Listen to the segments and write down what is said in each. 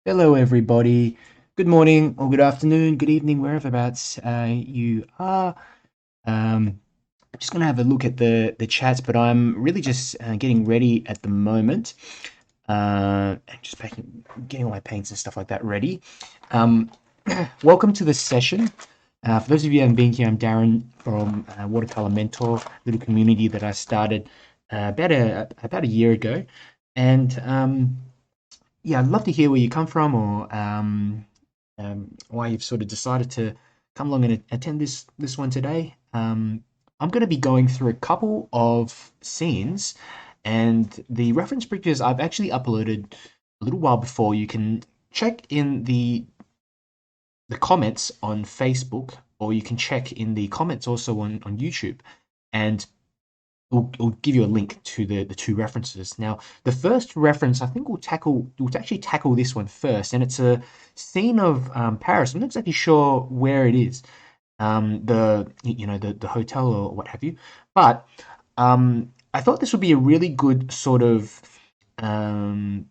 Hello, everybody. Good morning, or good afternoon, good evening, whereverabouts you are. I'm just going to have a look at the chats, but I'm really just getting ready at the moment. And just getting all my paints and stuff like that ready. Um, Welcome to the session. For those of you who haven't been here, I'm Darren from Watercolor Mentor, little community that I started about a year ago, and yeah, I'd love to hear where you come from or why you've sort of decided to come along and attend this one today. I'm going to be going through a couple of scenes, and the reference pictures I've actually uploaded a little while before. You can check in the comments on Facebook, or you can check in the comments also on YouTube, and we'll give you a link to the two references. Now, the first reference I think we'll actually tackle this one first, and it's a scene of Paris. I'm not exactly sure where it is, the hotel or what have you, but I thought this would be a really good sort of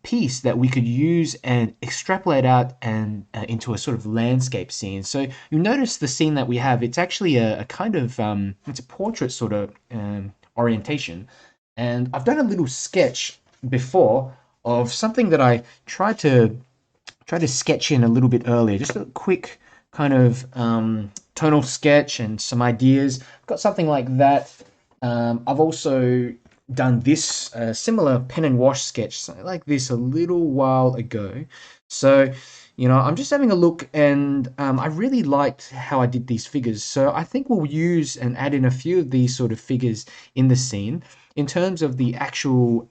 piece that we could use and extrapolate out and into a sort of landscape scene. So you'll notice the scene that we have. It's actually a kind of it's a portrait sort of orientation, and I've done a little sketch before of something that I tried to sketch in a little bit earlier. Just a quick kind of tonal sketch and some ideas. Got something like that. I've also done this similar pen and wash sketch something like this a little while ago. So, I'm just having a look, and I really liked how I did these figures. So I think we'll use and add in a few of these sort of figures in the scene. In terms of the actual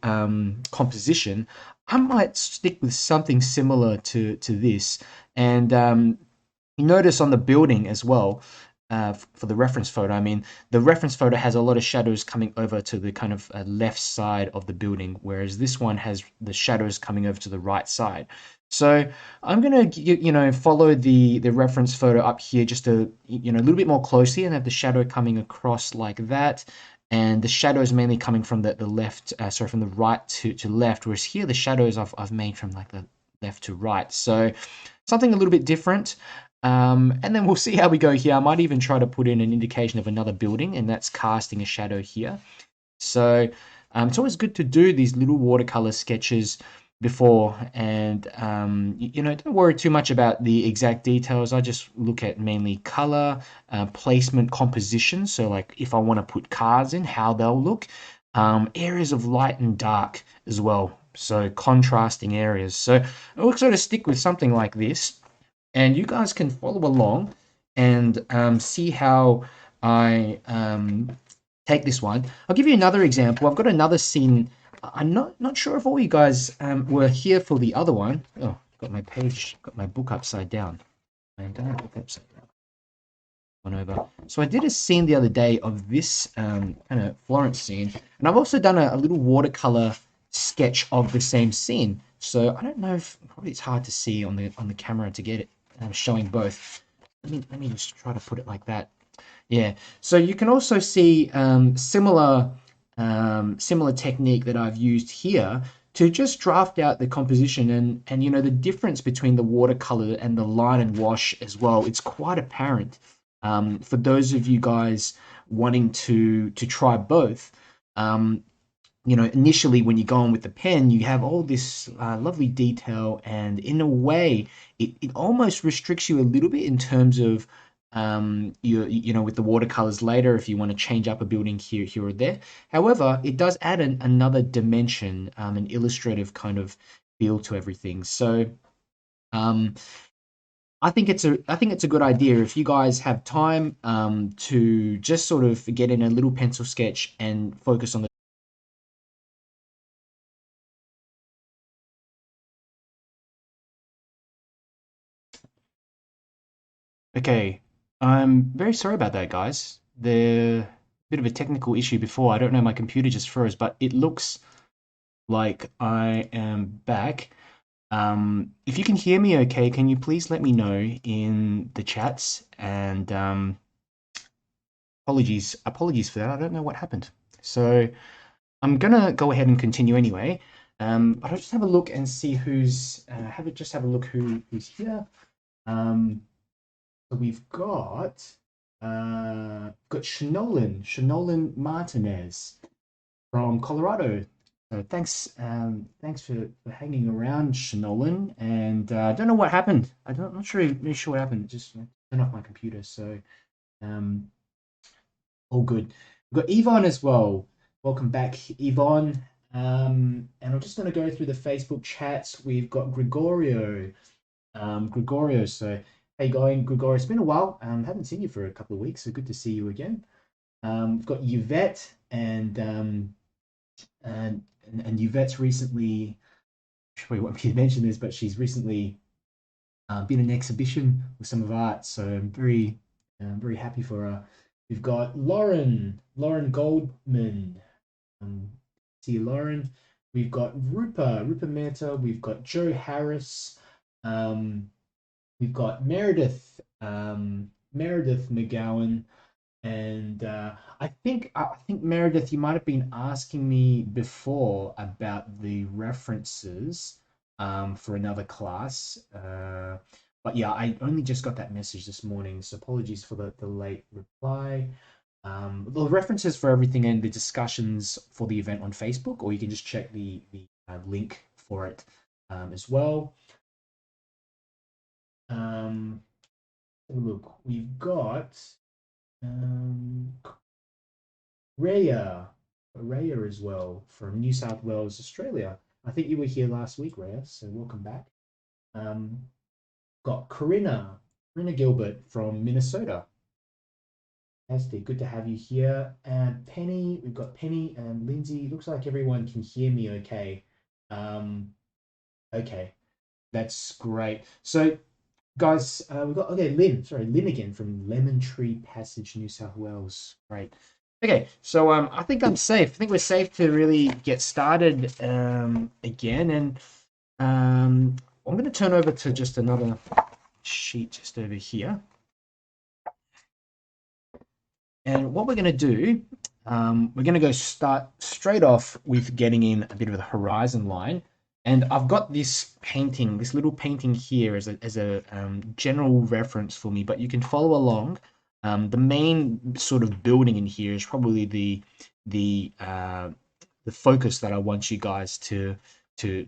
composition, I might stick with something similar to this. And you notice on the building as well, for the reference photo, I mean, the reference photo has a lot of shadows coming over to the kind of left side of the building, whereas this one has the shadows coming over to the right side. So I'm gonna, follow the reference photo up here just a little bit more closely and have the shadow coming across like that. And the shadows mainly coming from the left, sorry, from the right to left, whereas here the shadows I've made from like the left to right. So something a little bit different. And then we'll see how we go here. I might even try to put in an indication of another building, and that's casting a shadow here. So it's always good to do these little watercolor sketches before, and don't worry too much about the exact details. I just look at mainly color, placement, composition. So like if I want to put cards in, how they'll look, areas of light and dark as well. So contrasting areas. So I'll sort of stick with something like this, and you guys can follow along and see how I take this one. I'll give you another example. I've got another scene. I'm not sure if all you guys were here for the other one. Oh, got my book upside down. And don't have it upside down. One over. So I did a scene the other day of this kind of Florence scene, and I've also done a little watercolor sketch of the same scene. So I don't know if probably it's hard to see on the camera to get it showing both. Let me just try to put it like that. Yeah. So you can also see similar technique that I've used here to just draft out the composition, and the difference between the watercolor and the line and wash as well. It's quite apparent for those of you guys wanting to try both. Initially when you go on with the pen, you have all this lovely detail, and in a way, it almost restricts you a little bit in terms of with the watercolors later, if you want to change up a building here or there. However, it does add another dimension, an illustrative kind of feel to everything. So, I think it's a good idea if you guys have time to just sort of get in a little pencil sketch and focus on the. Okay, I'm very sorry about that, guys. The bit of a technical issue before. I don't know, my computer just froze, but it looks like I am back. If you can hear me okay, can you please let me know in the chats? And apologies for that. I don't know what happened. So I'm gonna go ahead and continue anyway. But I'll just have a look and see who's have a look who's here. So we've got Shanolan Martinez from Colorado. So thanks for hanging around, Shanolan. And I don't know what happened. I'm not really sure what happened. Just turned off my computer. So um, all good. We've got Yvonne as well. Welcome back, Yvonne. And I'm just going to go through the Facebook chats. We've got Gregorio. So how you going, Gregorio? It's been a while. Haven't seen you for a couple of weeks, so good to see you again. We've got Yvette and Yvette's recently. She probably won't be mention this, but she's recently been in an exhibition with some of art. So I'm very happy for her. We've got Lauren Goldman. See you, Lauren. We've got 𝗪𝗚𝗕𝗦𝗧𝗏 Mehta. We've got Joe Harris. We've got Meredith McGowan, and I think Meredith, you might have been asking me before about the references for another class. But yeah, I only just got that message this morning, so apologies for the late reply. The references for everything and the discussions for the event on Facebook, or you can just check the link for it as well. Look, we've got Rhea as well from New South Wales, Australia. I think you were here last week, Rhea, so welcome back. Got Corinna Gilbert from Minnesota. Fantastic, good to have you here. And Penny, we've got Penny and Lindsay. Looks like everyone can hear me okay. Okay, that's great. So guys, we've got Lynn again from Lemon Tree Passage, New South Wales. Great. Okay, so I think I'm safe. I think we're safe to really get started again, and I'm going to turn over to just another sheet just over here. And what we're going to do, we're going to go start straight off with getting in a bit of the horizon line. And I've got this little painting here as a general reference for me, but you can follow along. The main sort of building in here is probably the focus that I want you guys to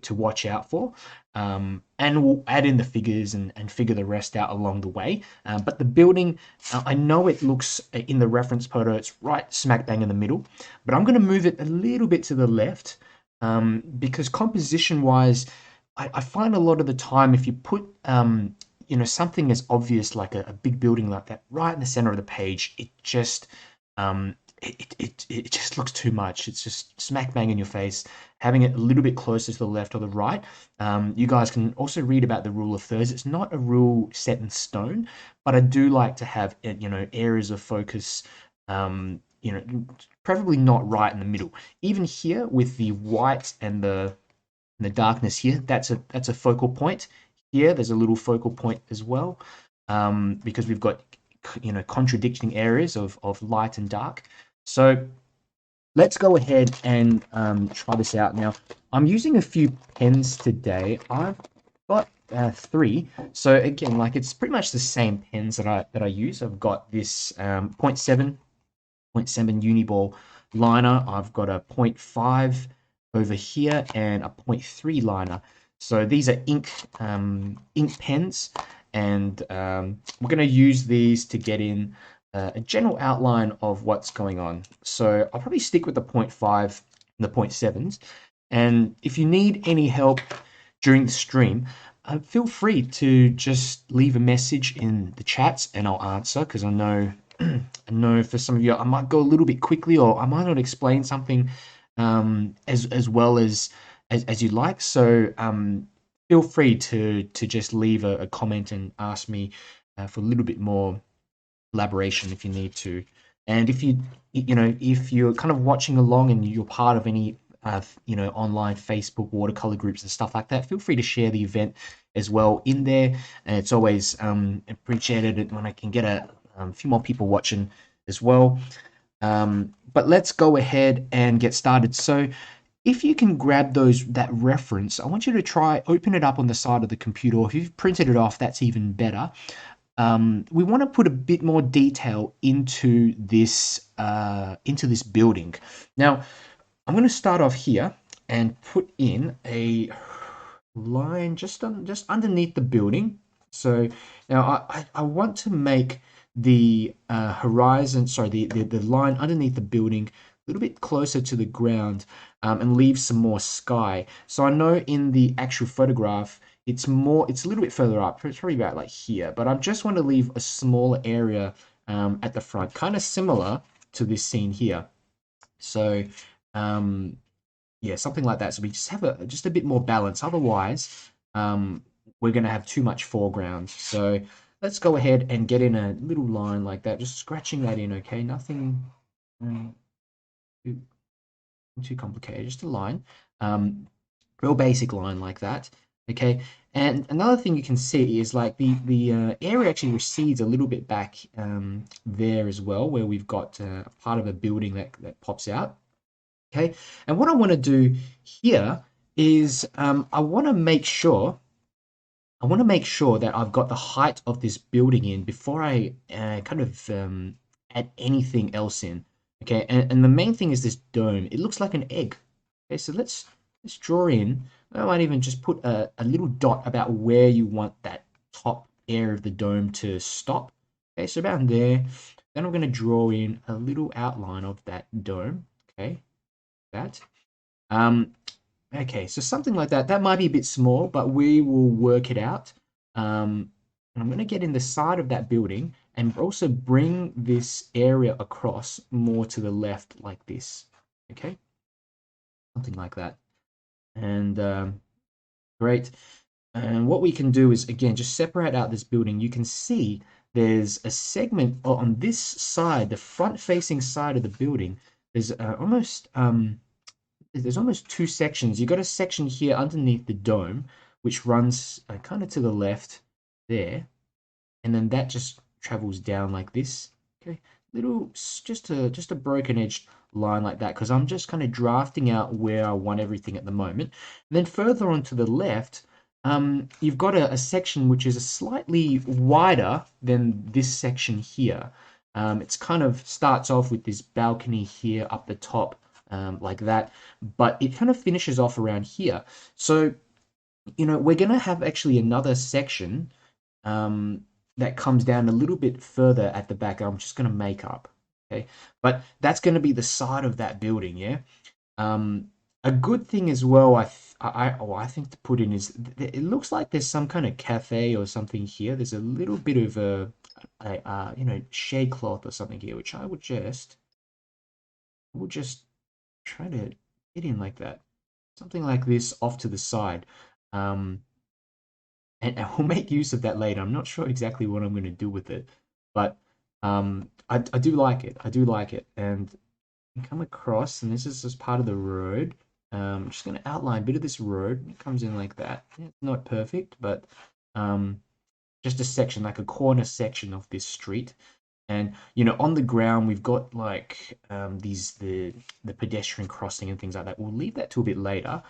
watch out for. And we'll add in the figures and figure the rest out along the way. But the building, I know it looks in the reference photo, it's right smack bang in the middle, but I'm going to move it a little bit to the left. Because composition wise, I find a lot of the time if you put something as obvious like a big building like that right in the center of the page, it just it just looks too much. It's just smack bang in your face. Having it a little bit closer to the left or the right. You guys can also read about the rule of thirds. It's not a rule set in stone, but I do like to have areas of focus. Preferably not right in the middle. Even here with the white and the darkness here, that's a focal point. Here, there's a little focal point as well, because we've got contradicting areas of light and dark. So let's go ahead and try this out. Now, I'm using a few pens today. I've got 3. So again, like it's pretty much the same pens that I use. I've got this 0.7 Uniball liner. I've got a 0.5 over here and a 0.3 liner. So these are ink pens, and we're going to use these to get in a general outline of what's going on. So I'll probably stick with the 0.5 and the 0.7s. And if you need any help during the stream, feel free to just leave a message in the chats and I'll answer, because I know for some of you I might go a little bit quickly, or I might not explain something as well as you'd like. So feel free to just leave a comment and ask me for a little bit more elaboration if you need to. And if you're kind of watching along and you're part of any online Facebook watercolor groups and stuff like that, feel free to share the event as well in there. And it's always appreciated when I can get a few more people watching as well. But let's go ahead and get started. So if you can grab that reference, I want you to try open it up on the side of the computer, or if you've printed it off, that's even better. We want to put a bit more detail into this building. Now, I'm going to start off here and put in a line just underneath the building. So now I want to make the horizon, sorry, the line underneath the building a little bit closer to the ground, and leave some more sky. So I know in the actual photograph, it's a little bit further up. It's probably about like here, but I just want to leave a smaller area at the front, kind of similar to this scene here. So um, yeah, something like that. So we just have just a bit more balance. Otherwise, we're going to have too much foreground. So let's go ahead and get in a little line like that, just scratching that in. Okay, nothing too, too complicated, just a line, real basic line like that. Okay, and another thing you can see is like the area actually recedes a little bit back there as well, where we've got a part of a building that pops out. Okay, and what I want to do here is I want to make sure that I've got the height of this building in before I kind of add anything else in. Okay, and the main thing is this dome. It looks like an egg. Okay, so let's draw in. I might even just put a little dot about where you want that top area of the dome to stop. Okay, so about there. Then I'm going to draw in a little outline of that dome. Okay, that. Um, okay, so something like that. That might be a bit small, but we will work it out. And I'm going to get in the side of that building and also bring this area across more to the left like this. Okay, something like that. And great. And what we can do is, again, just separate out this building. You can see there's a segment on this side, the front-facing side of the building. There's there's almost two sections. You've got a section here underneath the dome, which runs kind of to the left there, and then that just travels down like this. Okay, just a broken edged line like that, because I'm just kind of drafting out where I want everything at the moment. And then further on to the left, you've got a section which is a slightly wider than this section here. It's kind of starts off with this balcony here up the top, like that, but it kind of finishes off around here. So, we're going to have actually another section that comes down a little bit further at the back. I'm just going to make up, okay? But that's going to be the side of that building, yeah? A good thing as well, I think to put in is it looks like there's some kind of cafe or something here. There's a little bit of shade cloth or something here, which I would just try to get in like that. Something like this off to the side. And we'll make use of that later. I'm not sure exactly what I'm going to do with it, but I do like it. I do like it. And you come across, and this is just part of the road. I'm just going to outline a bit of this road. It comes in like that. It's not perfect, but just a section, like a corner section of this street. And on the ground we've got like the pedestrian crossing and things like that. We'll leave that to a bit later.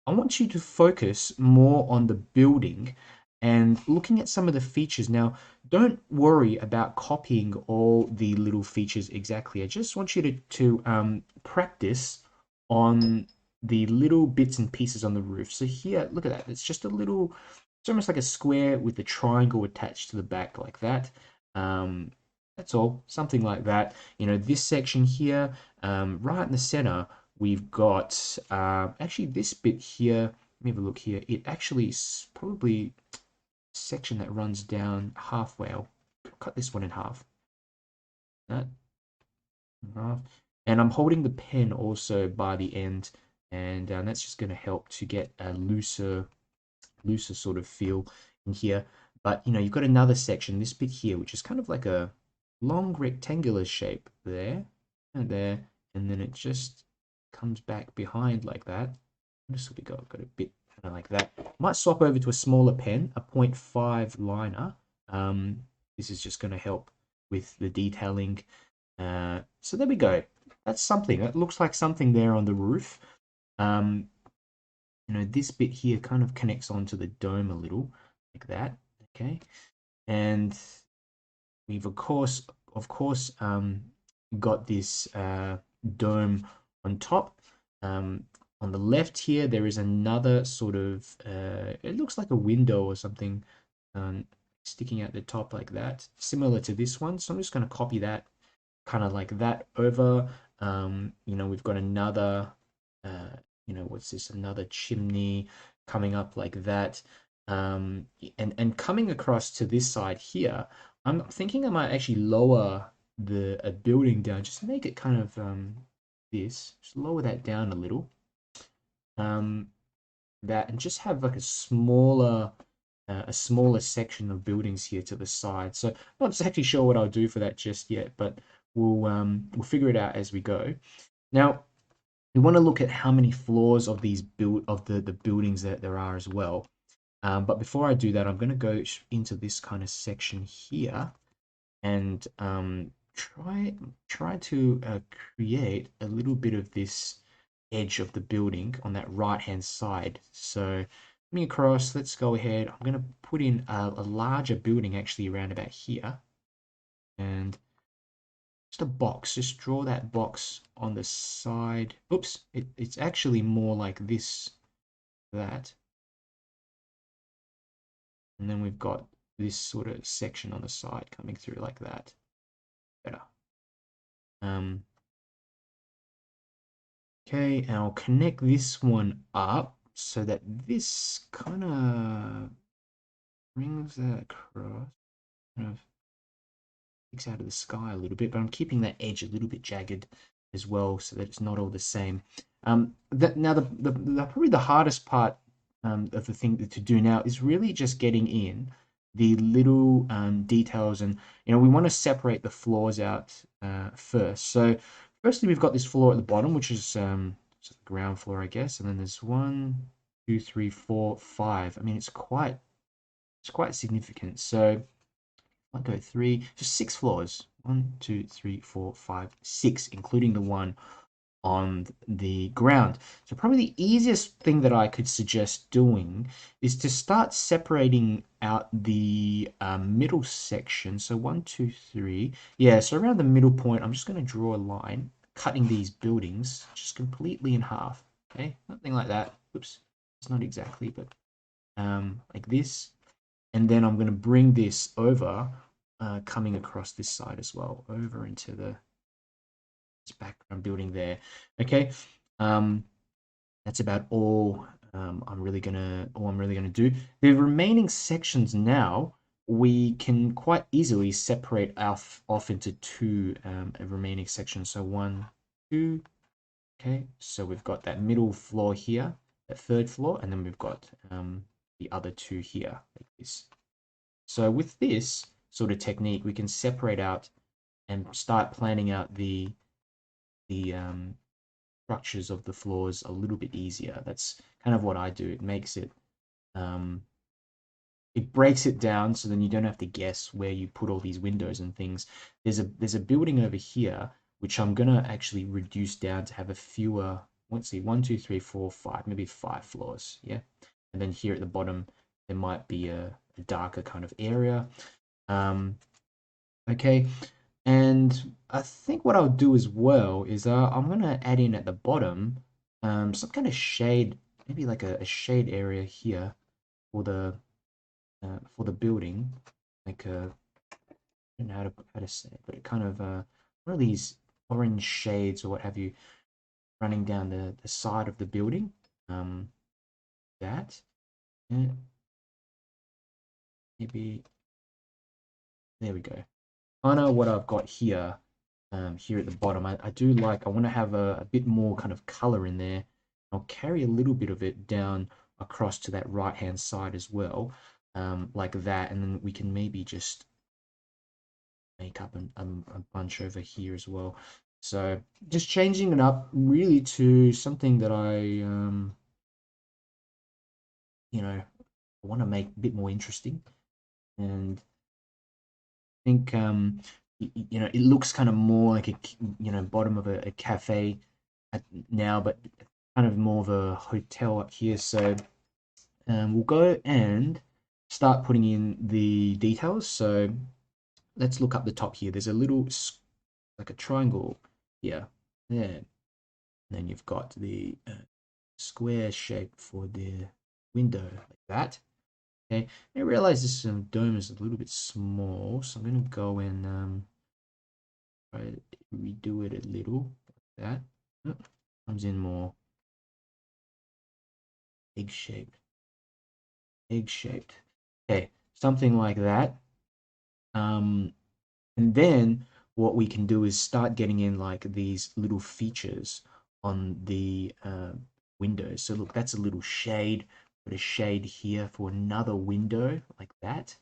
I want you to focus more on the building and looking at some of the features. Now, don't worry about copying all the little features exactly. I just want you to practice on the little bits and pieces on the roof. So here, look at that. It's just it's almost like a square with a triangle attached to the back like that. That's all, something like that. This section here, right in the center, we've got actually this bit here. Let me have a look here. It actually is probably a section that runs down halfway. I'll cut this one in half. That in half. And I'm holding the pen also by the end, and that's just going to help to get a looser sort of feel in here. But you've got another section, this bit here, which is kind of like a long rectangular shape there and there, and then it just comes back behind like that. Just we got a bit kind of like that. Might swap over to a smaller pen, a 0.5 liner. This is just going to help with the detailing. So there we go. That's something. That looks like something there on the roof. This bit here kind of connects onto the dome a little, like that. Okay, and we've of course, got this dome on top. On the left here, there is another sort of, it looks like a window or something um, sticking out the top like that, similar to this one. So I'm just going to copy that kind of like that over. We've got another, what's this? Another chimney coming up like that. And coming across to this side here, I'm thinking I might actually lower the a building down, just make it kind of just lower that down a little. Um, that and just have like a smaller section of buildings here to the side. So I'm not exactly sure what I'll do for that just yet, but we'll figure it out as we go. Now we want to look at how many floors of these the buildings that there are as well. But before I do that, I'm going to go into this kind of section here and try to create a little bit of this edge of the building on that right hand side. So coming across, let's go ahead. I'm going to put in a larger building actually around about here, and just a box. Just draw that box on the side. Oops, it's actually more like this, that. And then we've got this sort of section on the side coming through like that. Better. Okay, and I'll connect this one up so that this kind of brings that across, kind of sticks out of the sky a little bit, but I'm keeping that edge a little bit jagged as well so that it's not all the same. Now the probably the hardest part of the thing to do now is really just getting in the little details, and we want to separate the floors out first. So firstly, we've got this floor at the bottom, which is the ground floor, I guess, and then there's 1, 2, 3, 4, 5. I mean, it's quite significant. So I'll go 3, so 6 floors. 1, 2, 3, 4, 5, 6, including the one on the ground. So probably the easiest thing that I could suggest doing is to start separating out the middle section. So 1, 2, 3. Yeah, so around the middle point, I'm just going to draw a line, cutting these buildings just completely in half. Okay, nothing like that. Oops, it's not exactly, but like this. And then I'm going to bring this over, coming across this side as well, over into this background building there. Okay, that's about all I'm really gonna do. The remaining sections now we can quite easily separate off into two remaining sections. So 1, 2. Okay, so we've got that middle floor here, that third floor, and then we've got the other two here, like this. So with this sort of technique, we can separate out and start planning out the structures of the floors a little bit easier. That's kind of what I do. It makes it it breaks it down so then you don't have to guess where you put all these windows and things. There's a building over here which I'm gonna actually reduce down to have a fewer, let's see, 1, 2, 3, 4, 5, maybe 5 floors, yeah. And then here at the bottom there might be a darker kind of area. Okay, and I think what I'll do as well is I'm gonna add in at the bottom some kind of shade, maybe like a shade area here for the building, like I don't know how to say it, but it kind of one of these orange shades or what have you running down the side of the building. That yeah, maybe there we go. I know what I've got here. Here at the bottom, I want to have a bit more kind of color in there. I'll carry a little bit of it down across to that right hand side as well, like that, and then we can maybe just make up a bunch over here as well. So just changing it up really to something that I want to make a bit more interesting, and I think it looks kind of more like a bottom of a cafe now, but kind of more of a hotel up here. So we'll go and start putting in the details. So let's look up the top here. There's a little, like a triangle here, there. And then you've got the square shape for the window, like that. Okay, I realize this dome is a little bit small, so I'm going to go and try to redo it a little, like that. Oh, comes in more egg-shaped. Egg-shaped. Okay, something like that. And then what we can do is start getting in like these little features on the windows. So look, that's a little shade. Put a shade here for another window like that.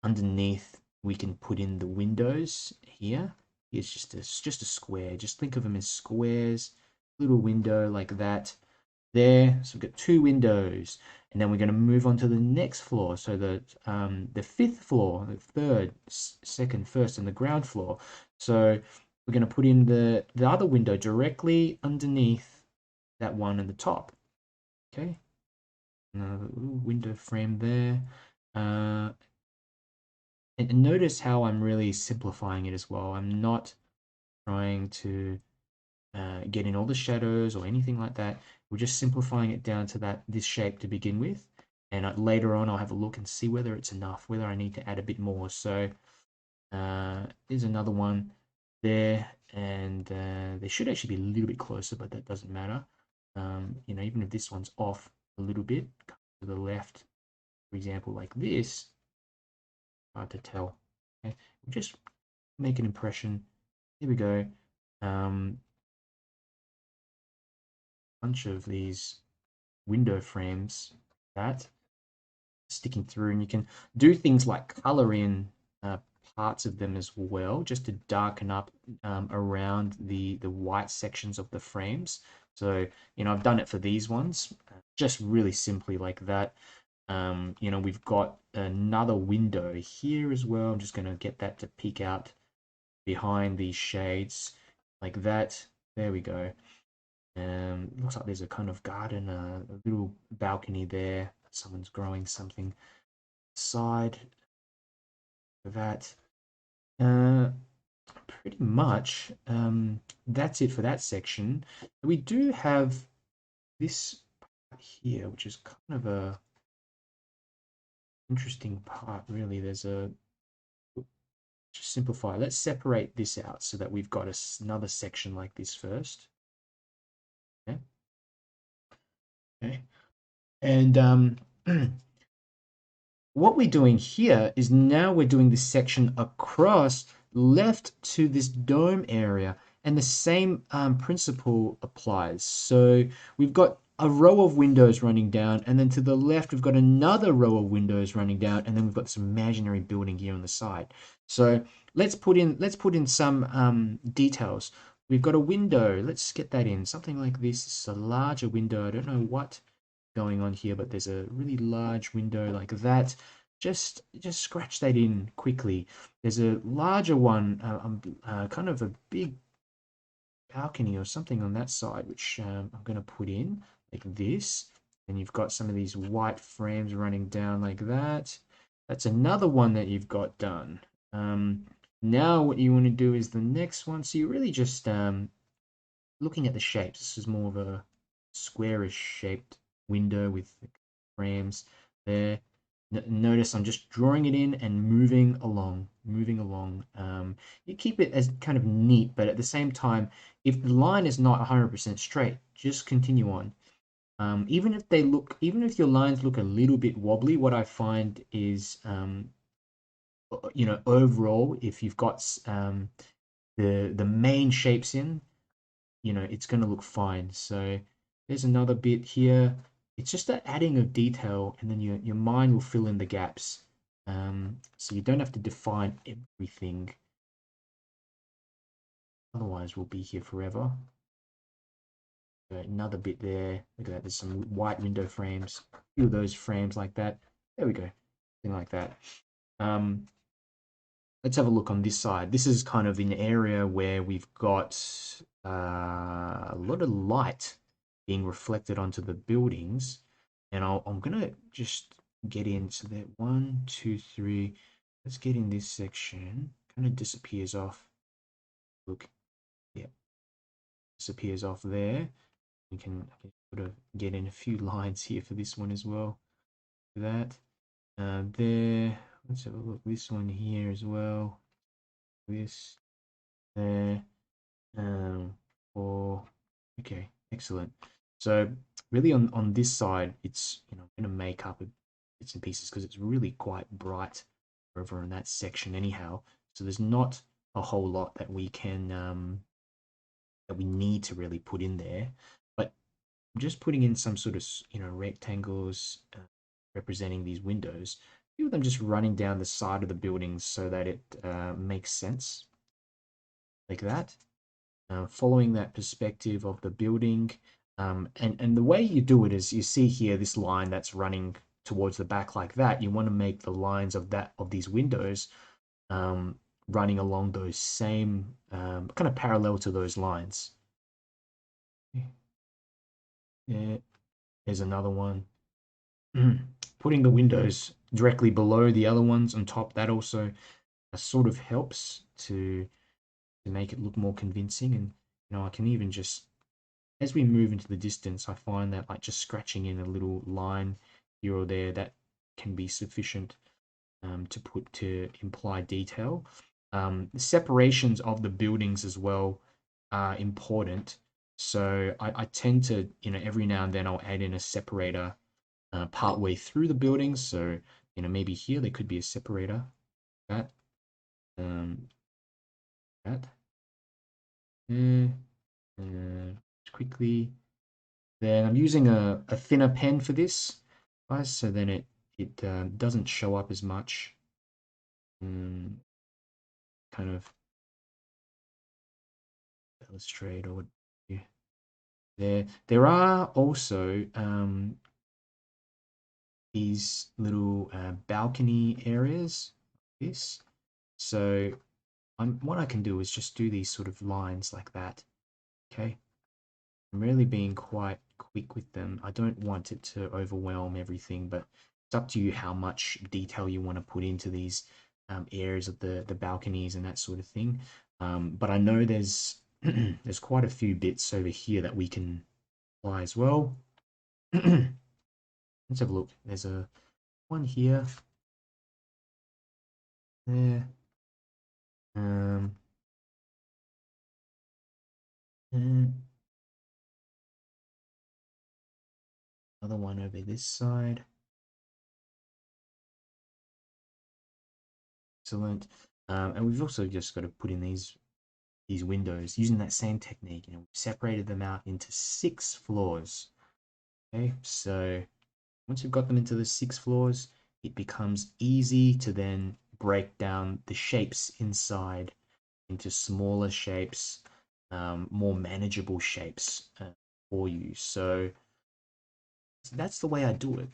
Underneath, we can put in the windows here. It's just a square. Just think of them as squares. Little window like that. There, so we've got two windows, and then we're going to move on to the next floor. So the fifth floor, the third, second, first, and the ground floor. So we're going to put in the other window directly underneath that one at the top. Okay, another little window frame there. And notice how I'm really simplifying it as well. I'm not trying to get in all the shadows or anything like that. We're just simplifying it down to this shape to begin with. And later on, I'll have a look and see whether it's enough, whether I need to add a bit more. So there's another one there. And they should actually be a little bit closer, but that doesn't matter. You know, even if this one's off a little bit, to the left, for example, like this, hard to tell. Okay, just make an impression. Here we go. Bunch of these window frames that sticking through, and you can do things like color in parts of them as well, just to darken up around the white sections of the frames. So, you know, I've done it for these ones, just really simply like that. You know, we've got another window here as well. I'm just going to get that to peek out behind these shades like that. There we go. Looks like there's a kind of garden, a little balcony there. Someone's growing something side of that. Pretty much that's it for that section. We do have this part here, which is kind of a interesting part, really. There's a just simplify. Let's separate this out so that we've got another section like this first. Okay. Okay. And what we're doing here is now we're doing this section across left to this dome area, and the same principle applies. So we've got a row of windows running down, and then to the left we've got another row of windows running down, and then we've got this imaginary building here on the side. So let's put in some details. We've got a window. Let's get that in. Something like this. This is a larger window. I don't know what going on here, but there's a really large window like that. Just scratch that in quickly. There's a larger one, kind of a big balcony or something on that side, which I'm going to put in like this. And you've got some of these white frames running down like that. That's another one that you've got done. Now what you want to do is the next one. So you're really just looking at the shapes. This is more of a squarish shaped window with frames there. Notice I'm just drawing it in and moving along. You keep it as kind of neat, but at the same time, if the line is not 100% straight, just continue on. Even if your lines look a little bit wobbly, what I find is, you know, overall, if you've got the main shapes in, you know, it's going to look fine. So there's another bit here. It's just that adding of detail, and then your mind will fill in the gaps. So you don't have to define everything. Otherwise, we'll be here forever. Another bit there. Look at that. There's some white window frames. A few of those frames like that. There we go. Something like that. Let's have a look on this side. This is kind of an area where we've got a lot of light being reflected onto the buildings. And I'm gonna just get into that. 1, 2, 3. Let's get in this section. Kind of disappears off. Look, yeah, disappears off there. I can sort of get in a few lines here for this one as well. That there. Let's have a look. This one here as well. This there. Or okay, excellent. So really on this side, it's I'm going to make up bits and pieces because it's really quite bright over in that section anyhow. So there's not a whole lot that we can that we need to really put in there, but I'm just putting in some sort of rectangles representing these windows. A few of them just running down the side of the buildings so that it makes sense like that. Following that perspective of the building. And the way you do it is you see here this line that's running towards the back like that. You want to make the lines of these windows running along those same kind of parallel to those lines. Yeah, there's another one. Putting the windows directly below the other ones on top, that also sort of helps to make it look more convincing. And I can even just, as we move into the distance, I find that like just scratching in a little line here or there, that can be sufficient to imply detail. The separations of the buildings as well are important. So I tend to, every now and then I'll add in a separator part way through the buildings. So, maybe here there could be a separator. That, um, that, quickly. Then I'm using a thinner pen for this, guys, so then it doesn't show up as much. Kind of illustrate or there are also these little balcony areas like this. So what I can do is just do these sort of lines like that. Okay. I'm really being quite quick with them. I don't want it to overwhelm everything, but it's up to you how much detail you want to put into these areas of the balconies and that sort of thing. But I know there's there's quite a few bits over here that we can apply as well. Let's have a look. There's a one here. There. And another one over this side. Excellent. And we've also just got to put in these windows using that same technique. We've separated them out into 6 floors. Okay, so once you've got them into the 6 floors, it becomes easy to then break down the shapes inside into smaller shapes, more manageable shapes for you. So that's the way I do it.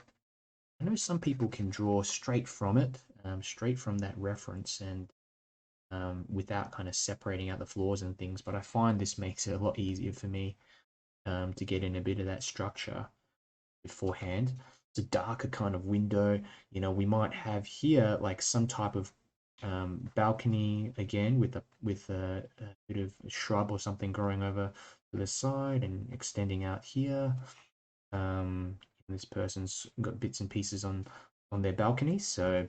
I know some people can draw straight from it, straight from that reference, and without kind of separating out the floors and things, but I find this makes it a lot easier for me to get in a bit of that structure beforehand. It's a darker kind of window. We might have here like some type of balcony again with a bit of shrub or something growing over to the side and extending out here. This person's got bits and pieces on their balcony, so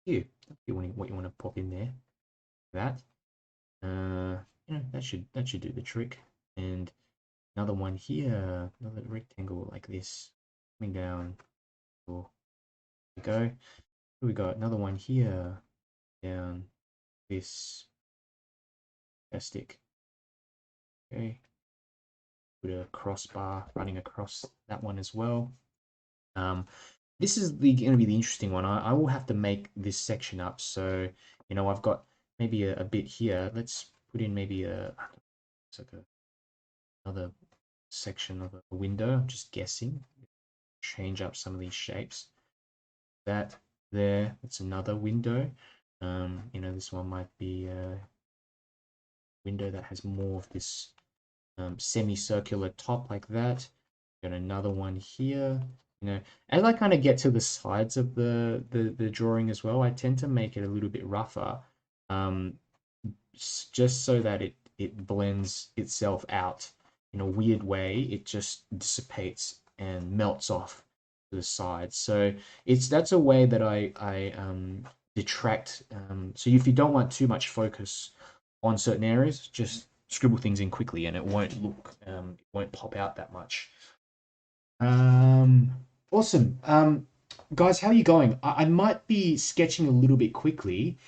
what you want to pop in there. That that should do the trick. And another one here, another rectangle like this coming down. There we go. Here we got another one here down this stick. Okay, put a crossbar running across that one as well. This is going to be the interesting one. I will have to make this section up. So I've got maybe a bit here. Let's put in maybe it's like another section of a window. I'm just guessing. Change up some of these shapes. That there, it's another window. This one might be a window that has more of this semicircular top like that. Got another one here. You know, as I kind of get to the sides of the drawing as well, I tend to make it a little bit rougher, um, just so that it blends itself out in a weird way. It just dissipates and melts off to the sides. So that's a way that I detract. So if you don't want too much focus on certain areas, just scribble things in quickly, and it won't pop out that much. Awesome. Guys, how are you going? I might be sketching a little bit quickly,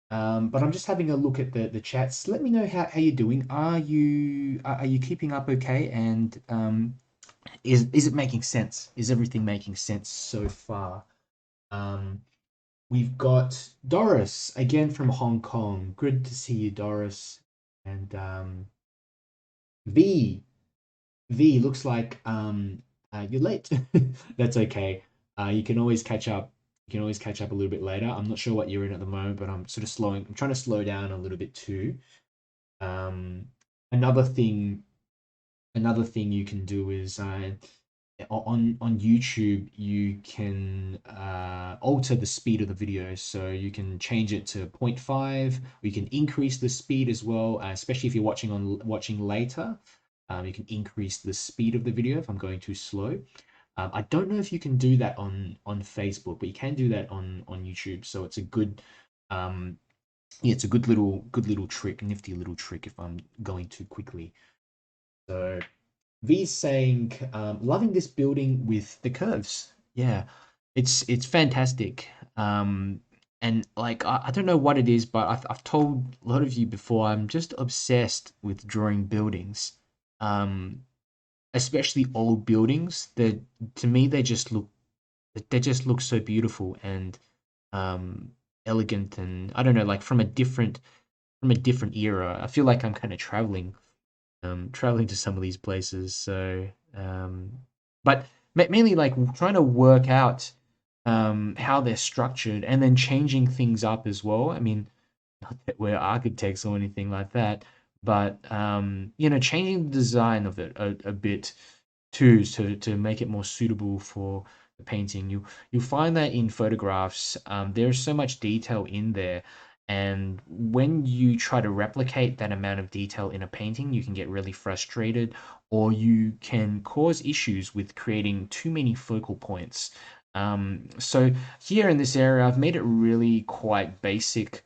but I'm just having a look at the chats. Let me know how you're doing. Are you keeping up okay? And is it making sense? Is everything making sense so far? Um, we've got Doris again from Hong Kong. Good to see you, Doris. And V. V, looks like you're late. That's okay. You can always catch up. You can always catch up a little bit later. I'm not sure what you're in at the moment, but I'm sort of slowing. I'm trying to slow down a little bit too. Um, another thing, another thing you can do is on YouTube you can alter the speed of the video, so you can change it to 0.5. You can increase the speed as well, especially if you're watching later. You can increase the speed of the video if I'm going too slow. I don't know if you can do that on Facebook, but you can do that on YouTube. So it's a good yeah, it's a good little trick, nifty little trick if I'm going too quickly. So V's saying, loving this building with the curves. Yeah, it's fantastic. And like I don't know what it is, but I've told a lot of you before, I'm just obsessed with drawing buildings. Um, Especially old buildings. That to me they just look so beautiful and um elegant, and I don't know, like from a different era. I feel like I'm kind of traveling to some of these places. So, but mainly like trying to work out how they're structured and then changing things up as well. I mean, not that we're architects or anything like that, but changing the design of it a bit too, to make it more suitable for the painting. You'll find that in photographs, there's so much detail in there, and when you try to replicate that amount of detail in a painting, you can get really frustrated, or you can cause issues with creating too many focal points. So here in this area, I've made it really quite basic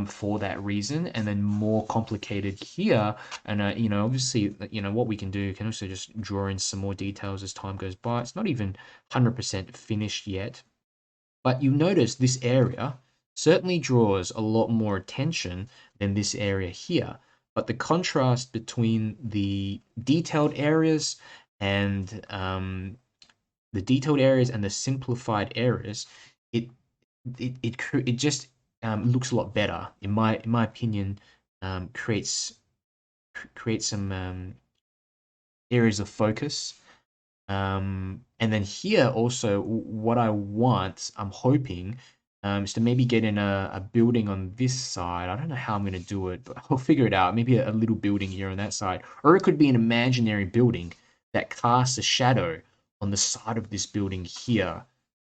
for that reason, and then more complicated here. And obviously, what we can do, you can also just draw in some more details as time goes by. It's not even 100% finished yet, but you notice this area certainly draws a lot more attention than this area here. But the contrast between the detailed areas and the simplified areas, it it just looks a lot better in my opinion. Creates some areas of focus. And then here also, what I'm hoping, is to maybe get in a building on this side. I don't know how I'm going to do it, but I'll figure it out. Maybe a little building here on that side, or it could be an imaginary building that casts a shadow on the side of this building here.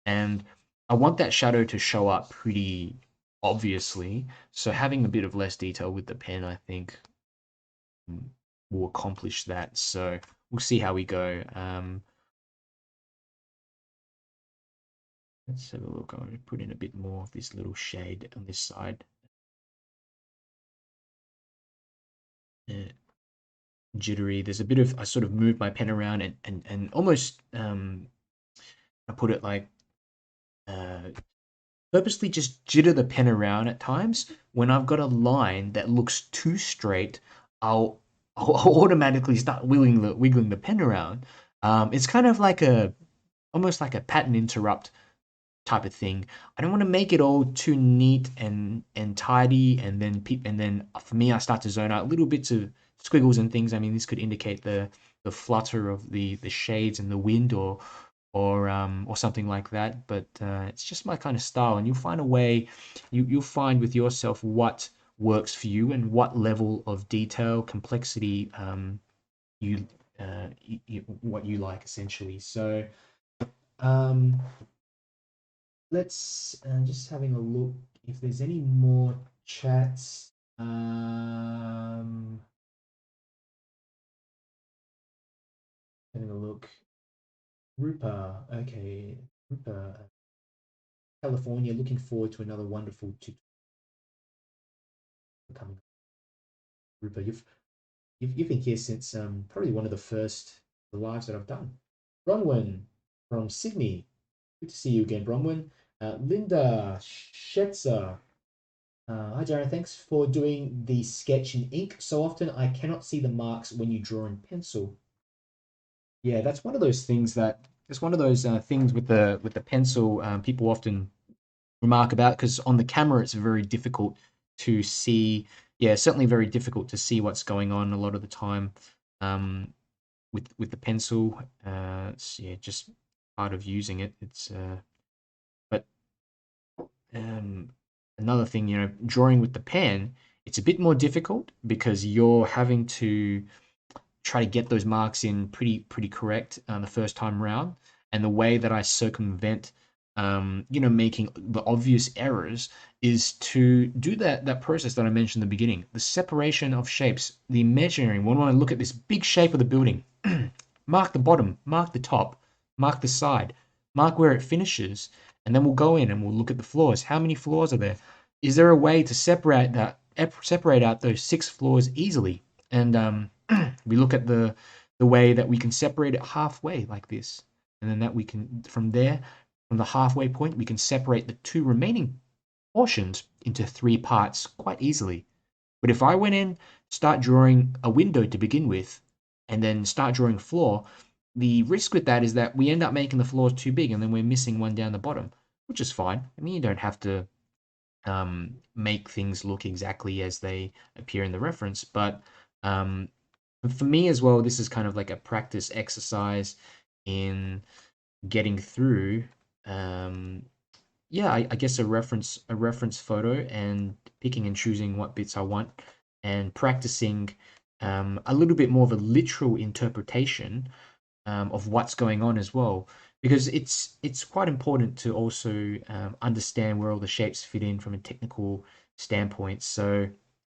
And I want that shadow to show up pretty obviously. So having a bit of less detail with the pen, I think, will accomplish that. So we'll see how we go. Let's have a look. I'm going to put in a bit more of this little shade on this side. Jittery. There's a bit of, I sort of move my pen around and almost I put it like purposely just jitter the pen around at times. When I've got a line that looks too straight, I'll automatically start wiggling the pen around. It's kind of like almost like a pattern interrupt type of thing. I don't want to make it all too neat and tidy, and then for me, I start to zone out little bits of squiggles and things. I mean, this could indicate the flutter of the shades and the wind, or something like that. But it's just my kind of style, and you'll find a way. You'll find with yourself what works for you and what level of detail complexity you, what you like essentially. So um, let's just having a look if there's any more chats. Having a look. Rupa, okay. Rupa, California, looking forward to another wonderful tutorial coming up. Rupa, you've been here since probably one of the first lives that I've done. Bronwyn from Sydney, good to see you again, Bronwyn. Linda Schetzer, hi Darren, thanks for doing the sketch in ink. So often I cannot see the marks when you draw in pencil. Yeah, that's one of those things that it's one of those things with the pencil people often remark about because on the camera it's very difficult to see. Yeah, certainly very difficult to see what's going on a lot of the time um, with the pencil. It's yeah, just part of using it. It's but um, another thing, you know, drawing with the pen, it's a bit more difficult because you're having to try to get those marks in pretty correct the first time round. And the way that I circumvent, you know, making the obvious errors is to do that process that I mentioned in the beginning, the separation of shapes, the measuring. When I look at this big shape of the building, mark the bottom, mark the top, mark the side, mark where it finishes, and then we'll go in and we'll look at the floors. How many floors are there? Is there a way to separate out those 6 floors easily? And we look at the way that we can separate it halfway like this, and then that we can from there, from the halfway point, we can separate the 2 remaining portions into 3 parts quite easily. But if I went in, start drawing a window to begin with, and then start drawing floor, the risk with that is that we end up making the floors too big, and then we're missing one down the bottom, which is fine. I mean, you don't have to make things look exactly as they appear in the reference, but for me as well, this is kind of like a practice exercise in getting through, um, yeah, I guess a reference photo and picking and choosing what bits I want and practicing a little bit more of a literal interpretation of what's going on as well, because it's quite important to also understand where all the shapes fit in from a technical standpoint. So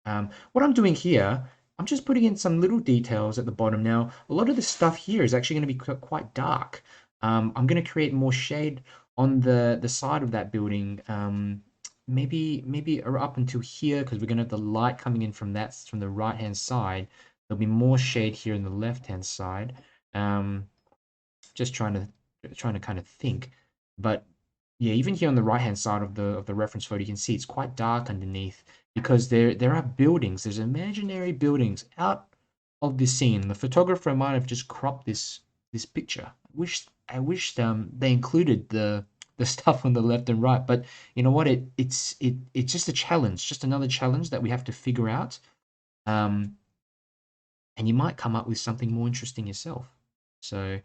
what I'm doing here, I'm just putting in some little details at the bottom. Now, a lot of the stuff here is actually going to be quite dark. I'm going to create more shade on the side of that building. Maybe up until here because we're going to have the light coming in from the right hand side. There'll be more shade here in the left hand side. Um, just trying to kind of think, but yeah, even here on the right hand side of the reference photo, you can see it's quite dark underneath because there are buildings. There's imaginary buildings out of this scene. The photographer might have just cropped this picture. I wish they included the stuff on the left and right, but you know what? It's just a challenge, just another challenge that we have to figure out. Um, and you might come up with something more interesting yourself. So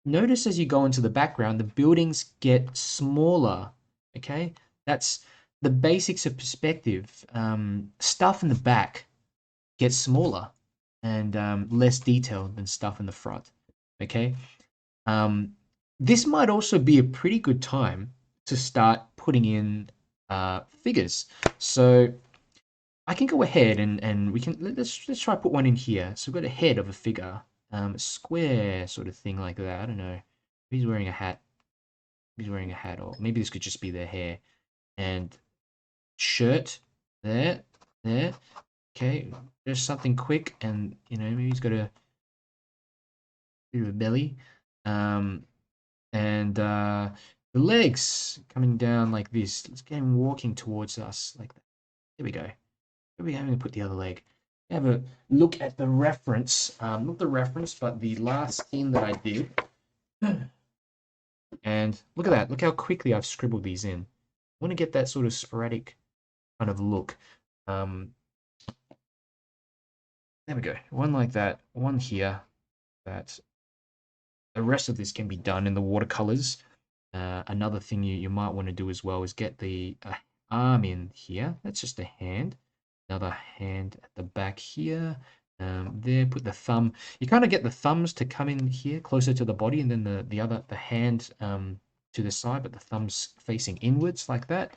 notice as you go into the background, the buildings get smaller. Okay, that's the basics of perspective. Stuff in the back gets smaller and less detailed than stuff in the front. Okay, um, this might also be a pretty good time to start putting in figures. So I can go ahead and we can let's try put one in here. So we've got a head of a figure, a square sort of thing like that. I don't know. He's wearing a hat. He's wearing a hat, or maybe this could just be their hair. And shirt there, there. Okay, just something quick, and you know maybe he's got a bit of a belly, um, and the legs coming down like this. Let's get him walking towards us like that. There we go. Maybe I'm going to put the other leg. Have a look at the reference, not the reference, but the last scene that I did. And look at that. Look how quickly I've scribbled these in. I want to get that sort of sporadic kind of look. Um, there we go. One like that. One here. That the rest of this can be done in the watercolors. Another thing you might want to do as well is get the arm in here. That's just a hand. Another hand at the back here. There, put the thumb. You kind of get the thumbs to come in here closer to the body, and then the hand to the side, but the thumbs facing inwards like that.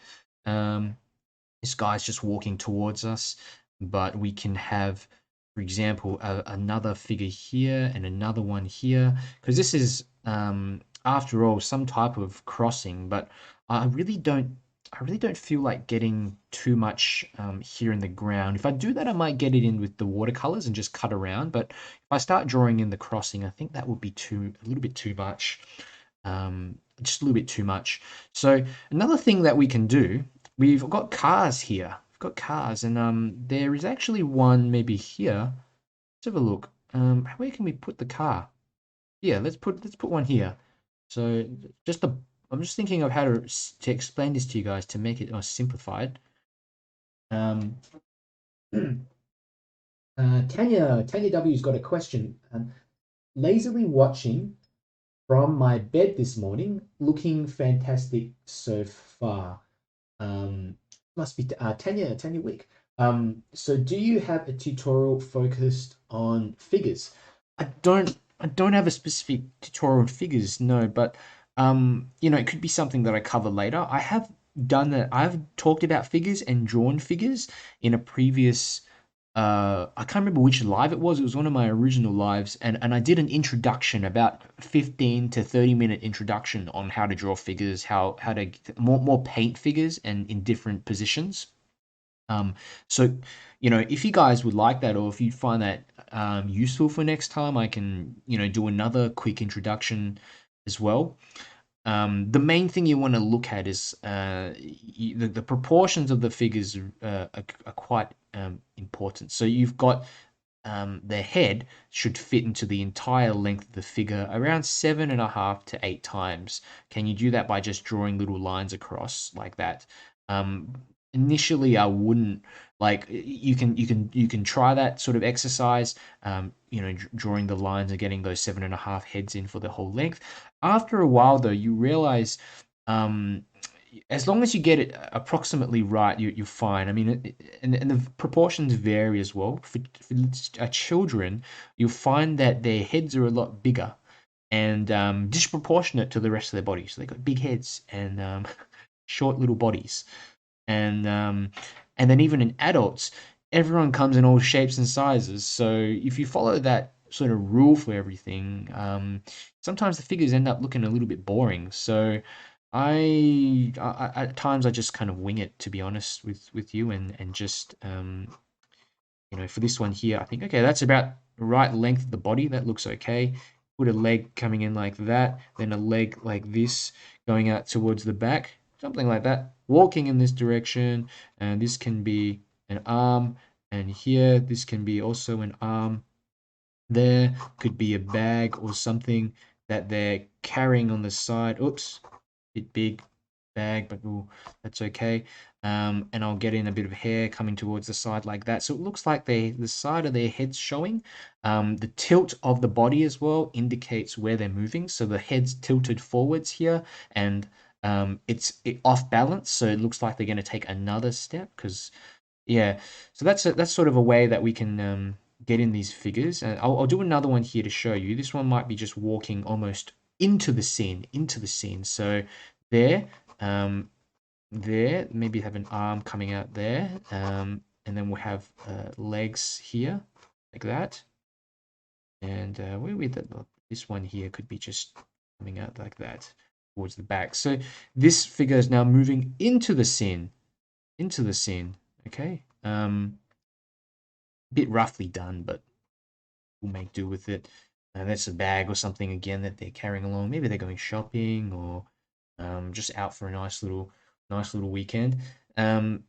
This guy's just walking towards us, but we can have, for example, another figure here and another one here, because this is, after all, some type of crossing. But I really don't, I really don't feel like getting too much here in the ground. If I do that, I might get it in with the watercolors and just cut around. But if I start drawing in the crossing, I think that would be a little bit too much. Just a little bit too much. So another thing that we can do, we've got cars here. We've got cars, and there is actually one maybe here. Let's have a look. Where can we put the car? Yeah, let's put one here. So just the I'm just thinking of how to explain this to you guys to make it more simplified. Um, Tanya W's got a question. Lazily watching from my bed this morning, looking fantastic so far. Must be Tanya Wick. So do you have a tutorial focused on figures? I don't have a specific tutorial on figures, no, but it could be something that I cover later. I have done that. I've talked about figures and drawn figures in a previous I can't remember which live it was. It was one of my original lives, and I did an introduction, about 15 to 30-minute introduction on how to draw figures, how to more paint figures and in different positions. So, if you guys would like that, or if you find that useful for next time, I can, do another quick introduction as well. The main thing you want to look at is the proportions of the figures are quite important. So you've got the head should fit into the entire length of the figure around 7.5 to 8 times. Can you do that by just drawing little lines across like that? Initially, I wouldn't. Like, you can try that sort of exercise, drawing the lines and getting those 7.5 heads in for the whole length. After a while, though, you realize, um, as long as you get it approximately right, you're fine. I mean, and the proportions vary as well. For children, you'll find that their heads are a lot bigger and disproportionate to the rest of their body. So they've got big heads and short little bodies. And then even in adults, everyone comes in all shapes and sizes. So if you follow that sort of rule for everything, sometimes the figures end up looking a little bit boring. So I at times I just kind of wing it, to be honest with you, and just for this one here, I think, okay, that's about the right length of the body. That looks okay. Put a leg coming in like that, then a leg like this going out towards the back, something like that. Walking in this direction, and this can be an arm, and here this can be also an arm. There could be a bag or something that they're carrying on the side. Oops, bit big bag, but that's okay. And I'll get in a bit of hair coming towards the side like that. So it looks like the side of their head's showing. The tilt of the body as well indicates where they're moving. So the head's tilted forwards here, and it's off balance. So it looks like they're going to take another step because, yeah. So that's sort of a way that we can get in these figures. And I'll do another one here to show you. This one might be just walking almost into the scene. So there, there, maybe have an arm coming out there, and then we'll have legs here, like that. And where we this one here could be just coming out like that towards the back. So this figure is now moving into the scene, okay? Bit roughly done, but we'll make do with it. That's a bag or something again that they're carrying along. Maybe they're going shopping or just out for a nice little weekend. And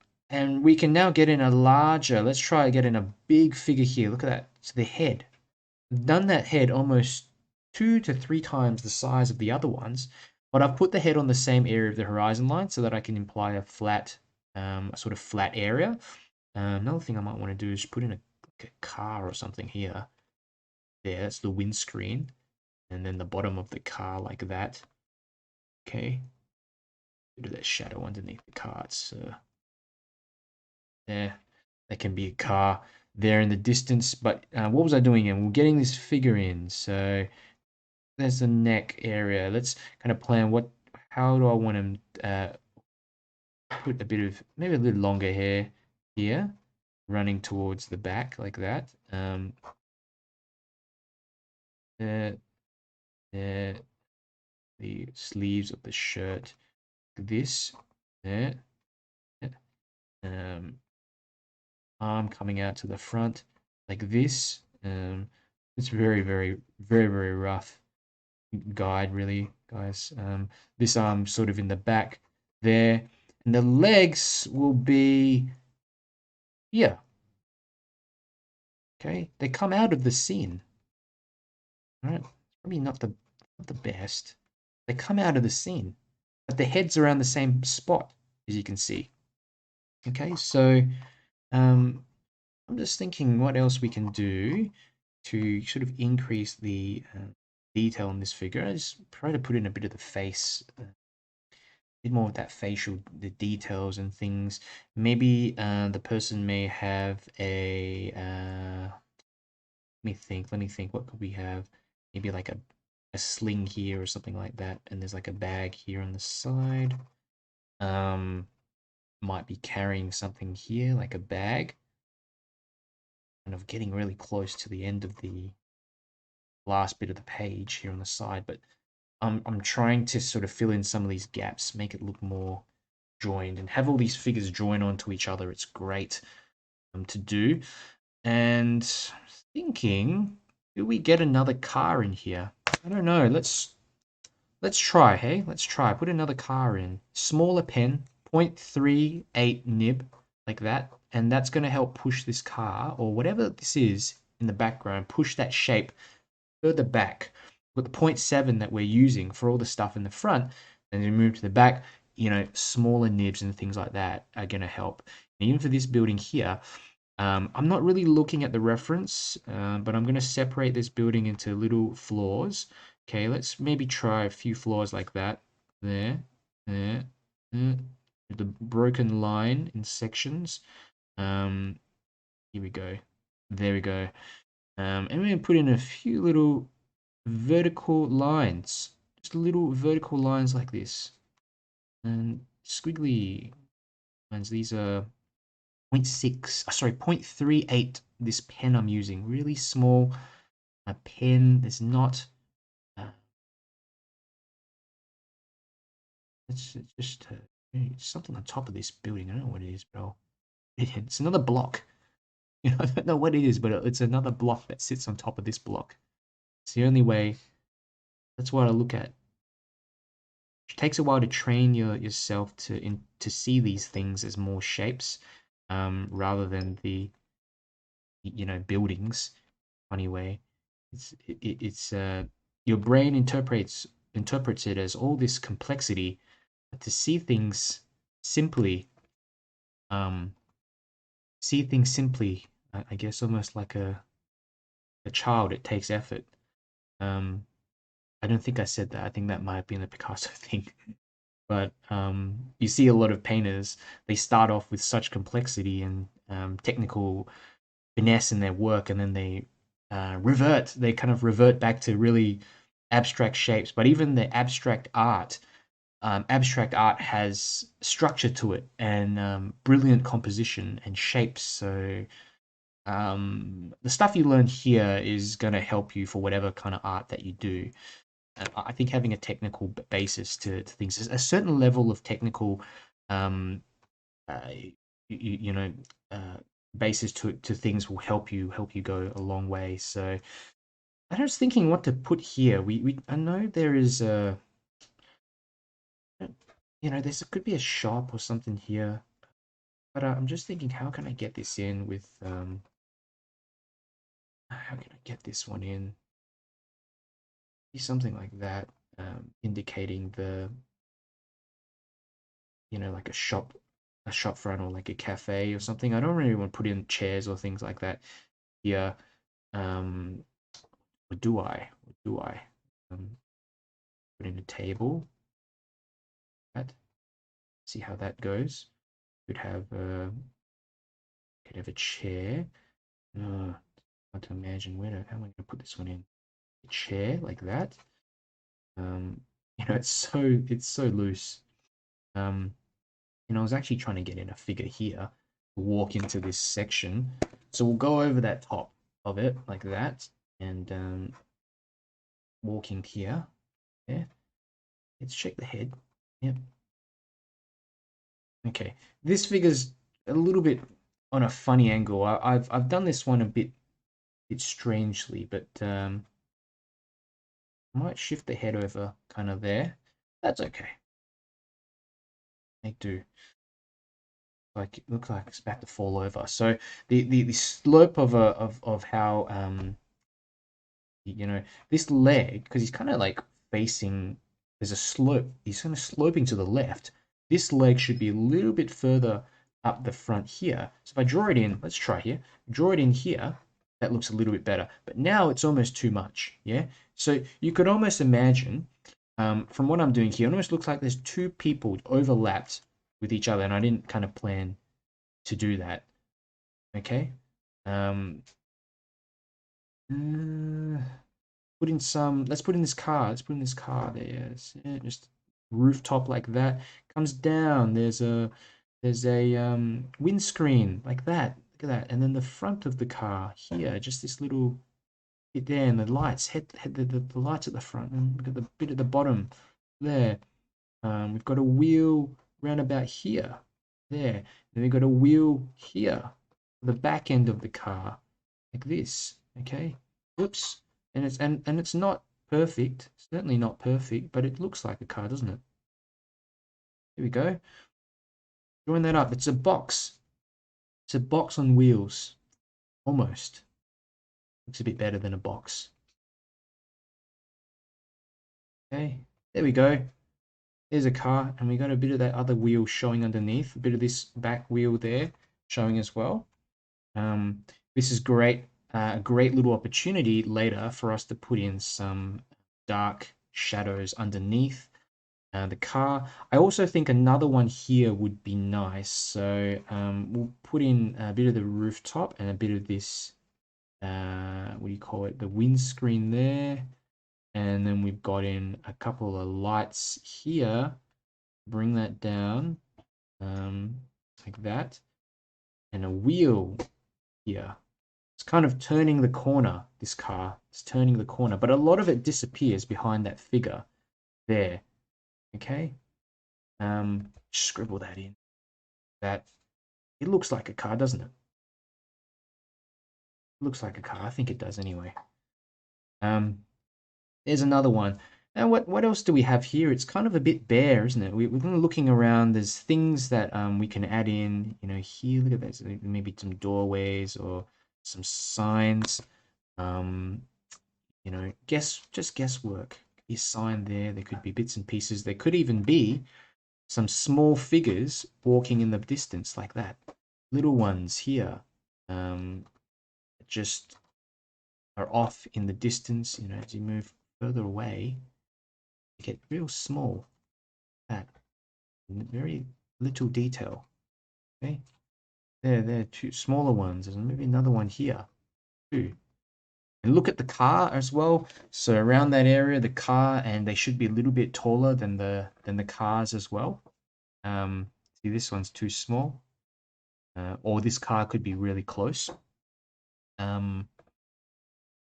we can now get in a larger. Let's try to get in a big figure here. Look at that. It's the head. I've done that head almost 2 to 3 times the size of the other ones, but I've put the head on the same area of the horizon line so that I can imply a flat, a sort of flat area. Another thing I might want to do is put in a car or something here. There, that's the windscreen, and then the bottom of the car like that. Okay, bit of that shadow underneath the car. It's there. That can be a car. there in the distance. But what was I doing? And we're getting this figure in. So there's the neck area. Let's kind of plan how do I want to put a bit of, maybe a little longer hair here, running towards the back like that. There, there, the sleeves of the shirt, this, there, um, arm coming out to the front like this. It's very, very, very, very rough guide, really, guys. This arm sort of in the back there, and the legs will be here. Okay, they come out of the scene. All right, probably not the best. They come out of the scene, but the head's around the same spot, as you can see. Okay, so I'm just thinking what else we can do to sort of increase the detail in this figure. I just try to put in a bit of the face, a bit more of that facial, the details and things. Maybe the person may have a, let me think, what could we have? Maybe like a sling here or something like that, and there's like a bag here on the side. Might be carrying something here, like a bag. Kind of getting really close to the end of the last bit of the page here on the side, but I'm trying to sort of fill in some of these gaps, make it look more joined, and have all these figures join onto each other. It's great to do. And thinking, do we get another car in here? I don't know. Let's try. Hey, let's try. Put another car in. Smaller pen, 0.38 nib, like that, and that's going to help push this car or whatever this is in the background. Push that shape further back. With the 0.7 that we're using for all the stuff in the front, and then move to the back, smaller nibs and things like that are going to help. And even for this building here, I'm not really looking at the reference, but I'm going to separate this building into little floors. Okay, let's maybe try a few floors like that. There, there, there. The broken line in sections. Here we go. There we go. And we're going to put in a few little vertical lines. Just little vertical lines like this. And squiggly lines. These are 0.6, sorry, 0.38, this pen I'm using. Really small pen. There's not... it's just something on top of this building. I don't know what it is, but it's another block. I don't know what it is, but it's another block that sits on top of this block. It's the only way. That's what I look at. It takes a while to train yourself to see these things as more shapes, rather than the buildings. Funny way, it's your brain interprets it as all this complexity, but to see things simply, um, I guess almost like a child. It takes effort. Um, I don't think I said that. I think that might have been a Picasso thing. But you see a lot of painters, they start off with such complexity and technical finesse in their work, and then they kind of revert back to really abstract shapes. But even the abstract art has structure to it and brilliant composition and shapes. So the stuff you learn here is going to help you for whatever kind of art that you do. I think having a technical basis to things, a certain level of technical, um, uh, you know, basis to things will help you go a long way. So I was thinking what to put here. I know there is a, could be a shop or something here, but I'm just thinking, how can I get this in with how can I get this one in? Something like that, indicating the, like a shop front or like a cafe or something. I don't really want to put in chairs or things like that here. Or do I? Put in a table. That. See how that goes. Could have a chair. Hard to imagine how am I going to put this one in? A chair like that. It's so loose. I was actually trying to get in a figure here to walk into this section. So we'll go over that top of it like that and walk in here. Yeah. Let's shake the head. Yep. Okay. This figure's a little bit on a funny angle. I've done this one a bit strangely, but I might shift the head over kind of there. That's okay. Make do. Like it looks like it's about to fall over. So the slope of how this leg, because he's kind of like facing, there's a slope. He's kind of sloping to the left. This leg should be a little bit further up the front here. So if I draw it in, let's try here. Draw it in here. That looks a little bit better. But now it's almost too much. Yeah. So you could almost imagine, from what I'm doing here, it almost looks like there's two people overlapped with each other, and I didn't kind of plan to do that. Okay. Put in some. Let's put in this car. Let's put in this car there. Yeah, just rooftop like that. Comes down. There's a windscreen like that. Look at that. And then the front of the car here, just this little bit there, and the lights. Head the lights at the front, and look at the bit at the bottom there. We've got a wheel round about here, there. Then we've got a wheel here, the back end of the car, like this. Okay. Oops. And it's not perfect, certainly not perfect, but it looks like a car, doesn't it? Here we go. Join that up. It's a box. It's a box on wheels. Almost. Looks a bit better than a box. Okay. There we go. There's a car, and we got a bit of that other wheel showing underneath, a bit of this back wheel there showing as well. This is great, a great little opportunity later for us to put in some dark shadows underneath the car. I also think another one here would be nice. So we'll put in a bit of the rooftop and a bit of this, what do you call it, the windscreen there. And then we've got in a couple of lights here. Bring that down like that. And a wheel here. It's kind of turning the corner, this car. It's turning the corner. But a lot of it disappears behind that figure there. Okay? Scribble that in. That it looks like a car, doesn't it? It looks like a car. I think it does anyway. There's another one. And what else do we have here? It's kind of a bit bare, isn't it? We're looking around. There's things that we can add in. Here, look at that. So maybe some doorways or some signs. Just guesswork. Could be a sign there. There could be bits and pieces. There could even be some small figures walking in the distance like that. Little ones here. Just are off in the distance. As you move further away, you get real small. That very little detail. Okay, there, two smaller ones. There's maybe another one here too. And look at the car as well. So around that area, the car, and they should be a little bit taller than the cars as well. See, this one's too small, or this car could be really close.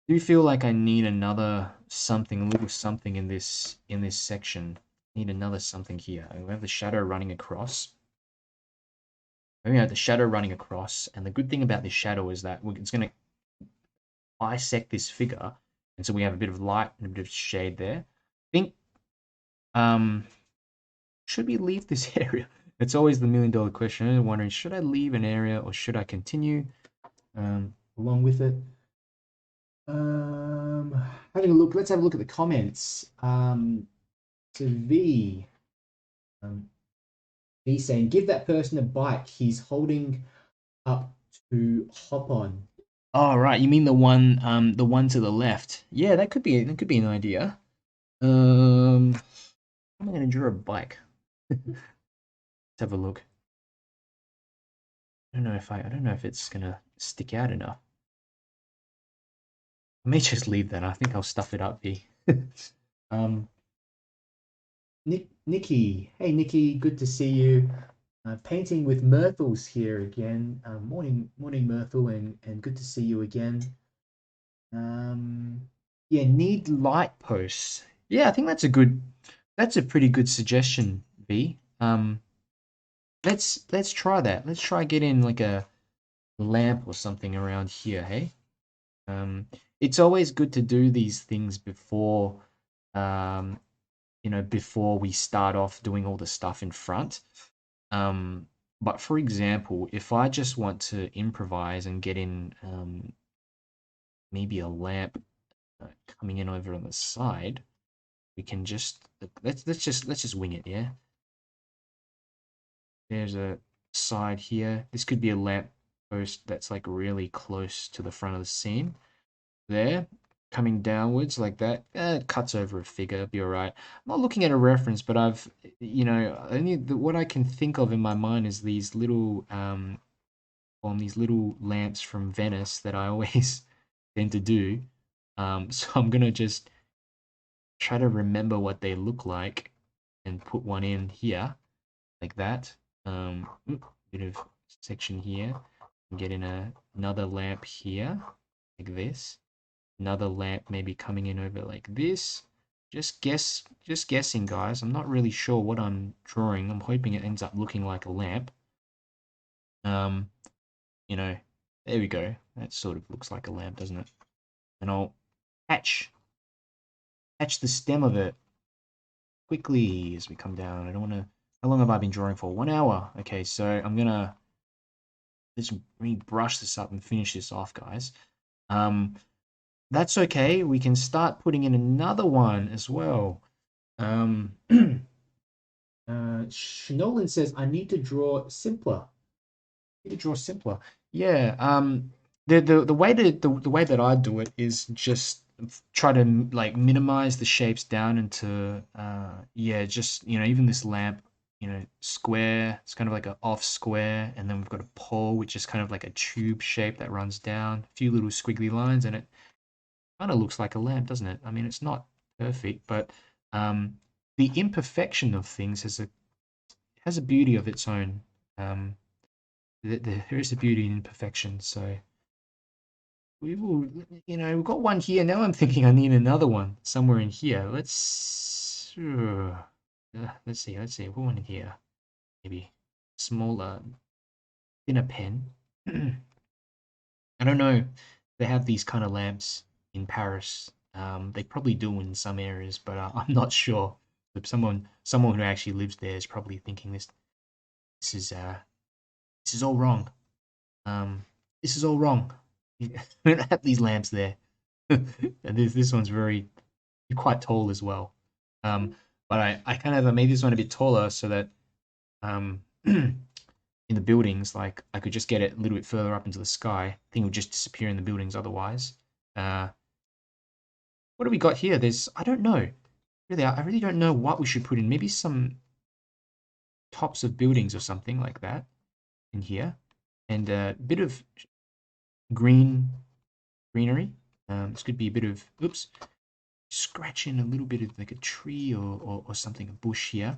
Do you feel like I need another something, a little something in this section? Need another something here. We have the shadow running across. We have the shadow running across, and the good thing about this shadow is that it's going to bisect this figure, and so we have a bit of light and a bit of shade there. I think, should we leave this area? It's always the $1,000,000 question. I'm wondering, should I leave an area or should I continue along with it? Having a look. Let's have a look at the comments. So V saying, give that person a bike he's holding up to hop on. Oh, right. You mean the one to the left? Yeah, that could be an idea. How am I going to draw a bike? Let's have a look. I don't know if it's gonna stick out enough. I may just leave that. I think I'll stuff it up, V. um, Nikki. Hey, Nikki. Good to see you. Painting with Myrtle's here again. Morning, Myrtle, and good to see you again. Yeah, need light posts. Yeah, I think that's a pretty good suggestion, V. Let's try that. Let's try getting like a lamp or something around here, hey? It's always good to do these things before, um, before we start off doing all the stuff in front. But for example, if I just want to improvise and get in maybe a lamp coming in over on the side, we can just let's just wing it, yeah. There's a side here. This could be a lamp post that's like really close to the front of the scene. There, coming downwards like that. It cuts over a figure, be all right. I'm not looking at a reference, but I've, what I can think of in my mind is these little, these little lamps from Venice that I always tend to do. So I'm gonna just try to remember what they look like and put one in here like that. Bit of section here. Get in another lamp here like this. Another lamp maybe coming in over like this. Just guessing, guys. I'm not really sure what I'm drawing. I'm hoping it ends up looking like a lamp. Um, you know, there we go. That sort of looks like a lamp, doesn't it? And I'll hatch the stem of it quickly as we come down. I don't want to. How long have I been drawing for? 1 hour. Okay, so I'm gonna let's brush this up and finish this off, guys. That's okay. We can start putting in another one as well. Nolan says, I need to draw simpler. I need to draw simpler. Yeah. The way that I do it is just try to like minimize the shapes down into yeah, just even this lamp, square. It's kind of like an off square, and then we've got a pole, which is kind of like a tube shape that runs down, a few little squiggly lines, and it kind of looks like a lamp, doesn't it? I mean, it's not perfect, but the imperfection of things has a beauty of its own. There is a beauty in imperfection. So we will, we've got one here. Now I'm thinking I need another one somewhere in here. Let's see. Let's see. What one in here? Maybe smaller, thinner pen. I don't know. They have these kind of lamps in Paris. They probably do in some areas, but I'm not sure. If someone who actually lives there is probably thinking this is all wrong. This is all wrong. We don't have these lamps there. And this one's quite tall as well. But I kind of made this one a bit taller so that in the buildings, like I could just get it a little bit further up into the sky. I think it would just disappear in the buildings otherwise. What do we got here? I don't know. Really, I really don't know what we should put in. Maybe some tops of buildings or something like that in here. And a bit of greenery. This could be a bit of, oops, scratching a little bit of like a tree or something, a bush here.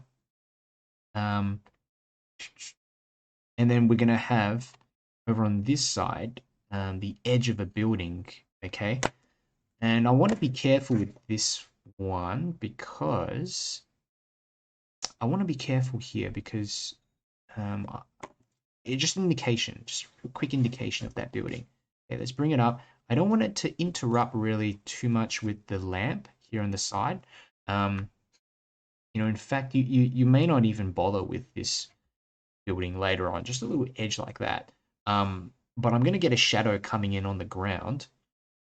And then we're going to have over on this side the edge of a building, okay? And I want to be careful with this one because I want to be careful here because it's just an indication, just a quick indication of that building. Okay, let's bring it up. I don't want it to interrupt really too much with the lamp here on the side. In fact, you may not even bother with this building later on, just a little edge like that. But I'm going to get a shadow coming in on the ground.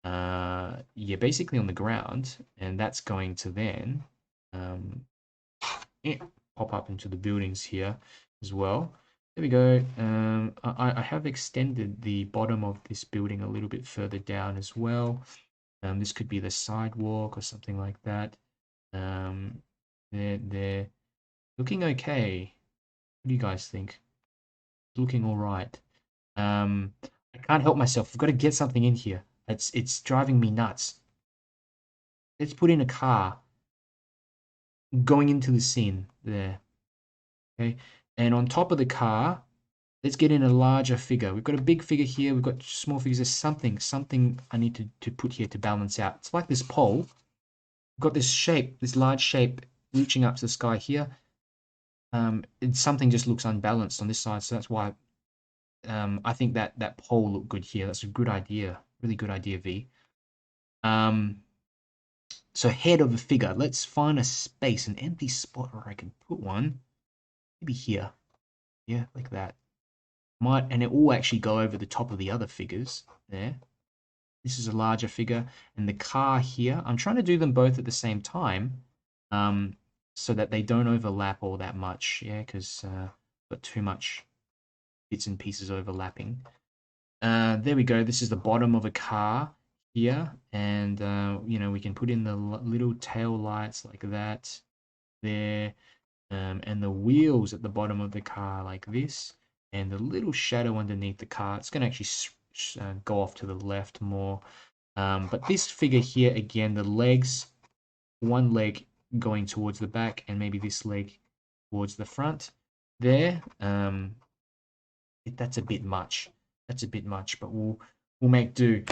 Yeah, basically on the ground, and that's going to then pop up into the buildings here as well. There we go. I have extended the bottom of this building a little bit further down as well. This could be the sidewalk or something like that. They're looking okay. What do you guys think? Looking all right. I can't help myself. I've got to get something in here. It's driving me nuts. Let's put in a car going into the scene there. Okay, and on top of the car, let's get in a larger figure. We've got a big figure here. We've got small figures. There's something I need to put here to balance out. It's like this pole. We've got this shape, this large shape reaching up to the sky here. Something just looks unbalanced on this side, so that's why I think that pole looked good here. That's a good idea, really good idea, V. So head of a figure. Let's find a space, an empty spot where I can put one. Maybe here, yeah, like that. And it will actually go over the top of the other figures there. This is a larger figure, and the car here. I'm trying to do them both at the same time, so that they don't overlap all that much. Yeah, because got too much bits and pieces overlapping. There we go. This is the bottom of a car here, and you know, we can put in the little tail lights like that there, and the wheels at the bottom of the car like this, and the little shadow underneath the car. It's going to actually go off to the left more. But this figure here, again, the legs, one leg going towards the back, and maybe this leg towards the front there. That's a bit much. That's a bit much, but we'll make do.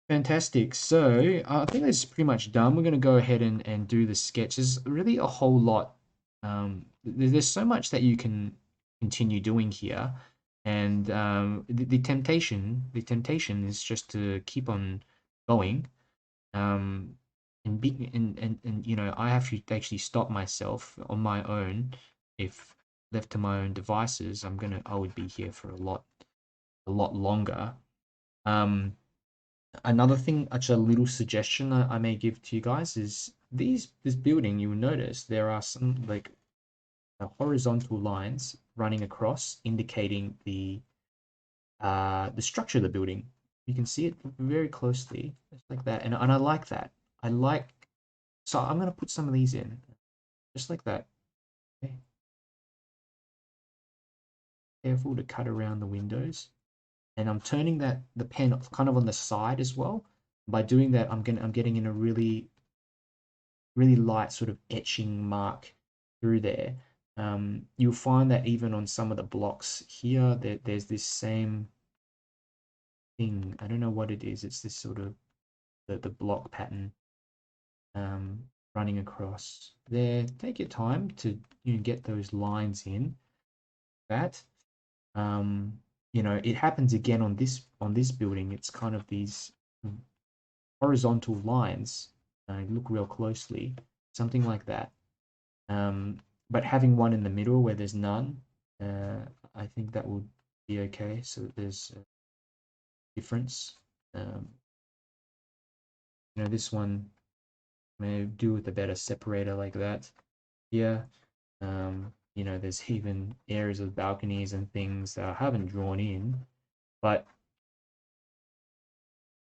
Fantastic. So I think that's pretty much done. We're going to go ahead and do the sketch. There's really a whole lot. There's so much that you can continue doing here, and the temptation is just to keep on going, and you know, I have to actually stop myself on my own. If left to my own devices, I would be here for a lot longer. Another thing, actually, a little suggestion I may give to you guys is this building. You will notice there are some like horizontal lines running across, indicating the structure of the building. You can see it very closely, just like that, and I like that. So I'm going to put some of these in, just like that. Okay. Careful to cut around the windows, and I'm turning the pen kind of on the side as well. By doing that, I'm getting in a really light sort of etching mark through there. You'll find that even on some of the blocks here, there's this same thing. I don't know what it is. It's this sort of the block pattern running across there. Take your time to get those lines in. That you know, it happens again on this building. It's kind of these horizontal lines. Look real closely, something like that. But having one in the middle where there's none, I think that would be okay. So that there's a difference. You know, this one may do with a better separator like that. Yeah. You know, there's even areas of balconies and things that I haven't drawn in, but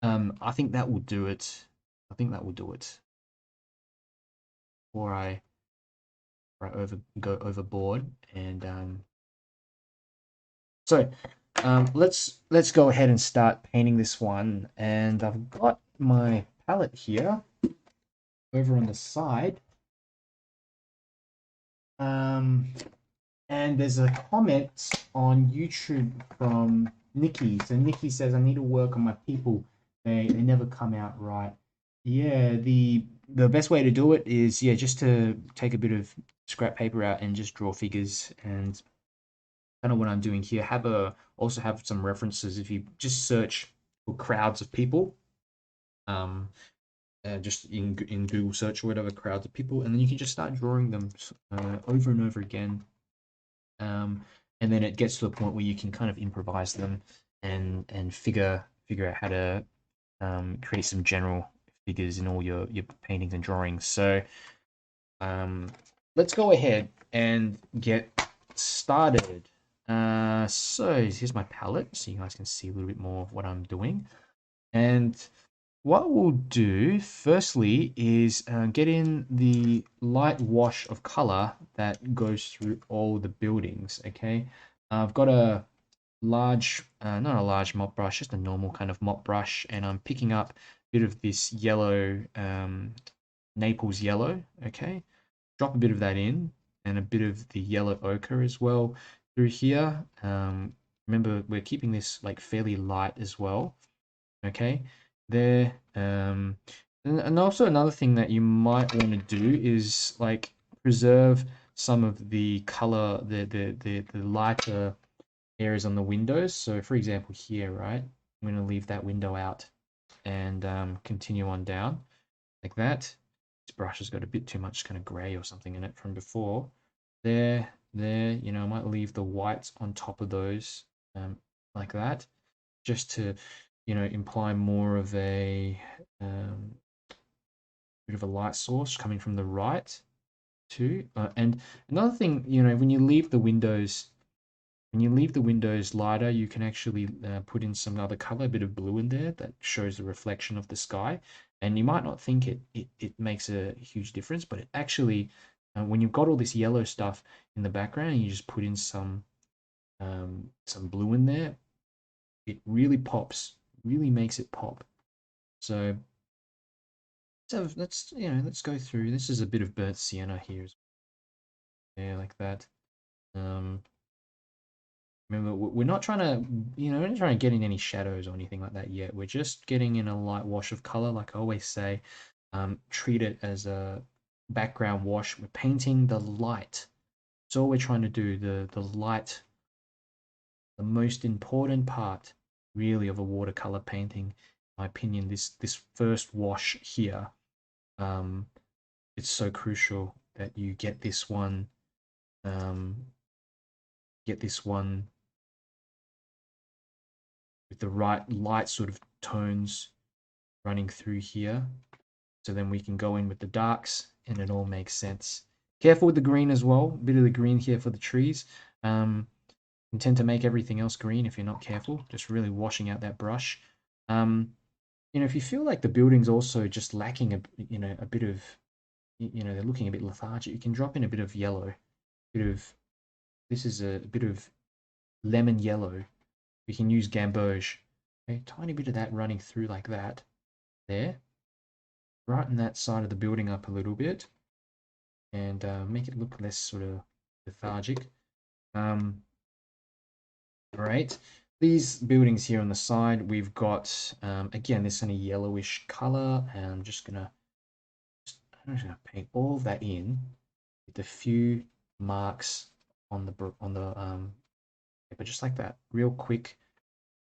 I think that will do it. I think that will do it. Before I go overboard, and so let's go ahead and start painting this one. And I've got my palette here over on the side. And there's a comment on YouTube from Nikki. So Nikki says, I need to work on my people. They never come out right. Yeah, the best way to do it is, yeah, just to take a bit of scrap paper out and just draw figures. And kind of what I'm doing here. Also have some references. If you just search for crowds of people, just in Google search or whatever, crowds of people, and then you can just start drawing them over and over again. And then it gets to a point where you can kind of improvise them and figure out how to create some general figures in all your paintings and drawings. So let's go ahead and get started. So here's my palette, so you guys can see a little bit more of what I'm doing. And what we'll do firstly is get in the light wash of color that goes through all the buildings. Okay, I've got a large, not a large mop brush, just a normal kind of mop brush, and I'm picking up a bit of this yellow, Naples yellow, okay? Drop a bit of that in, and a bit of the yellow ochre as well through here. Remember, we're keeping this like fairly light as well, okay? There, and also another thing that you might want to do is like preserve some of the color, the lighter areas on the windows. So for example here, right, I'm going to leave that window out and continue on down like that. This brush has got a bit too much kind of gray or something in it from before. There, you know, I might leave the whites on top of those like that, just to, you know, imply more of a bit of a light source coming from the right too. And another thing, you know, when you leave the windows lighter, you can actually put in some other color, a bit of blue in there that shows the reflection of the sky. And you might not think it makes a huge difference, but it actually, when you've got all this yellow stuff in the background, you just put in some blue in there, it really pops, really makes it pop. So let's you know, let's go through. This is a bit of burnt sienna here, yeah, like that. Um, Remember, we're not trying to, you know, we're not trying to get in any shadows or anything like that yet. We're just getting in a light wash of color, like I always say. Treat it as a background wash. We're painting the light. That's all we're trying to do. The light, the most important part, really, of a watercolor painting. In my opinion, this first wash here, um, it's so crucial that you um, get this one with the right light sort of tones running through here. So then we can go in with the darks and it all makes sense. Careful with the green as well. A bit of the green here for the trees. You tend to make everything else green if you're not careful. Just really washing out that brush. You know, if you feel like the building's also just lacking a bit of, you know, they're looking a bit lethargic, you can drop in a bit of yellow. This is a bit of lemon yellow. We can use 𝗙𝗏𝗡𝗅𝗔𝗟. Okay, tiny bit of that running through like that. There. Brighten that side of the building up a little bit and make it look less sort of lethargic. Right. These buildings here on the side, we've got, again, this kind of yellowish color, and I'm just gonna paint all of that in with a few marks on the paper, just like that, real quick.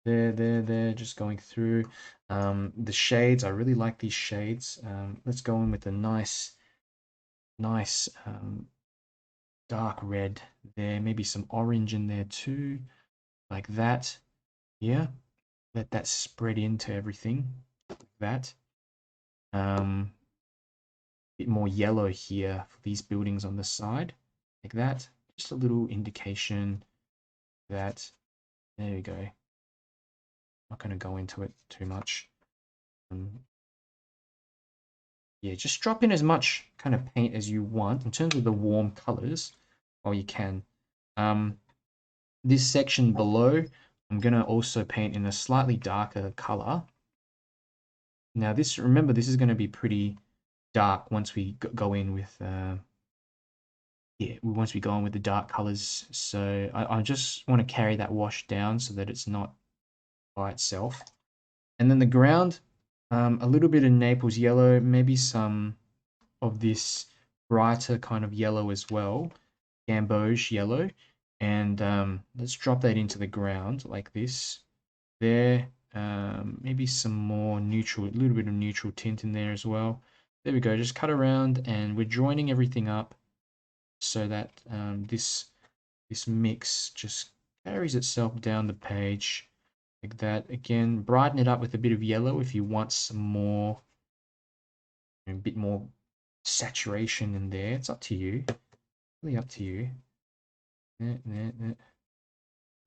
There, just going through. The shades, I really like these shades. Let's go in with a nice dark red there, maybe some orange in there too, like that. Yeah, let that spread into everything, like that. Bit more yellow here for these buildings on the side, like that. Just a little indication that, there we go. Not going to go into it too much. Yeah, just drop in as much kind of paint as you want in terms of the warm colors while you can. This section below, I'm going to also paint in a slightly darker color. Now this, remember, this is going to be pretty dark once we go in with, once we go in with the dark colors. So I just want to carry that wash down so that it's not by itself. And then the ground, a little bit of Naples yellow, maybe some of this brighter kind of yellow as well, 𝗙𝗏𝗡𝗅𝗔𝗟 yellow, and let's drop that into the ground like this. There, maybe some more neutral, a little bit of neutral tint in there as well. There we go, just cut around and we're joining everything up so that this mix just carries itself down the page like that. Again, brighten it up with a bit of yellow if you want some more, a bit more saturation in there. It's up to you, really up to you.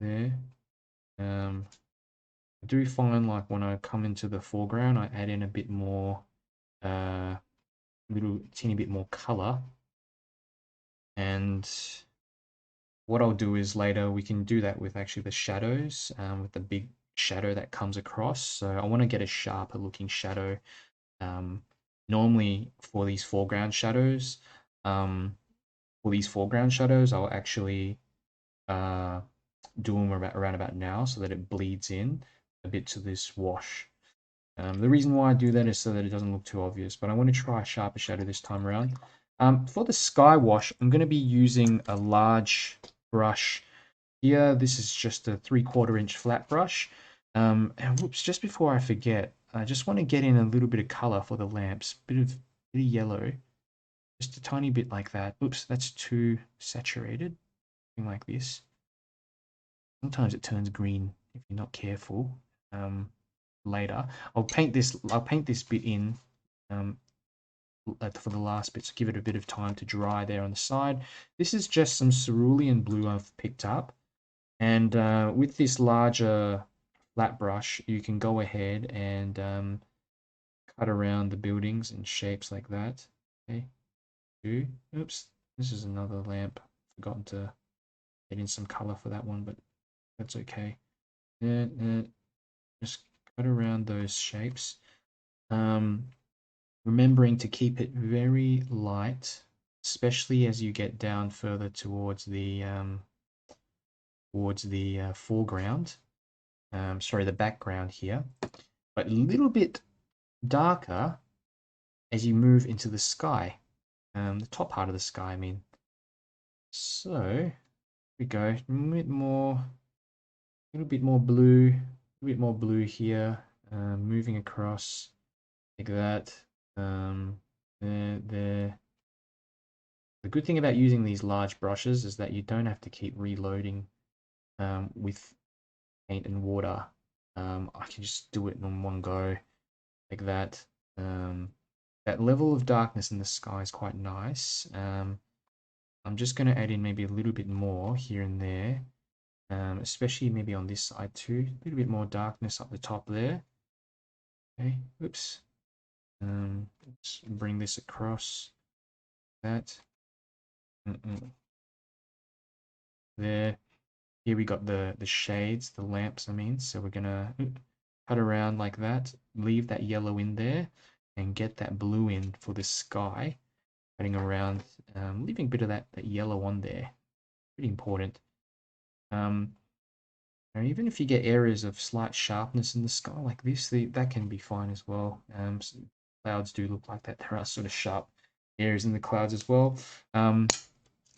There. I do find like when I come into the foreground, I add in a bit more, little teeny bit more color, and what I'll do is later we can do that with actually the shadows, with the big shadow that comes across. So I want to get a sharper looking shadow. Um, Normally for these foreground shadows, I'll actually uh, do them around about now so that it bleeds in a bit to this wash. The reason why I do that is so that it doesn't look too obvious, but I want to try a sharper shadow this time around. For the sky wash, I'm going to be using a large brush here. This is just a 3/4 inch flat brush. And whoops, just before I forget, I just want to get in a little bit of color for the lamps, bit of yellow, just a tiny bit like that. Oops, that's too saturated, something like this. Sometimes it turns green if you're not careful. Later, I'll paint this bit in um, for the last bit, so give it a bit of time to dry there on the side. This is just some cerulean blue I've picked up, and with this larger flat brush, you can go ahead and cut around the buildings in shapes like that. Okay, oops, this is another lamp. Forgotten to get in some color for that one, but that's okay. Just cut around those shapes. Remembering to keep it very light, especially as you get down further towards the foreground. Sorry, the background here, but a little bit darker as you move into the sky, the top part of the sky, I mean. So, here we go, a little bit more blue, a bit more blue here, moving across like that. There. The good thing about using these large brushes is that you don't have to keep reloading with paint and water. I can just do it in one go like that. That level of darkness in the sky is quite nice. I'm just going to add in maybe a little bit more here and there, especially maybe on this side too. A little bit more darkness up the top there. Okay, oops. Let's bring this across. That. There. Here we got the shades, the lamps, I mean. So we're gonna cut around like that, leave that yellow in there, and get that blue in for the sky. Cutting around, leaving a bit of that yellow on there. Pretty important. And even if you get areas of slight sharpness in the sky like this, that can be fine as well. Clouds do look like that. There are sort of sharp areas in the clouds as well.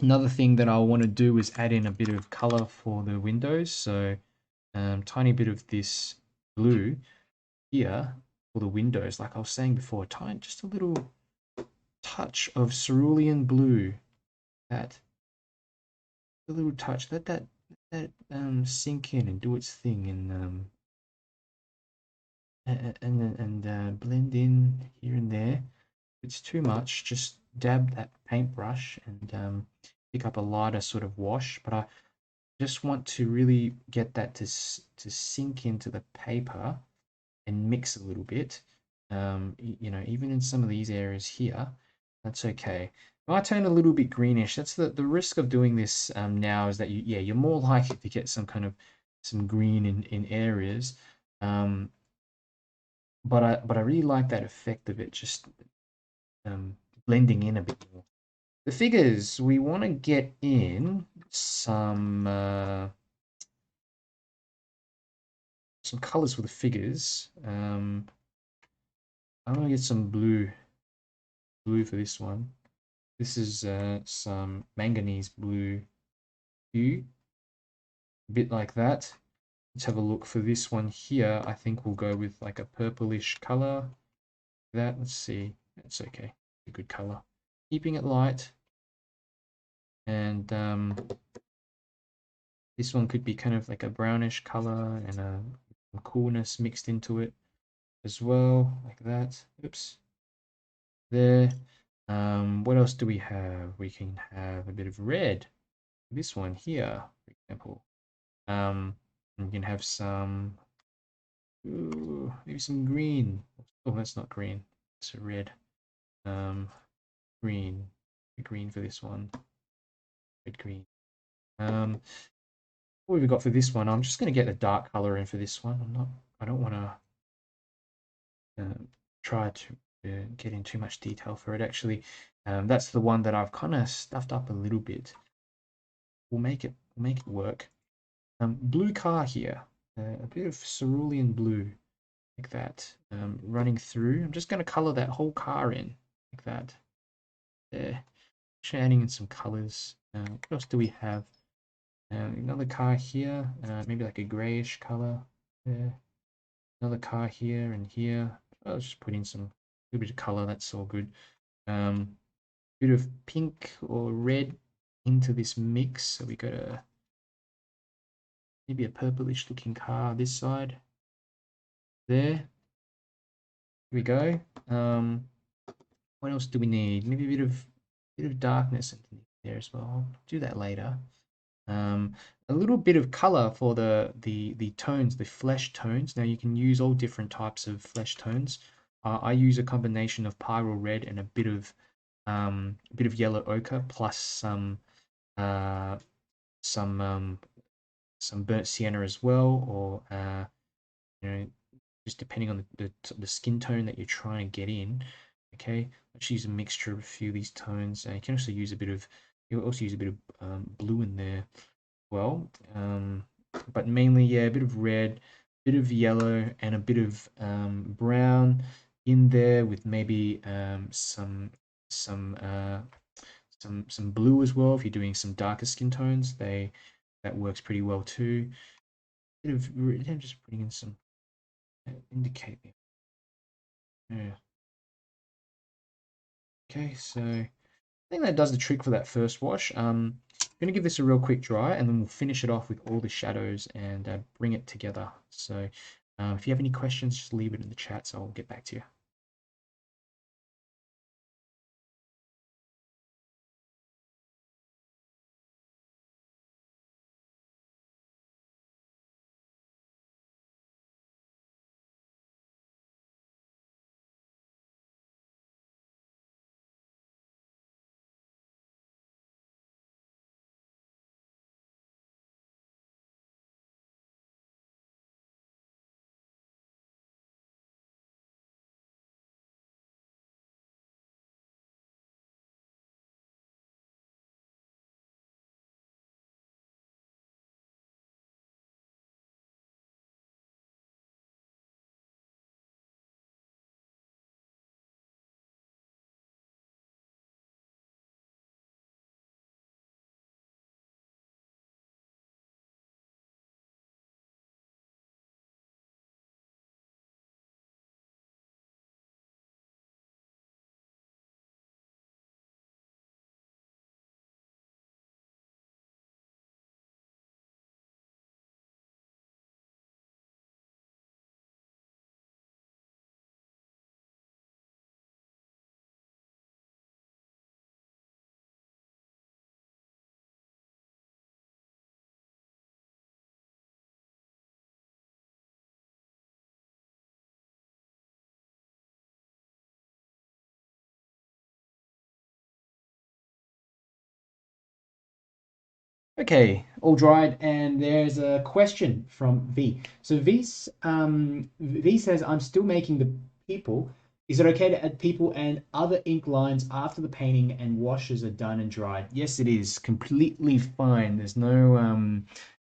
Another thing that I want to do is add in a bit of color for the windows. So tiny bit of this blue here for the windows. Like I was saying before, just a little touch of cerulean blue. That a little touch. Let that sink in and do its thing and blend in here and there. If it's too much, just dab that paintbrush and pick up a lighter sort of wash. But I just want to really get that to sink into the paper and mix a little bit. You know, even in some of these areas here, that's okay. It might turn a little bit greenish. That's the risk of doing this now is that you're more likely to get some green in areas. But I really like that effect of it just blending in a bit more. The figures, we want to get in some colors for the figures. I'm gonna get some blue for this one. This is some manganese blue hue, a bit like that. Let's have a look for this one here. I think we'll go with like a purplish color. Let's see. That's okay. A good color. Keeping it light. And this one could be kind of like a brownish color and some coolness mixed into it as well, like that. Oops. There. What else do we have? We can have a bit of red. This one here, for example. We can have some, maybe some green. Oh, that's not green. It's a red. Green. Green for this one. Red, green. What have we got for this one? I'm just going to get a dark color in for this one. I don't want to try to get in too much detail for it. Actually, that's the one that I've kind of stuffed up a little bit. We'll make it work. Blue car here, a bit of cerulean blue, like that, running through. I'm just going to color that whole car in, like that. There. Actually adding in some colors. What else do we have? Another car here, maybe like a grayish color. There. Another car here and here. I'll just put in some little bit of color. That's all good. Bit of pink or red into this mix. So we got maybe a purplish looking car this side. There. Here we go. What else do we need? Maybe a bit of darkness underneath there as well. I'll do that later. A little bit of color for the tones, the flesh tones. Now you can use all different types of flesh tones. I use a combination of pyrrole red and a bit of yellow ochre plus some burnt sienna as well, or you know, just depending on the skin tone that you're trying to get in. Okay, let's use a mixture of a few of these tones. You can also use a bit of blue in there well, but mainly, yeah, a bit of red, bit of yellow, and a bit of brown in there, with maybe some blue as well. If you're doing some darker skin tones, that works pretty well too. Bit of, I'm just putting in some indicate. Yeah. Okay, so I think that does the trick for that first wash. I'm going to give this a real quick dry, and then we'll finish it off with all the shadows and bring it together. So if you have any questions, just leave it in the chat, so I'll get back to you. Okay, all dried, and there's a question from V. So V says, I'm still making the people. Is it okay to add people and other ink lines after the painting and washes are done and dried? Yes, it is completely fine. There's no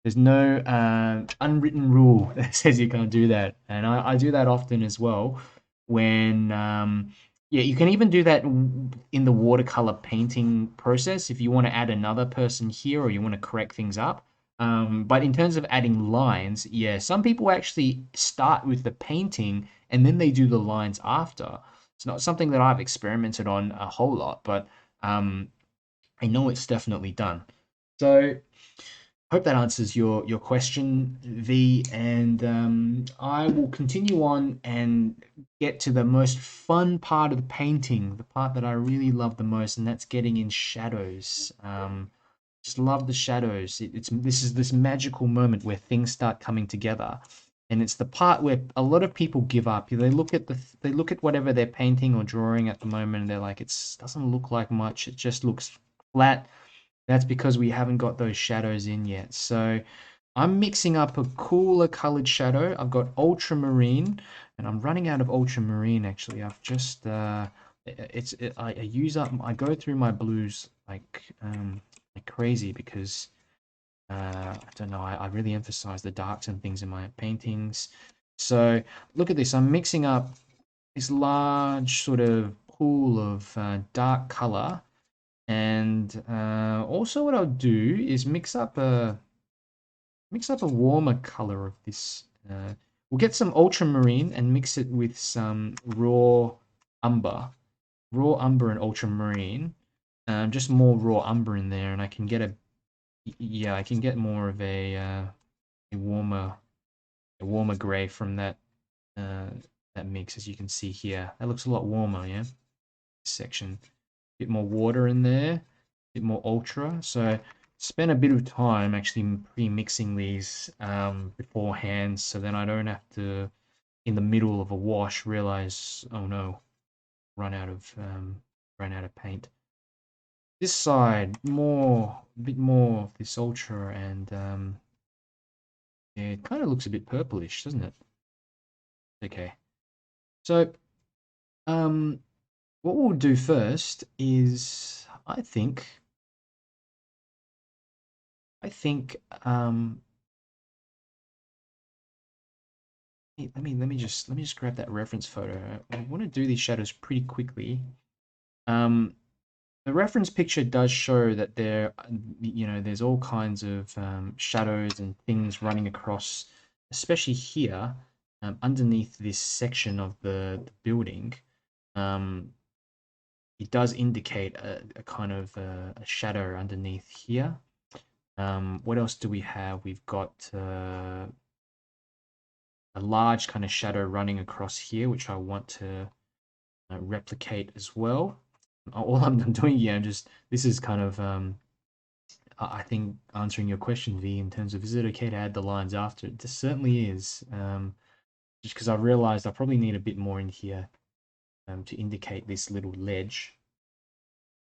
unwritten rule that says you can't do that, and I do that often as well. When yeah, you can even do that in the watercolor painting process if you want to add another person here or you want to correct things up. But in terms of adding lines, yeah, some people actually start with the painting and then they do the lines after. It's not something that I've experimented on a whole lot, but I know it's definitely done. So hope that answers your question, V, and I will continue on and get to the most fun part of the painting, the part that I really love the most, and that's getting in shadows. Just love the shadows. This is this magical moment where things start coming together, and it's the part where a lot of people give up. They look at whatever they're painting or drawing at the moment, and they're like, it doesn't look like much. It just looks flat. That's because we haven't got those shadows in yet. So I'm mixing up a cooler colored shadow. I've got ultramarine, and I'm running out of ultramarine actually. I've just I use up, I go through my blues like crazy because I don't know, I really emphasize the darks and things in my paintings. So look at this. I'm mixing up this large sort of pool of dark color, and also what I'll do is mix up a warmer color of this. We'll get some ultramarine and mix it with some raw umber and ultramarine. Just more raw umber in there, and I can get yeah, I can get more of a warmer gray from uh, that mix, as you can see here. That looks a lot warmer, yeah. This section, bit more water in there, a bit more ultra. So spend a bit of time actually pre-mixing these beforehand, so then I don't have to, in the middle of a wash, realize, oh no, run out of paint. This side, a bit more of this ultra, and yeah, it kind of looks a bit purplish, doesn't it? Okay, so um, what we'll do first is, I think let me just grab that reference photo. I want to do these shadows pretty quickly. Um, the reference picture does show that there's all kinds of shadows and things running across, especially here, underneath this section of the building. Um, it does indicate a kind of a shadow underneath here. What else do we have? We've got a large kind of shadow running across here, which I want to replicate as well. All I'm doing here, this is kind of, I think, answering your question, V, in terms of, is it okay to add the lines after? It certainly is. Just because I realized I probably need a bit more in here to indicate this little ledge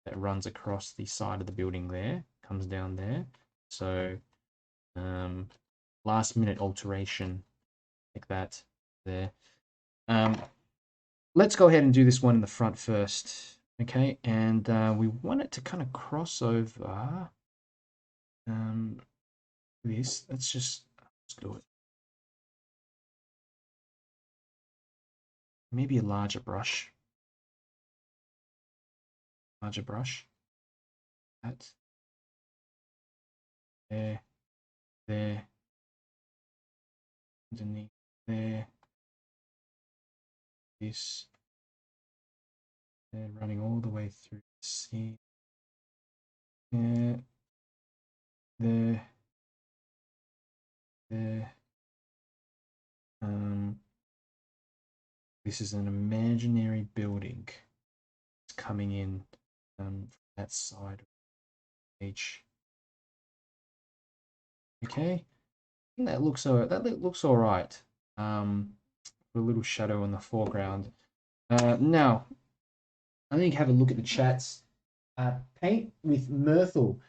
that runs across the side of the building there, comes down there. So last minute alteration like that there. Let's go ahead and do this one in the front first. Okay, and we want it to kind of cross over this. Let's do it. Maybe a larger brush. That. There. There. Underneath there. This. There, running all the way through the sea. There. There. There. This is an imaginary building. It's coming in from that side of the page. Okay, I think that looks all right. A little shadow in the foreground. Now, I think have a look at the chats. Paint with Myrtle.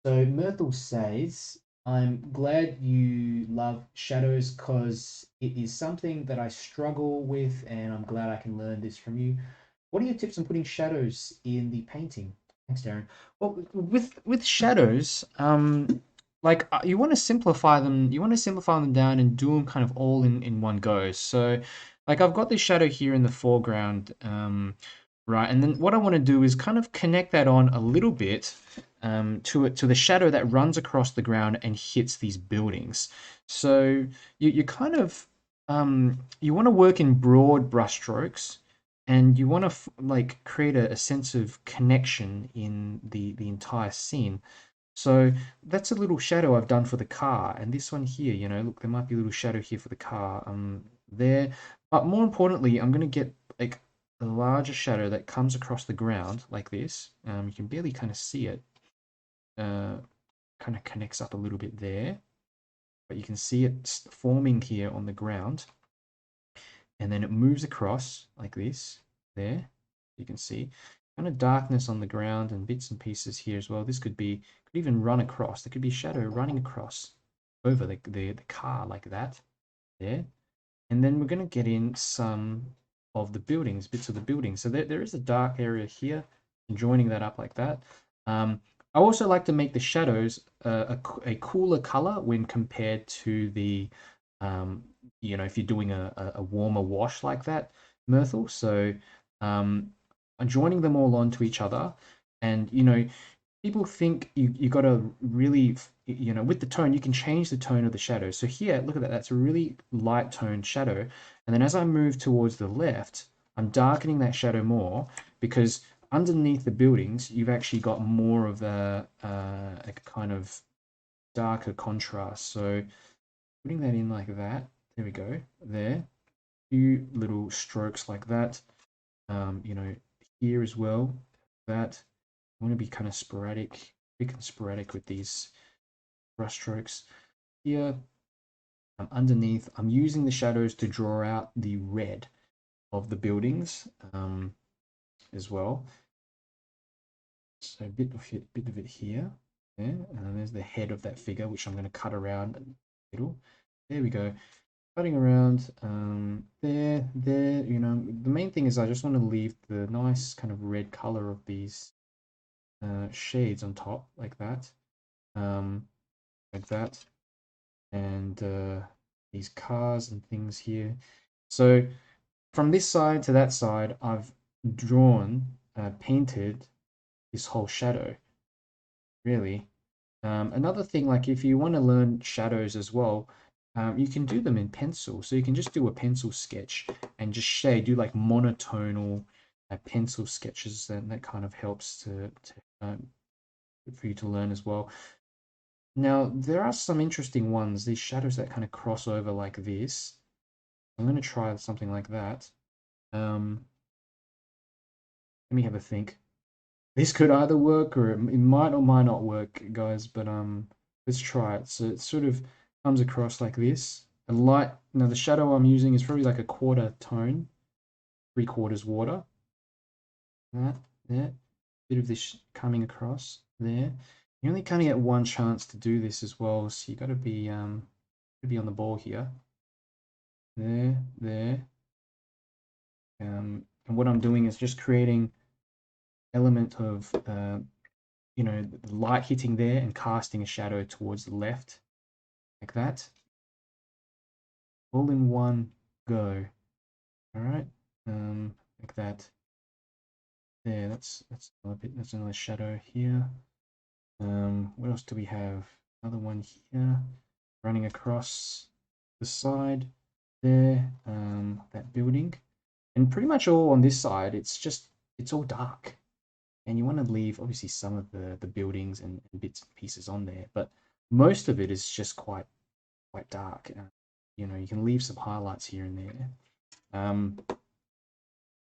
So Myrtle says, I'm glad you love shadows because it is something that I struggle with, and I'm glad I can learn this from you. What are your tips on putting shadows in the painting? Thanks, Darren. Well, with shadows, like you want to simplify them. You want to simplify them down and do them kind of all in one go. So, like I've got this shadow here in the foreground, right, and then what I want to do is kind of connect that on a little bit to the shadow that runs across the ground and hits these buildings. So you kind of you want to work in broad brushstrokes, and you want to like create a sense of connection in the entire scene. So that's a little shadow I've done for the car, and this one here, look, there might be a little shadow here for the car there. But more importantly, I'm going to get like a larger shadow that comes across the ground like this. You can barely kind of see it. Kind of connects up a little bit there, but you can see it forming here on the ground, and then it moves across like this there, you can see, kind of darkness on the ground and bits and pieces here as well. This could even run across. There could be shadow running across over the car like that there. And then we're going to get in some of the buildings, bits of the building. So there is a dark area here, and joining that up like that. I also like to make the shadows a cooler color when compared to the, if you're doing a warmer wash like that, Myrtle. So I'm joining them all onto each other. And, people think you got to really, with the tone, you can change the tone of the shadow. So here, look at that. That's a really light toned shadow. And then as I move towards the left, I'm darkening that shadow more because underneath the buildings, you've actually got more of a kind of darker contrast. So putting that in like that, there we go, there. A few little strokes like that, here as well, that. I want to be kind of sporadic, big and sporadic with these brush strokes. Here, underneath, I'm using the shadows to draw out the red of the buildings as well. So a bit of it here, and there's the head of that figure, which I'm going to cut around in the middle. There we go. Cutting around there. The main thing is I just want to leave the nice kind of red color of these shades on top like that, and these cars and things here. So from this side to that side, I've drawn, painted this whole shadow, really. Another thing, like if you want to learn shadows as well, you can do them in pencil. So you can just do a pencil sketch and just do like monotonal pencil sketches, and that kind of helps for you to learn as well. Now, there are some interesting ones, these shadows that kind of cross over like this. I'm going to try something like that. Let me have a think. This could either work or it might or might not work, guys, but let's try it. So it sort of comes across like this. A light, now the shadow I'm using is probably like a quarter tone, 3/4 water. That, there. Bit of this coming across there. You only kind of get one chance to do this as well, so you got to be on the ball here. There. And what I'm doing is just creating element of the light hitting there and casting a shadow towards the left, like that. All in one go. All right, like that. There. That's another bit. That's another shadow here. What else do we have? Another one here, running across the side there, that building. And pretty much all on this side, it's all dark. And you want to leave, obviously, some of the buildings and bits and pieces on there, but most of it is just quite dark. You can leave some highlights here and there.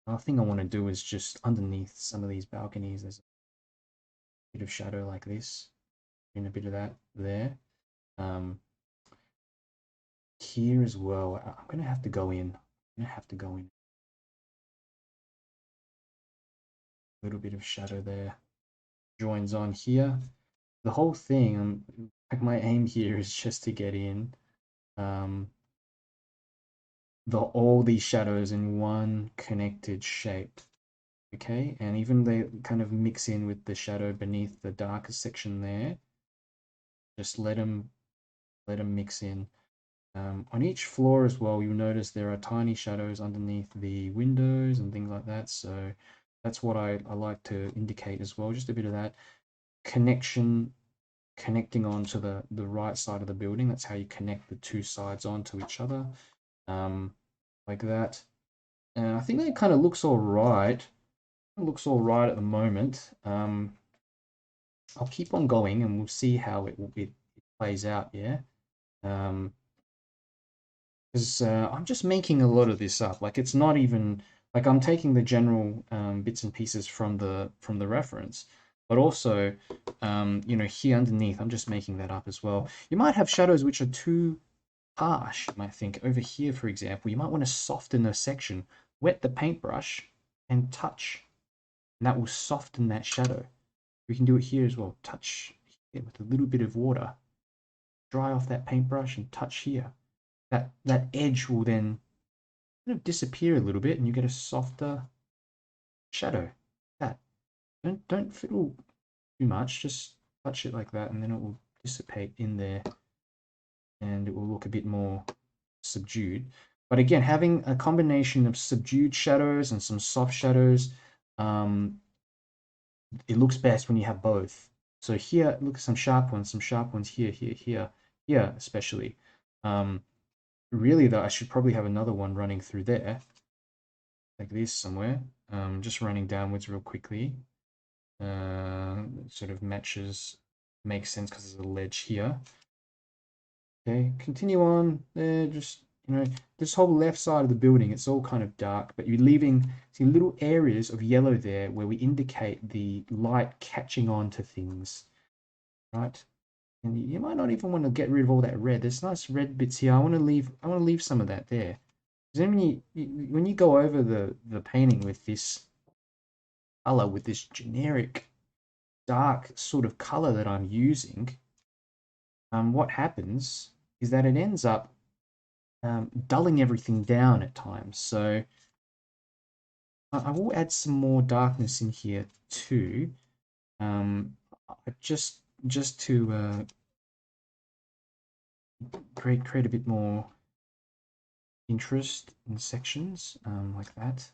Another thing I want to do is just underneath some of these balconies, there's a bit of shadow like this, and a bit of that there. Here as well, I'm going to have to go in. A little bit of shadow there. Joins on here. The whole thing, like my aim here is just to get in all these shadows in one connected shape. Okay, and even they kind of mix in with the shadow beneath the darker section there. Just let them mix in. On each floor as well, you'll notice there are tiny shadows underneath the windows and things like that. So that's what I like to indicate as well. Just a bit of that connecting onto the right side of the building. That's how you connect the two sides onto each other, like that. And I think that kind of looks all right. It looks all right at the moment. I'll keep on going and we'll see how it plays out. Yeah. Because I'm just making a lot of this up. Like it's not even like I'm taking the general bits and pieces from the reference, but also here underneath I'm just making that up as well. You might have shadows which are too harsh. You might think over here, for example, you might want to soften a section, wet the paintbrush, and touch and that will soften that shadow. We can do it here as well. Touch here with a little bit of water. Dry off that paintbrush and touch here. That edge will then kind of disappear a little bit, and you get a softer shadow. That don't fiddle too much. Just touch it like that, and then it will dissipate in there, and it will look a bit more subdued. But again, having a combination of subdued shadows and some soft shadows, it looks best when you have both. So here, look at some sharp ones here, here, especially. Really though, I should probably have another one running through there, like this somewhere. Just running downwards real quickly. Sort of makes sense because there's a ledge here. Okay, continue on there, just, this whole left side of the building, it's all kind of dark, but you're leaving, see, little areas of yellow there where we indicate the light catching on to things, right? And you might not even want to get rid of all that red. There's nice red bits here. I want to leave some of that there. Because then when you go over the painting with this color, with this generic dark sort of color that I'm using, what happens is that it ends up dulling everything down at times. So I will add some more darkness in here too, just to create a bit more interest in sections, like that.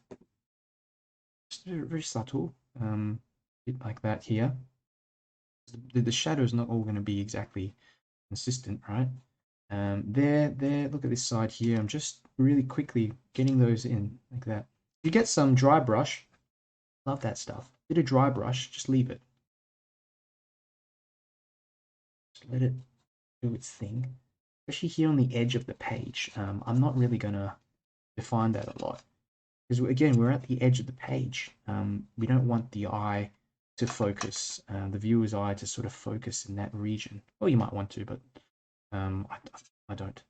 Just very subtle, bit like that here. The shadow's not all going to be exactly consistent, right? There, look at this side here. I'm just really quickly getting those in like that. You get some dry brush. Love that stuff. Bit of dry brush, just leave it. Just let it do its thing. Especially here on the edge of the page. I'm not really going to define that a lot. Because again, we're at the edge of the page. We don't want the eye to focus, the viewer's eye to sort of focus in that region. Well, you might want to, but I don't.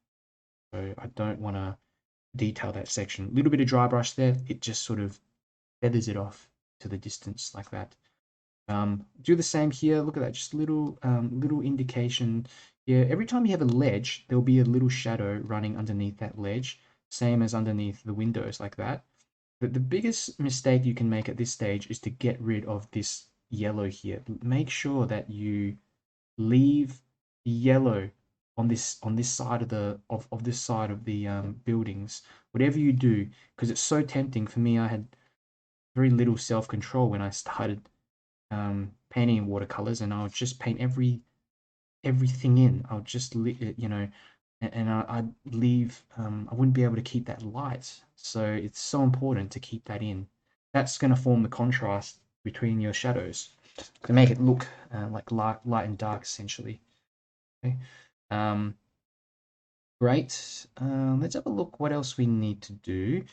So I don't want to detail that section. A little bit of dry brush there, it just sort of feathers it off to the distance like that. Do the same here. Look at that, just little indication here. Every time you have a ledge, there'll be a little shadow running underneath that ledge, same as underneath the windows like that. But the biggest mistake you can make at this stage is to get rid of this yellow here. Make sure that you leave the yellow on this side of the buildings. Whatever you do, because it's so tempting. For me, I had very little self-control when I started painting in watercolors, and I would just paint everything in. I would just and I'd leave. I wouldn't be able to keep that light. So it's so important to keep that in. That's going to form the contrast between your shadows to make it look like light and dark, essentially. Okay. Great. Let's have a look what else we need to do.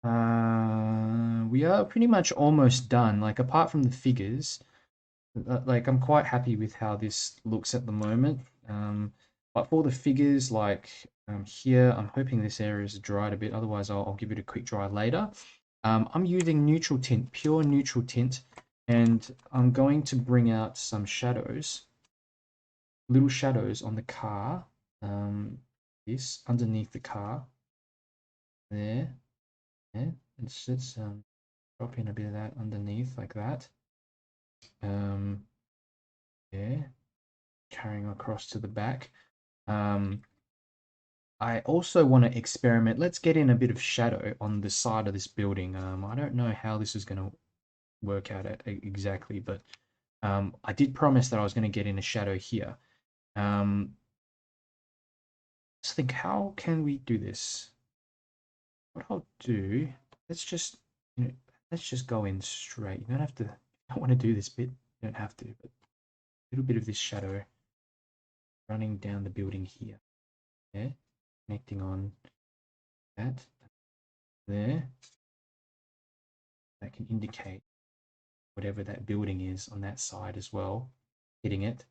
We are pretty much almost done. Like, apart from the figures, like, I'm quite happy with how this looks at the moment. But for the figures, like here, I'm hoping this area is dried a bit. Otherwise, I'll give it a quick dry later. I'm using neutral tint, pure neutral tint, and I'm going to bring out some shadows, little shadows on the car. This underneath the car, there, yeah. Let's drop in a bit of that underneath like that. Yeah, carrying across to the back. I also want to experiment. Let's get in a bit of shadow on the side of this building. I don't know how this is going to work out exactly, but I did promise that I was going to get in a shadow here. Let's think, how can we do this? What I'll do, let's just go in straight. You don't have to, if you don't want to do this bit, you don't have to, but a little bit of this shadow running down the building here. Yeah, connecting on that there. That can indicate whatever that building is on that side as well, hitting it.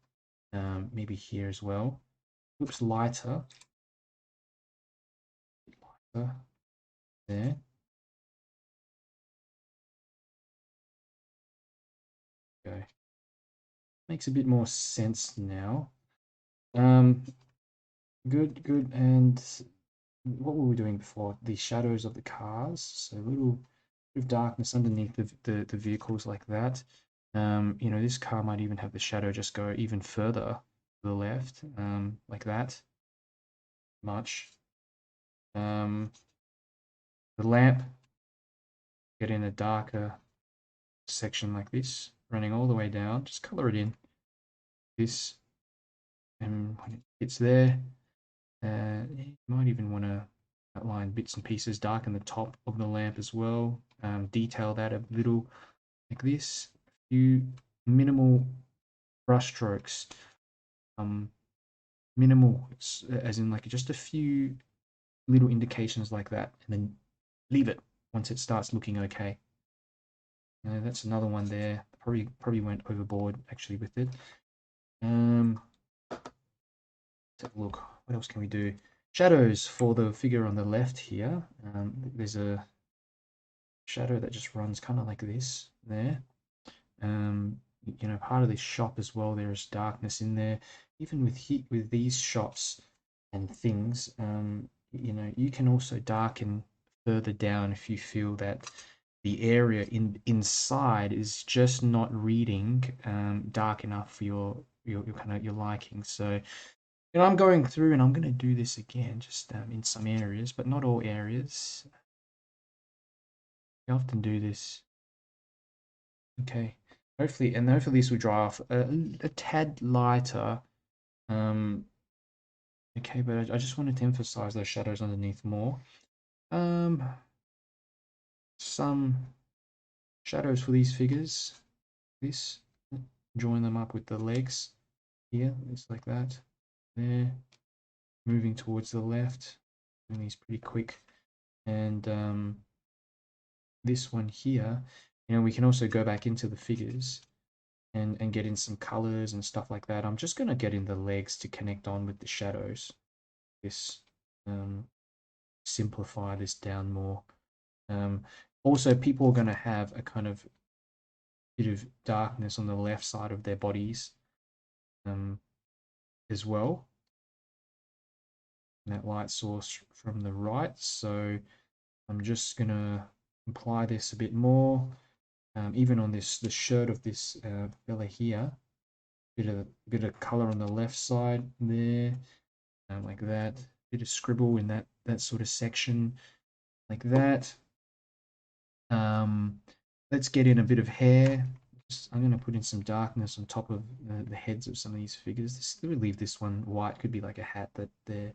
Maybe here as well. Looks lighter. There. makes a bit more sense now. Good, good. And what were we doing before? The shadows of the cars. So a little bit of darkness underneath the vehicles like that. You know, this car might even have the shadow just go even further to the left, like that. Much. The lamp, get in a darker section like this, running all the way down. Just color it in. This, and when it hits there, you might even want to outline bits and pieces, darken the top of the lamp as well, detail that a little like this, a few minimal brush strokes, minimal as in like just a few little indications like that, and then leave it once it starts looking okay. That's another one there. Probably went overboard actually with it. Take a look. What else can we do? Shadows for the figure on the left here. There's a shadow that just runs kind of like this there. You know, part of this shop as well, there is darkness in there. Even with these shops and things, you know, you can also darken further down if you feel that the area inside is just not reading dark enough for your kind of your liking. So, you know, I'm going through and I'm going to do this again, just in some areas, but not all areas. I often do this. Okay. Hopefully this will dry off a tad lighter. Okay, but I just wanted to emphasize those shadows underneath more. Some shadows for these figures. This, join them up with the legs here, just like that. There, moving towards the left. Doing these pretty quick. And this one here, you know, we can also go back into the figures and get in some colors and stuff like that. I'm just going to get in the legs to connect on with the shadows. This simplify this down more. Also, people are going to have a kind of bit of darkness on the left side of their bodies as well. And that light source from the right. So I'm just going to apply this a bit more. Even on the shirt of this fella here, bit of color on the left side there, like that. Bit of scribble in that sort of section, like that. Let's get in a bit of hair. I'm going to put in some darkness on top of the heads of some of these figures. We'll leave this one white. Could be like a hat that that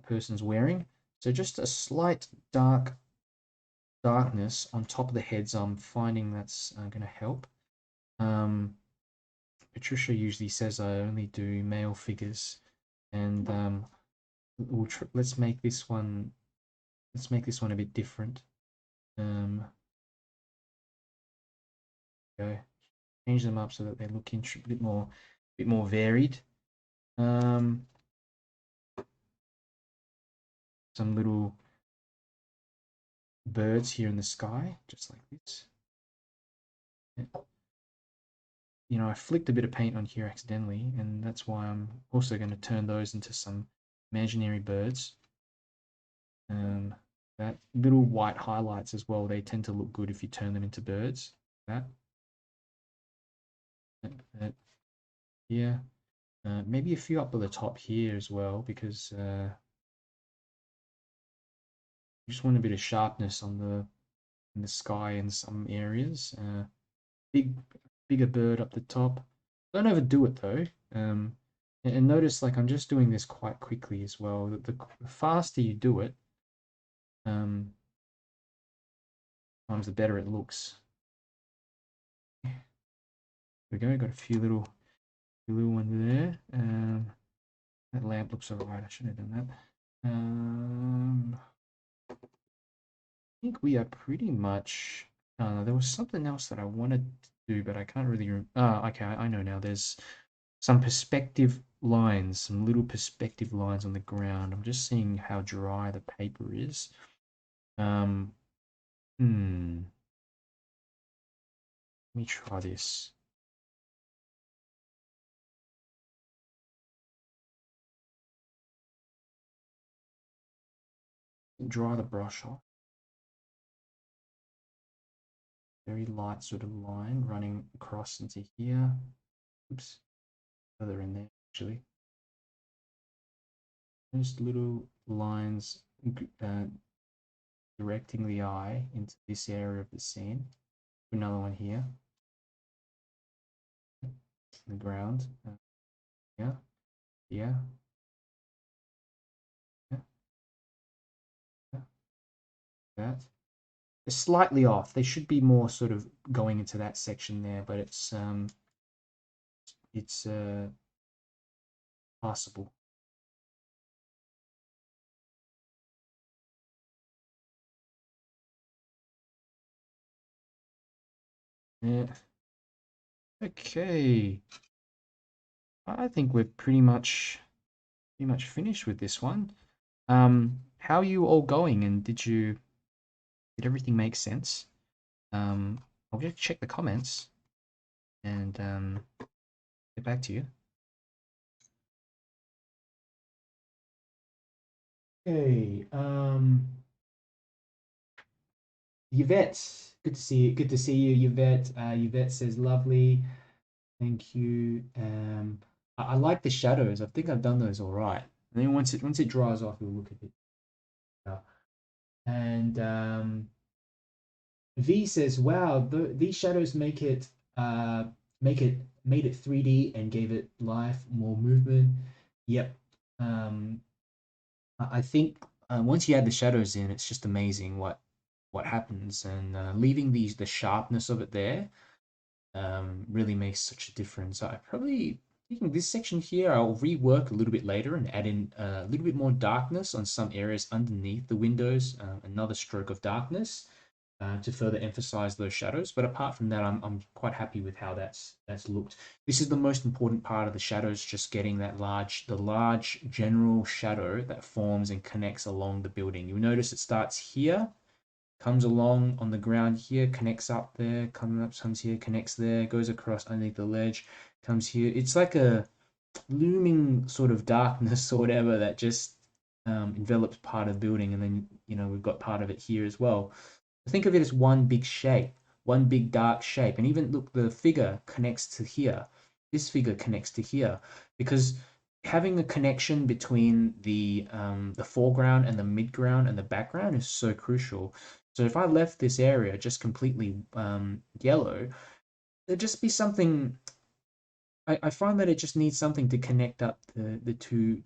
person's wearing. So just a slight darkness on top of the heads. I'm finding that's going to help. Patricia usually says I only do male figures, and let's make this one a bit different. Go change them up so that they look a bit more varied. Some little birds here in the sky, just like this. You know, I flicked a bit of paint on here accidentally, and that's why I'm also going to turn those into some imaginary birds. That little white highlights as well, they tend to look good if you turn them into birds. That yeah. Maybe a few up at the top here as well, because just want a bit of sharpness on in the sky in some areas. Bigger bird up the top. Don't overdo it though. And notice like I'm just doing this quite quickly as well. The faster you do it, times the better it looks. There we go. Got a few little ones there. That lamp looks alright. I should have done that. I think we are pretty much. There was something else that I wanted to do, but I can't really remember. Okay, I know now. There's some perspective lines, some little perspective lines on the ground. I'm just seeing how dry the paper is. Let me try this. dry the brush off. Very light sort of line running across into here. Oops, further in there actually. Just little lines directing the eye into this area of the scene. Another one here. The ground. Yeah, yeah, yeah, yeah. That. They're slightly off. They should be more sort of going into that section there, but it's possible. Yeah. Okay. I think we're pretty much finished with this one. How are you all going? And did everything make sense? I'll just check the comments and get back to you. Okay. Yvette, good to see you. Good to see you, Yvette. Yvette says lovely. Thank you. I like the shadows. I think I've done those all right. And then once it dries off, we'll look at it. And V says, "Wow, these shadows make it made it 3D and gave it life, more movement." Yep. I think once you add the shadows in, it's just amazing what happens, and leaving the sharpness of it there really makes such a difference. I probably thinking this section here, I'll rework a little bit later and add in a little bit more darkness on some areas underneath the windows, another stroke of darkness to further emphasize those shadows. But apart from that, I'm quite happy with how that's looked. This is the most important part of the shadows, just getting the large general shadow that forms and connects along the building. You'll notice it starts here, comes along on the ground here, connects up there, comes here, connects there, goes across underneath the ledge, comes here. It's like a looming sort of darkness or whatever that just envelops part of the building, and then we've got part of it here as well. Think of it as one big shape, one big dark shape, and even look, the figure connects to here. This figure connects to here because having a connection between the foreground and the midground and the background is so crucial. So if I left this area just completely yellow, there'd just be something. I find that it just needs something to connect up the two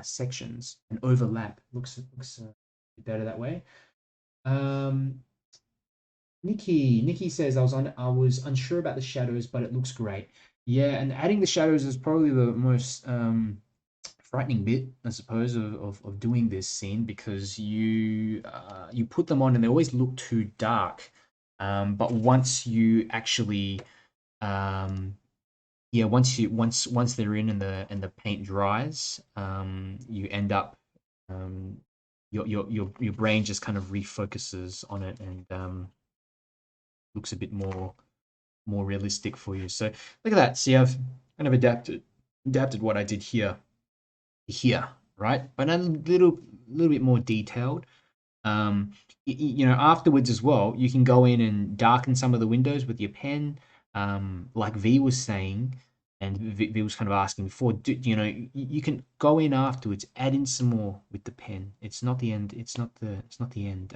sections and overlap. Looks better that way. Nikki says I was unsure about the shadows, but it looks great. Yeah, and adding the shadows is probably the most frightening bit, I suppose, of doing this scene, because you put them on and they always look too dark. But once you actually yeah, once they're in and the paint dries, you end up your brain just kind of refocuses on it and looks a bit more realistic for you. So look at that. See, I've kind of adapted what I did here, right? But a little bit more detailed. Afterwards as well, you can go in and darken some of the windows with your pen, like V was saying, and V was kind of asking before. You can go in afterwards, add in some more with the pen. It's not the end. It's not the end.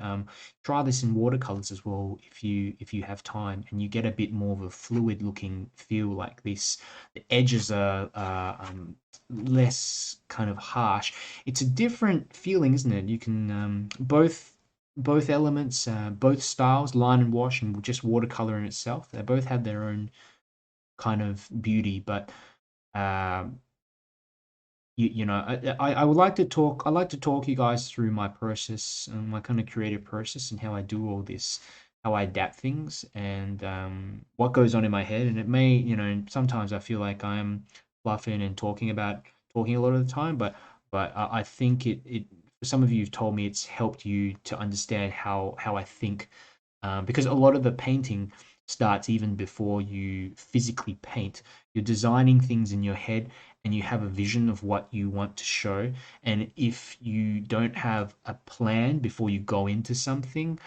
Try this in watercolors as well if you have time, and you get a bit more of a fluid looking feel like this. The edges are less kind of harsh. It's a different feeling, isn't it? You can both elements, both styles, line and wash, and just watercolor in itself. They both have their own kind of beauty, but I would like to talk. I like to talk you guys through my process, my kind of creative process, and how I do all this, how I adapt things, and what goes on in my head. And it may, sometimes I feel like I'm fluffing and talking a lot of the time, but I think it for some of you have told me it's helped you to understand how I think, because a lot of the painting starts even before you physically paint. You're designing things in your head and you have a vision of what you want to show. And if you don't have a plan before you go into something,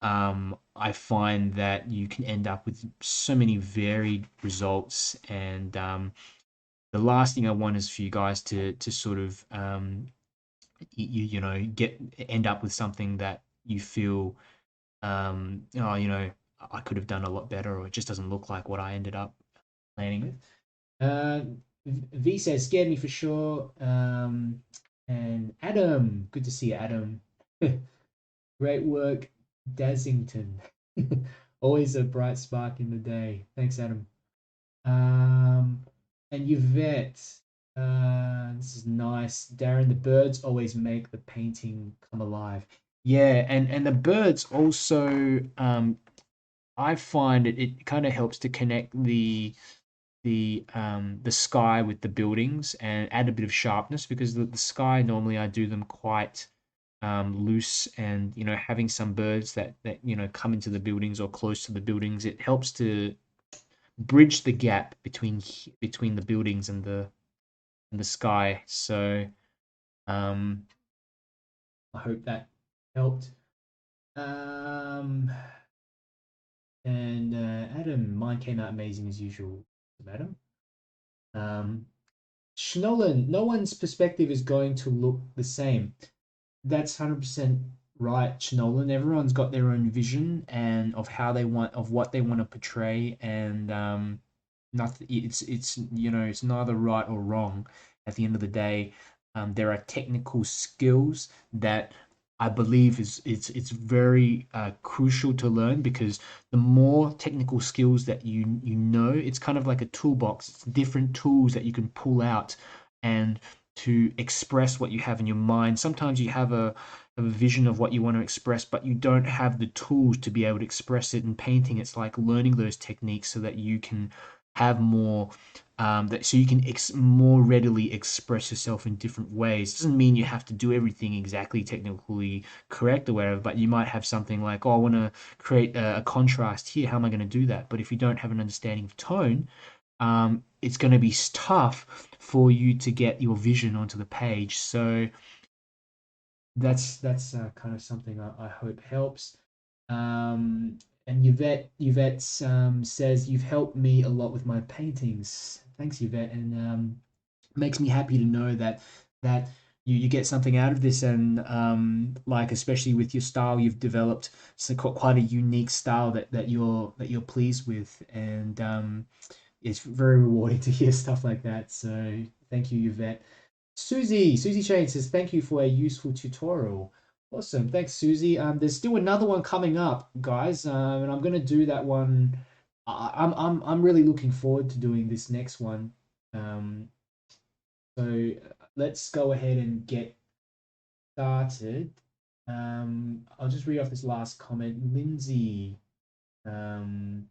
I find that you can end up with so many varied results. And the last thing I want is for you guys to sort of you know end up with something that you feel oh, you know, I could have done a lot better, or it just doesn't look like what I ended up planning with. Uh, V says, scared me for sure. And Adam, good to see you, Adam. Great work, Dazington. Always a bright spark in the day. Thanks, Adam. Um, and Yvette, this is nice. Darren, the birds always make the painting come alive. Yeah, and the birds also, I find it kind of helps to connect the sky with the buildings and add a bit of sharpness, because the sky normally I do them quite loose, and you know, having some birds that you know come into the buildings or close to the buildings, it helps to bridge the gap between the buildings and the sky. So um, I hope that helped. Um, and Adam, mine came out amazing as usual, Adam. Um, Schnolen, no one's perspective is going to look the same. That's 100% right, Schnolen. Everyone's got their own vision and of how they want, of what they want to portray, and nothing. It's you know, it's neither right or wrong. At the end of the day, there are technical skills that I believe is it's very crucial to learn, because the more technical skills that you know, it's kind of like a toolbox. It's different tools that you can pull out and to express what you have in your mind. Sometimes you have a vision of what you want to express, but you don't have the tools to be able to express it in painting. It's like learning those techniques so that you can have more that so you can more readily express yourself in different ways. Doesn't mean you have to do everything exactly technically correct or whatever, but you might have something like, oh, I want to create a contrast here. How am I going to do that? But if you don't have an understanding of tone, it's going to be tough for you to get your vision onto the page. So that's kind of something I hope helps. And Yvette says, you've helped me a lot with my paintings. Thanks, Yvette, and makes me happy to know that you get something out of this, and like especially with your style, you've developed quite a unique style that you're pleased with, and it's very rewarding to hear stuff like that. So thank you, Yvette. Susie Shane says, thank you for a useful tutorial. Awesome. Thanks, Susie. There's still another one coming up, guys. And I'm gonna do that one. I'm really looking forward to doing this next one. Um, so let's go ahead and get started. I'll just read off this last comment. Um,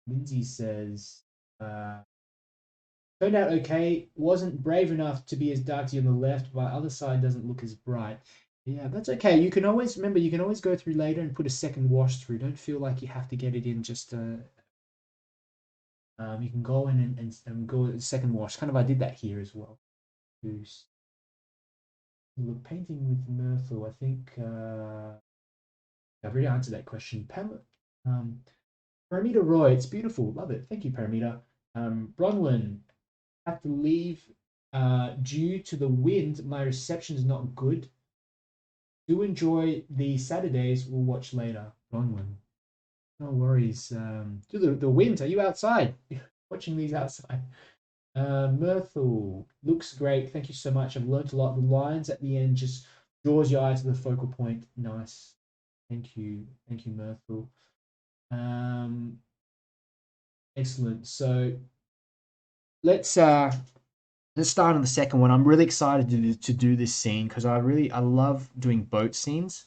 Lindsay says, turned out okay. Wasn't brave enough to be as dark on the left, but other side doesn't look as bright. Yeah, that's okay. You can always remember. You can always go through later and put a second wash through. Don't feel like you have to get it in just. You can go in and go a second wash. Kind of, I did that here as well. Look, painting with 𝗪𝗪𝗧𝗏. I think I've already answered that question. Paramita Roy, it's beautiful. Love it. Thank you, Paramita. Bronwyn, have to leave due to the wind. My reception is not good. Do enjoy the Saturdays. We'll watch later. Bronwyn. No worries. The wind. Are you outside? Watching these outside. Myrtle looks great. Thank you so much. I've learned a lot. The lines at the end just draws your eye to the focal point. Nice. Thank you. Thank you, Myrtle. Excellent. So let's start on the second one. I'm really excited to do this scene because I love doing boat scenes.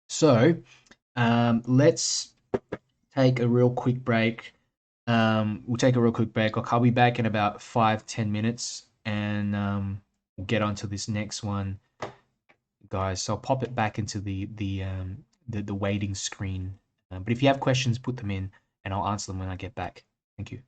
So let's take a real quick break. We'll take a real quick break. I'll be back in about 5-10 minutes, and we'll get on to this next one, guys. So I'll pop it back into the waiting screen But if you have questions, put them in and I'll answer them when I get back. Thank you.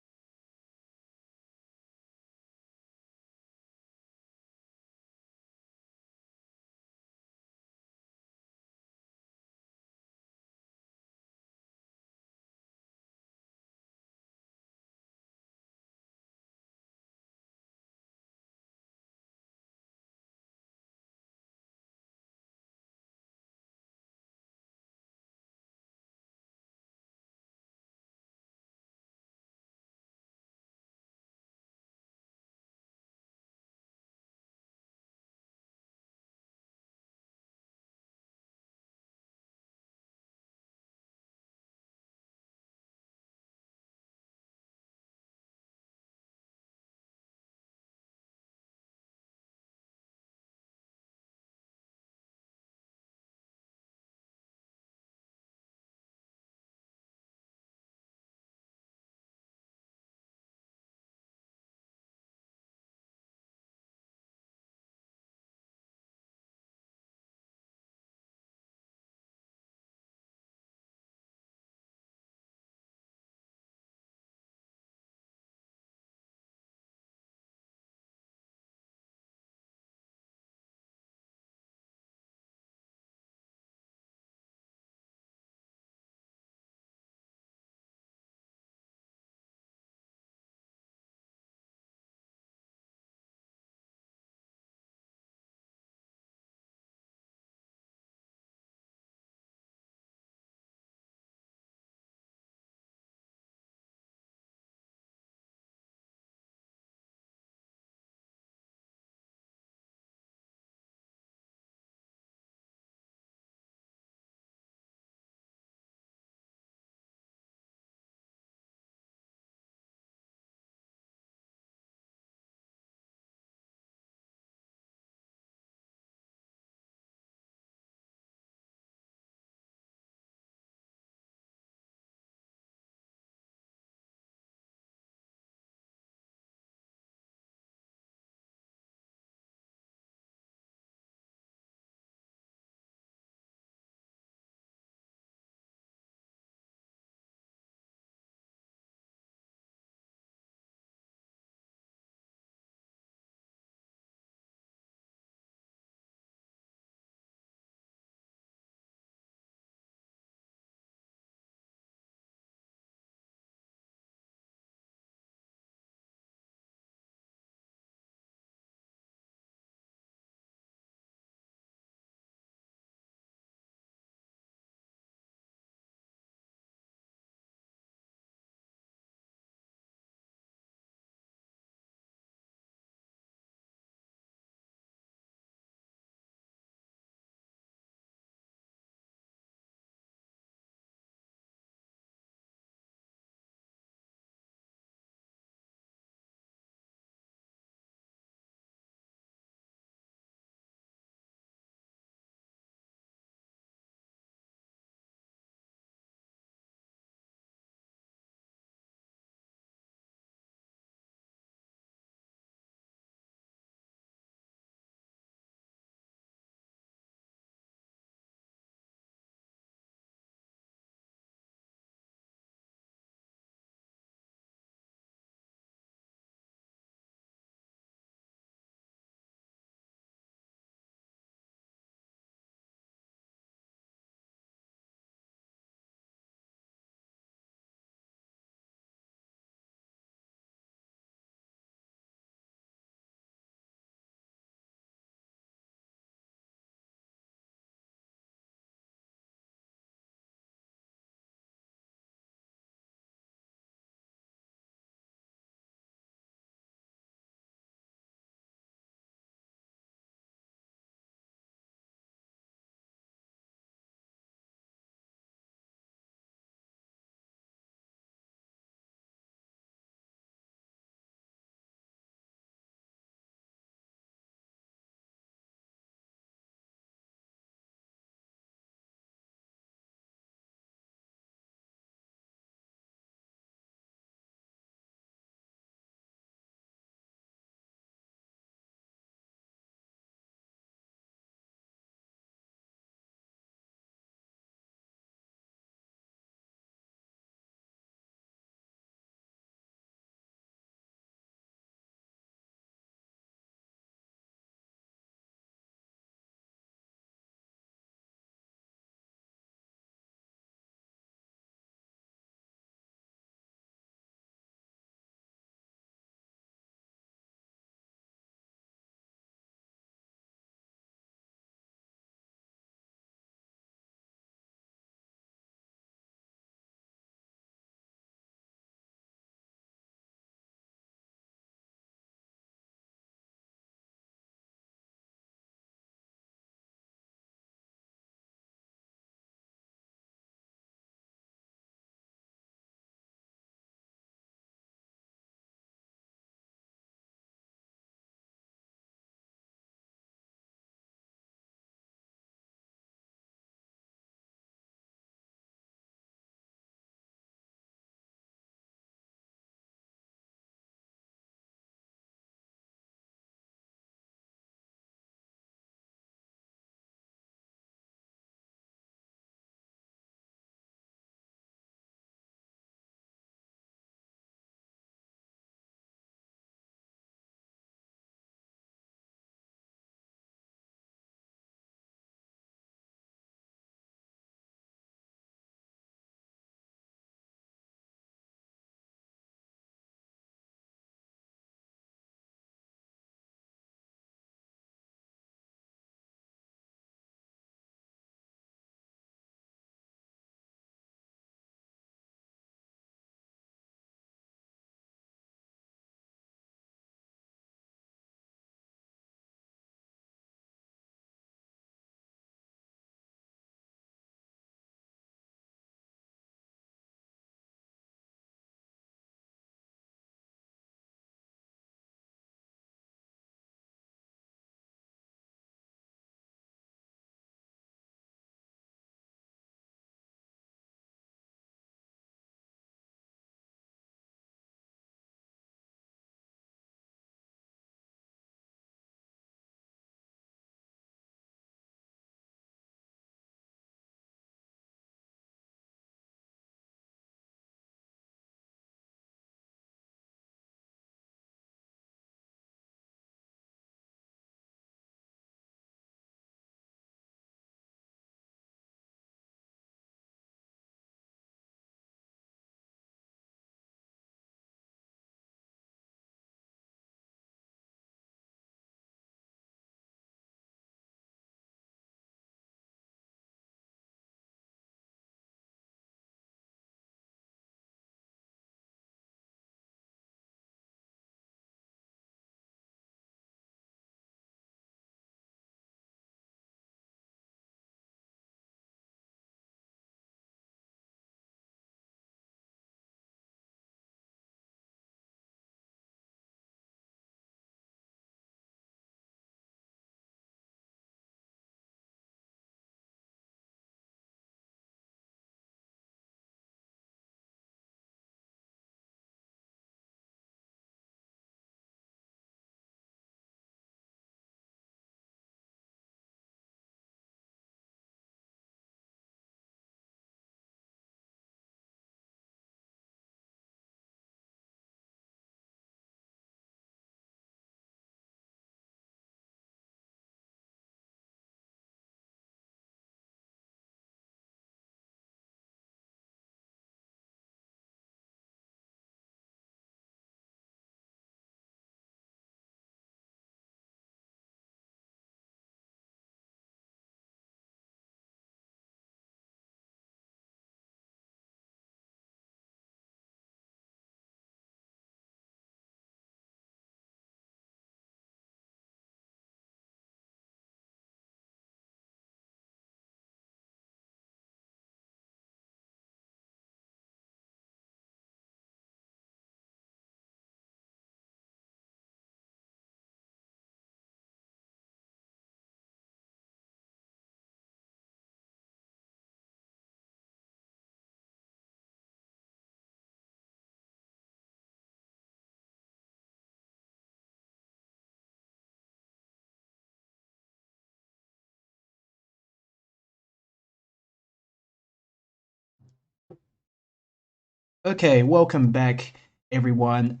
Okay, welcome back, everyone.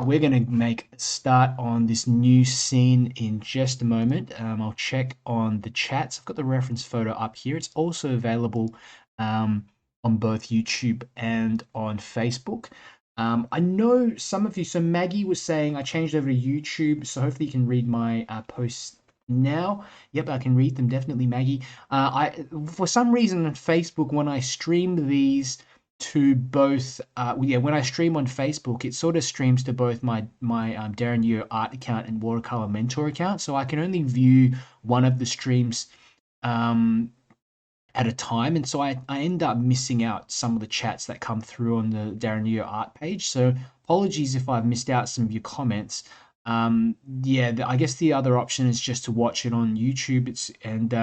We're going to make a start on this new scene in just a moment. I'll check on the chats. I've got the reference photo up here. It's also available um, on both YouTube and on Facebook. I know some of you, so Maggie was saying I changed over to YouTube, so hopefully you can read my posts now. Yep, I can read them definitely, Maggie. For some reason on Facebook, when I stream these to both yeah, when I stream on Facebook, it sort of streams to both my Darren Yer art account and Watercolor Mentor account, so I can only view one of the streams um at a time, and so I end up missing out some of the chats that come through on the Darren Yer art page. So apologies if I've missed out some of your comments. Yeah, I guess the other option is just to watch it on YouTube. It's and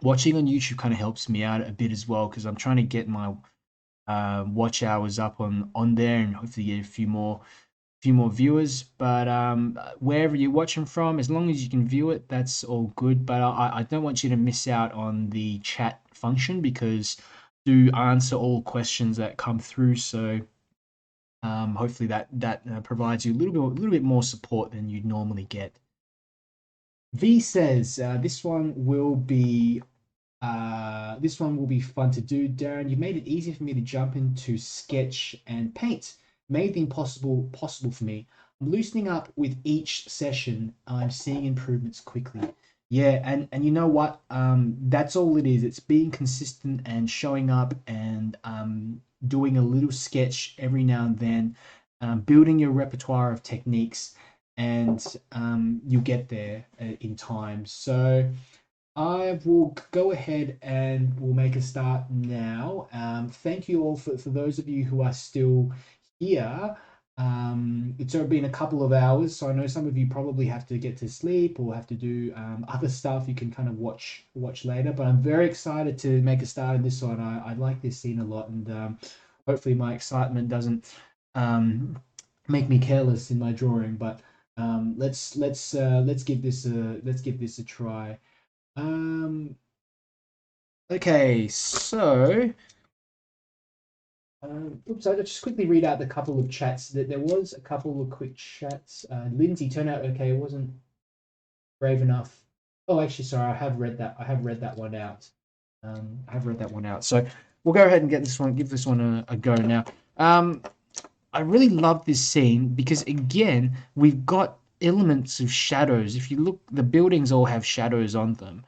watching on YouTube kind of helps me out a bit as well, because I'm trying to get my watch hours up on there, and hopefully get a few more viewers. But wherever you're watching from, as long as you can view it, that's all good. But I don't want you to miss out on the chat function, because I do answer all questions that come through. So hopefully that provides you a little bit more support than you'd normally get. V says this one will be fun to do. Darren, you made it easy for me to jump into sketch and paint. Made the impossible possible for me. I'm loosening up with each session. I'm seeing improvements quickly. Yeah, and you know what? That's all it is. It's being consistent and showing up and doing a little sketch every now and then, building your repertoire of techniques, and you'll get there in time. So I will go ahead and we'll make a start now. Thank you all for those of you who are still here. It's already been a couple of hours, so I know some of you probably have to get to sleep or have to do other stuff. You can kind of watch later, but I'm very excited to make a start in this one. I like this scene a lot, and hopefully my excitement doesn't make me careless in my drawing. But let's give this a try. Um, okay, so oops, I'll just quickly read out the couple of chats. There was a couple of quick chats. Lindsay turned out okay. It wasn't brave enough. Oh, actually, sorry, I have read that. I have read that one out. I have read that one out. So we'll go ahead and give this one a go now. I really love this scene because again, we've got elements of shadows. If you look, the buildings all have shadows on them.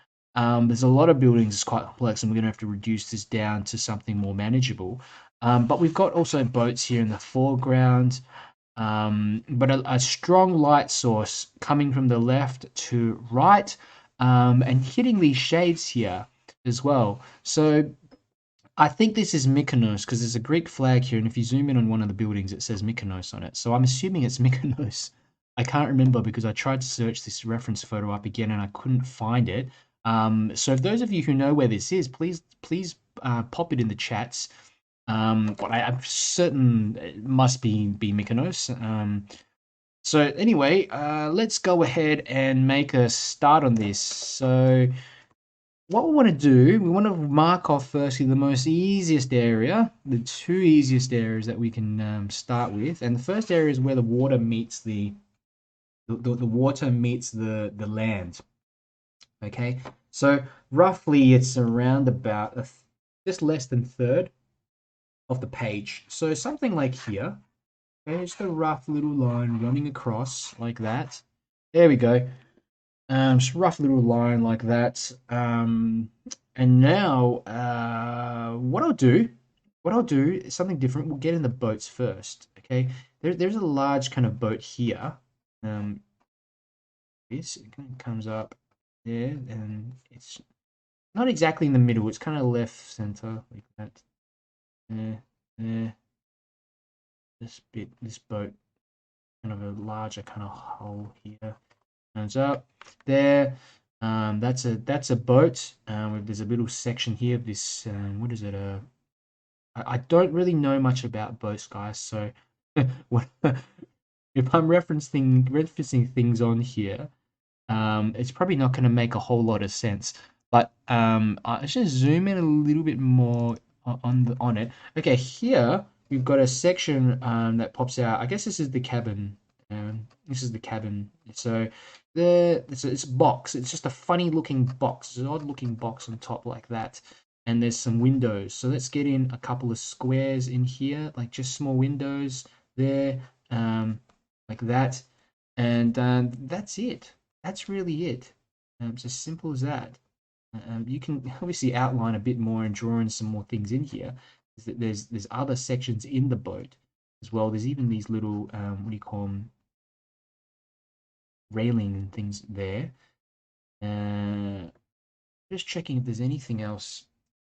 There's a lot of buildings, it's quite complex, and we're going to have to reduce this down to something more manageable. But we've got also boats here in the foreground, but a strong light source coming from the left to right, and hitting these shades here as well. So I think this is Mykonos because there's a Greek flag here, and if you zoom in on one of the buildings, it says Mykonos on it. So I'm assuming it's Mykonos. I can't remember because I tried to search this reference photo up again and I couldn't find it. So if those of you who know where this is, please pop it in the chats. But I'm certain it must be Mykonos. So anyway, let's go ahead and make a start on this. So what we want to do, we want to mark off firstly the most easiest area, the two easiest areas that we can start with. And the first area is where the water meets the water meets the land. Okay, so roughly it's around about just less than third of the page. So something like here. Okay, just a rough little line running across like that. There we go. Just a rough little line like that. And now, what I'll do is something different. We'll get in the boats first. Okay, there's a large kind of boat here. This it kind of comes up there, and it's not exactly in the middle. It's kind of left center like that. There. This boat, kind of a larger kind of hole here. Comes up there. That's a boat. There's a little section here of this. What is it? I don't really know much about boats, guys. So if I'm referencing things on here, it's probably not going to make a whole lot of sense. But I should zoom in a little bit more on it. Okay, here we've got a section that pops out. I guess this is the cabin. This is the cabin. So it's a box. It's just a funny looking box. It's an odd looking box on top like that. And there's some windows. So let's get in a couple of squares in here, like just small windows there, like that. And that's it. That's really it. It's as simple as that. You can obviously outline a bit more and draw in some more things in here. There's other sections in the boat as well. There's even these little what do you call them, railing and things there. Just checking if there's anything else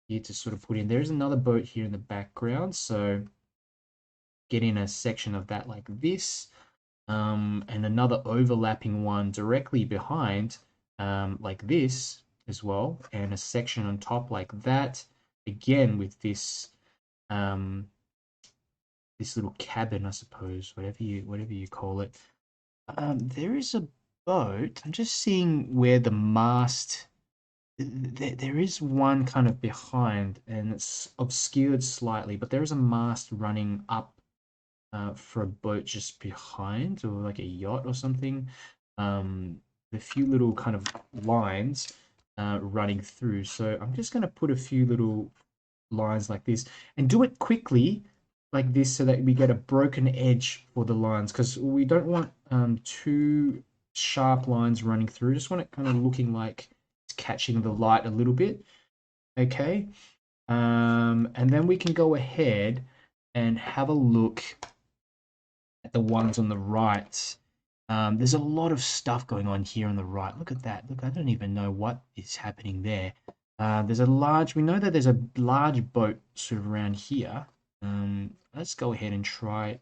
here to sort of put in. There is another boat here in the background, so get in a section of that like this, and another overlapping one directly behind, like this as well, and a section on top like that, again with this this little cabin, I suppose, whatever you call it. There is a boat. I'm just seeing where the mast. There is one kind of behind, and it's obscured slightly, but there is a mast running up for a boat just behind, or like a yacht or something. A few little kind of lines running through. So I'm just going to put a few little lines like this and do it quickly like this so that we get a broken edge for the lines, because we don't want too sharp lines running through. Just want it kind of looking like it's catching the light a little bit. Okay. And then we can go ahead and have a look at the ones on the right. There's a lot of stuff going on here on the right. Look at that. Look, I don't even know what is happening there. We know that there's a large boat sort of around here. Let's go ahead and try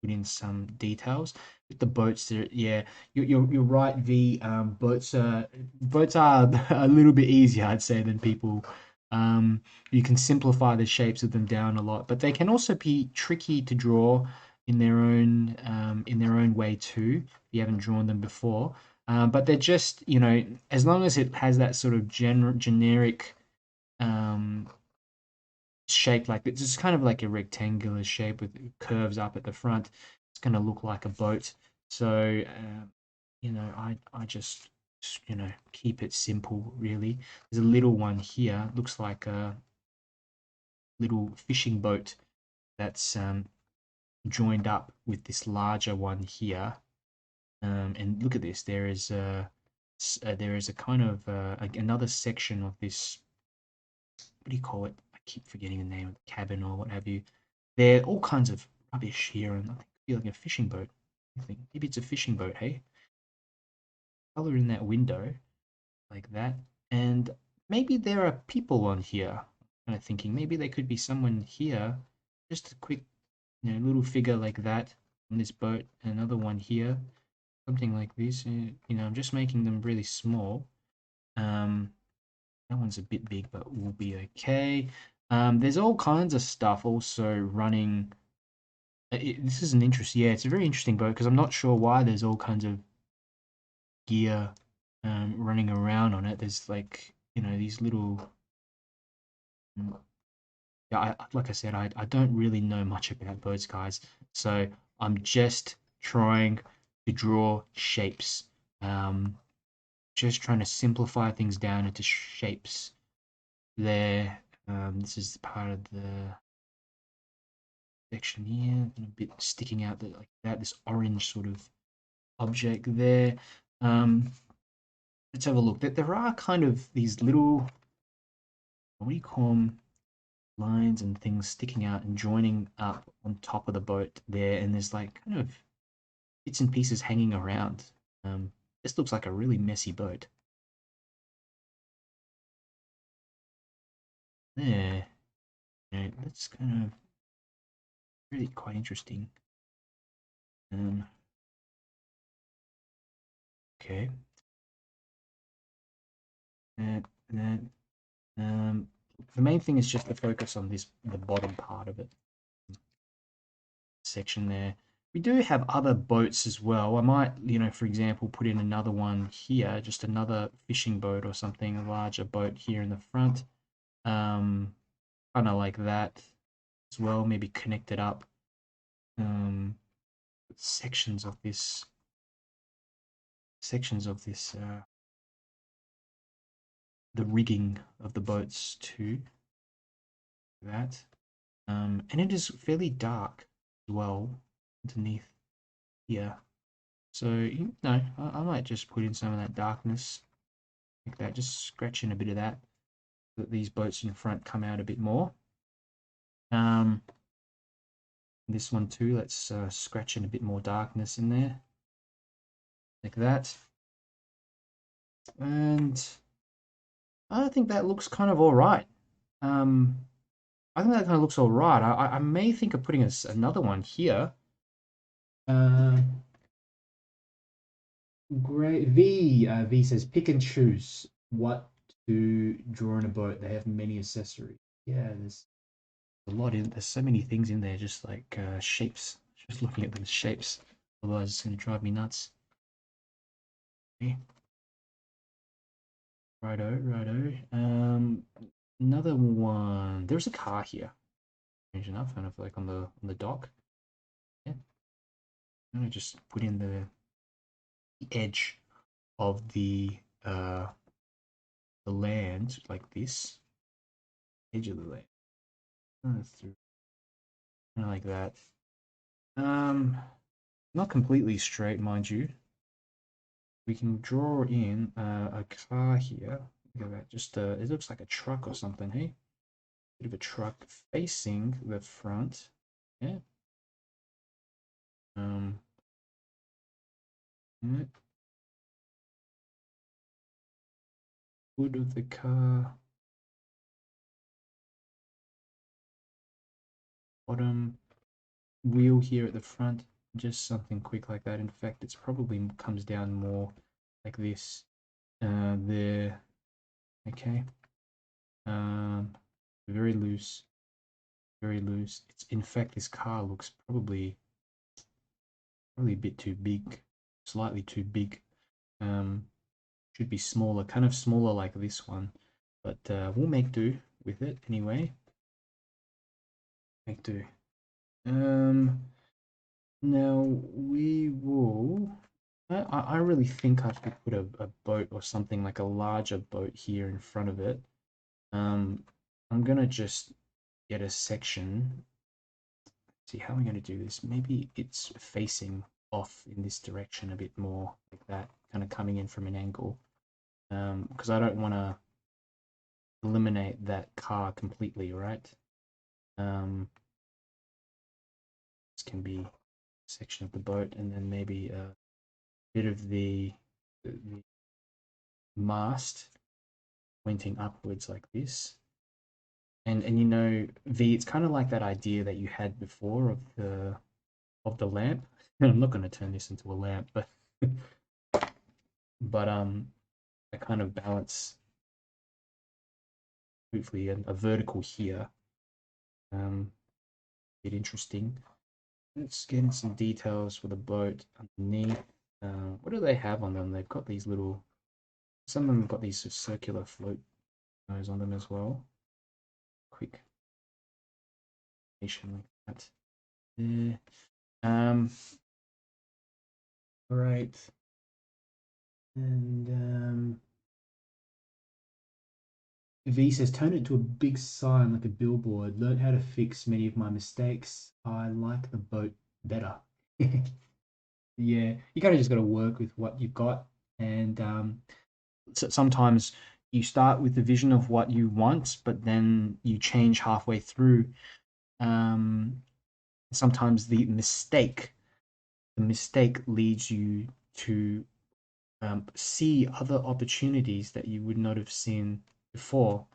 put in some details with the boats there. Yeah, you're right, V. Boats are a little bit easier, I'd say, than people. You can simplify the shapes of them down a lot, but they can also be tricky to draw in their own way too. If you haven't drawn them before, but they're just, as long as it has that sort of generic um, shape, like it's just kind of like a rectangular shape with curves up at the front. It's going to look like a boat. So, I just, keep it simple, really. There's a little one here, looks like a little fishing boat that's joined up with this larger one here. And look at this. There is a kind of another section of this. What do you call it? I keep forgetting the name of the cabin or what have you. There are all kinds of rubbish here, and I think it feel like a fishing boat. I think maybe it's a fishing boat. Hey, color in that window like that, and maybe there are people on here. I'm kind of thinking maybe there could be someone here. Just a quick, little figure like that on this boat. Another one here, something like this. I'm just making them really small. That one's a bit big, but we'll be okay. There's all kinds of stuff also running. This is an interesting, yeah, it's a very interesting boat because I'm not sure why there's all kinds of gear running around on it. There's like, these little. Yeah, like I said, I don't really know much about boats, guys. So I'm just trying to draw shapes. Just trying to simplify things down into shapes there. This is part of the section here, a bit sticking out like that, this orange sort of object there. Let's have a look. There are kind of these little, what do you call them, lines and things sticking out and joining up on top of the boat there, and there's like kind of bits and pieces hanging around. This looks like a really messy boat. There. That's kind of really quite interesting. Okay. And then the main thing is just to focus on the bottom part of it section there. We do have other boats as well. I might, for example, put in another one here, just another fishing boat or something, a larger boat here in the front, kind of like that. as well, maybe connect it up. Sections of this the rigging of the boats too. That. And it is fairly dark as well underneath here. So, you know, I might just put in some of that darkness like that, just scratch in a bit of that so that these boats in front come out a bit more. This one too, let's scratch in a bit more darkness in there, like that. And I think that looks kind of all right. I think that kind of looks all right. I may think of putting another one here. Great. V says pick and choose what to draw in a boat. They have many accessories. Yeah, there's a lot in. There's so many things in there, just like shapes. Just looking at those shapes, otherwise it's going to drive me nuts. Okay. Righto. Another one. There's a car here. Strange enough, kind of like on the dock. Yeah. I'm gonna just put in the edge of the land like this. Edge of the land. Through kind of like that. Not completely straight, mind you. We can draw in a car here. Look at that. Just it looks like a truck or something, hey? Bit of a truck facing the front. Yeah. Yeah. Hood of the car. Bottom wheel here at the front. Just something quick like that. In fact, it's probably comes down more like this. There. Okay. Very loose. Very loose. It's in fact this car looks probably a bit too big, slightly too big. Should be smaller, kind of smaller like this one, but we'll make do with it anyway. Make do. Now we will. I really think I should put a boat or something like a larger boat here in front of it. I'm gonna just get a section. See how I'm gonna do this. Maybe it's facing off in this direction a bit more, like that, kind of coming in from an angle. Because I don't want to eliminate that car completely, right? This can be a section of the boat, and then maybe a bit of the mast pointing upwards like this. And you know, V, it's kind of like that idea that you had before of the lamp. I'm not going to turn this into a lamp, but a kind of balance, hopefully a vertical here. Bit interesting. Let's get in some details for the boat underneath. What do they have on them? They've got these little, some of them have got these circular float nose on them as well. Quick animation like that. There. Right. And V says, turn it into a big sign like a billboard. Learn how to fix many of my mistakes. I like the boat better. Yeah, you kind of just got to work with what you've got. And so sometimes you start with the vision of what you want, but then you change halfway through. Sometimes the mistake leads you to see other opportunities that you would not have seen before.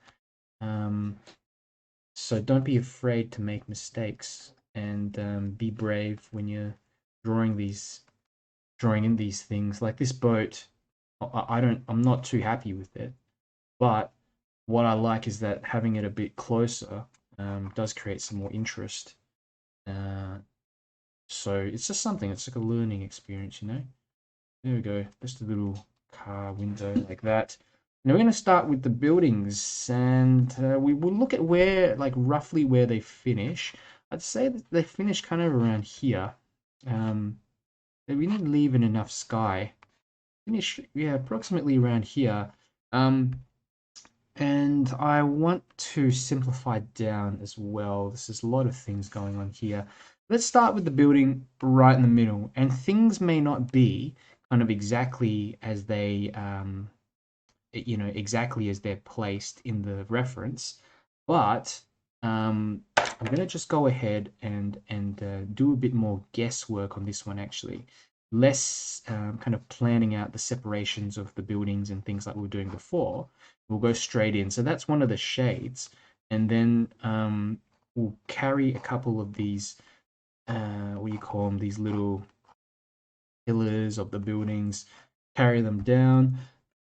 So don't be afraid to make mistakes, and be brave when you're drawing in these things. Like this boat, I'm not too happy with it, but what I like is that having it a bit closer does create some more interest. So it's just something. It's like a learning experience, you know. There we go. Just a little car window like that. Now we're going to start with the buildings, and we will look at where, like, roughly where they finish. I'd say that they finish kind of around here. Um, we didn't leave in enough sky. Finish, yeah, approximately around here. And I want to simplify down as well. There's a lot of things going on here. Let's start with the building right in the middle. And things may not be kind of exactly as they, exactly as they're placed in the reference. But I'm going to just go ahead and do a bit more guesswork on this one, actually. Less kind of planning out the separations of the buildings and things like we were doing before. We'll go straight in. So that's one of the shades. And then we'll carry a couple of these, what do you call them, these little pillars of the buildings, carry them down.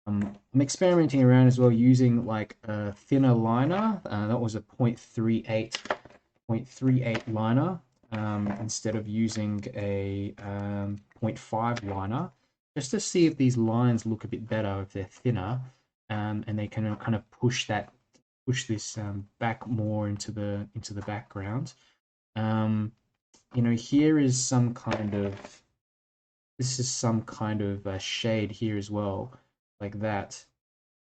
I'm experimenting around as well using like a thinner liner. That was a 0.38 liner instead of using a 0.5 liner, just to see if these lines look a bit better if they're thinner, and they can kind of push this back more into the background. Here is some kind of shade here as well, like that.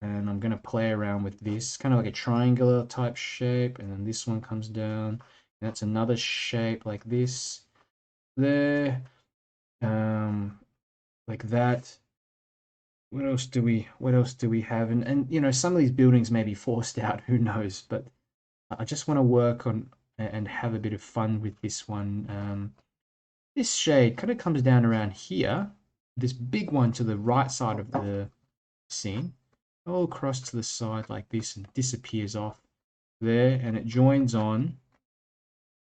And I'm going to play around with this, kind of like a triangular type shape, and then this one comes down, and that's another shape like this there, like that. What else do we have? And some of these buildings may be forced out, who knows, but I just want to work on and have a bit of fun with this one. This shade kind of comes down around here, this big one to the right side of the scene, all across to the side like this, and disappears off there, and it joins on.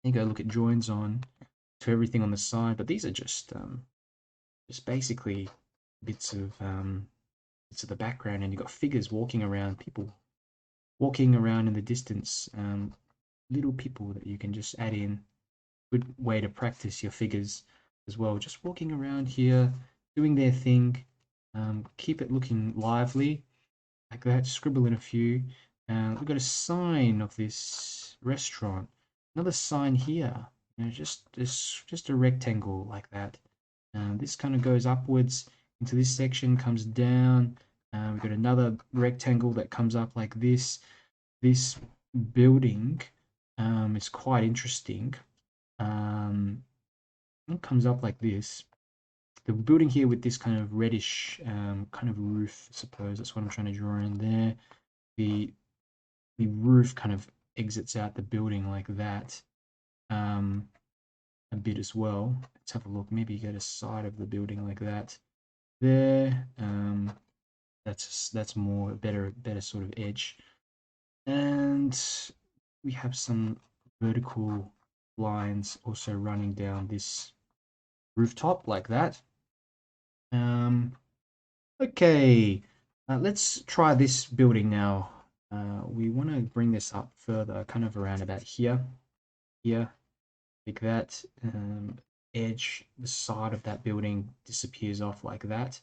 You go look, it joins on to everything on the side, but these are just basically bits of the background, and you've got figures walking around, people walking around in the distance, little people that you can just add in. Good way to practice your figures as well, just walking around here, doing their thing. Keep it looking lively, like that. Scribble in a few. We've got a sign of this restaurant. Another sign here. Just a rectangle like that. This kind of goes upwards into this section, comes down. We've got another rectangle that comes up like this. This building is quite interesting. It comes up like this. The building here with this kind of reddish kind of roof, I suppose that's what I'm trying to draw in there. The roof kind of exits out the building like that, a bit as well. Let's have a look. Maybe go to side of the building like that. There, that's more better sort of edge. And we have some vertical lines also running down this rooftop like that. Okay, let's try this building now. We want to bring this up further, kind of around about here, like that. Edge, the side of that building disappears off like that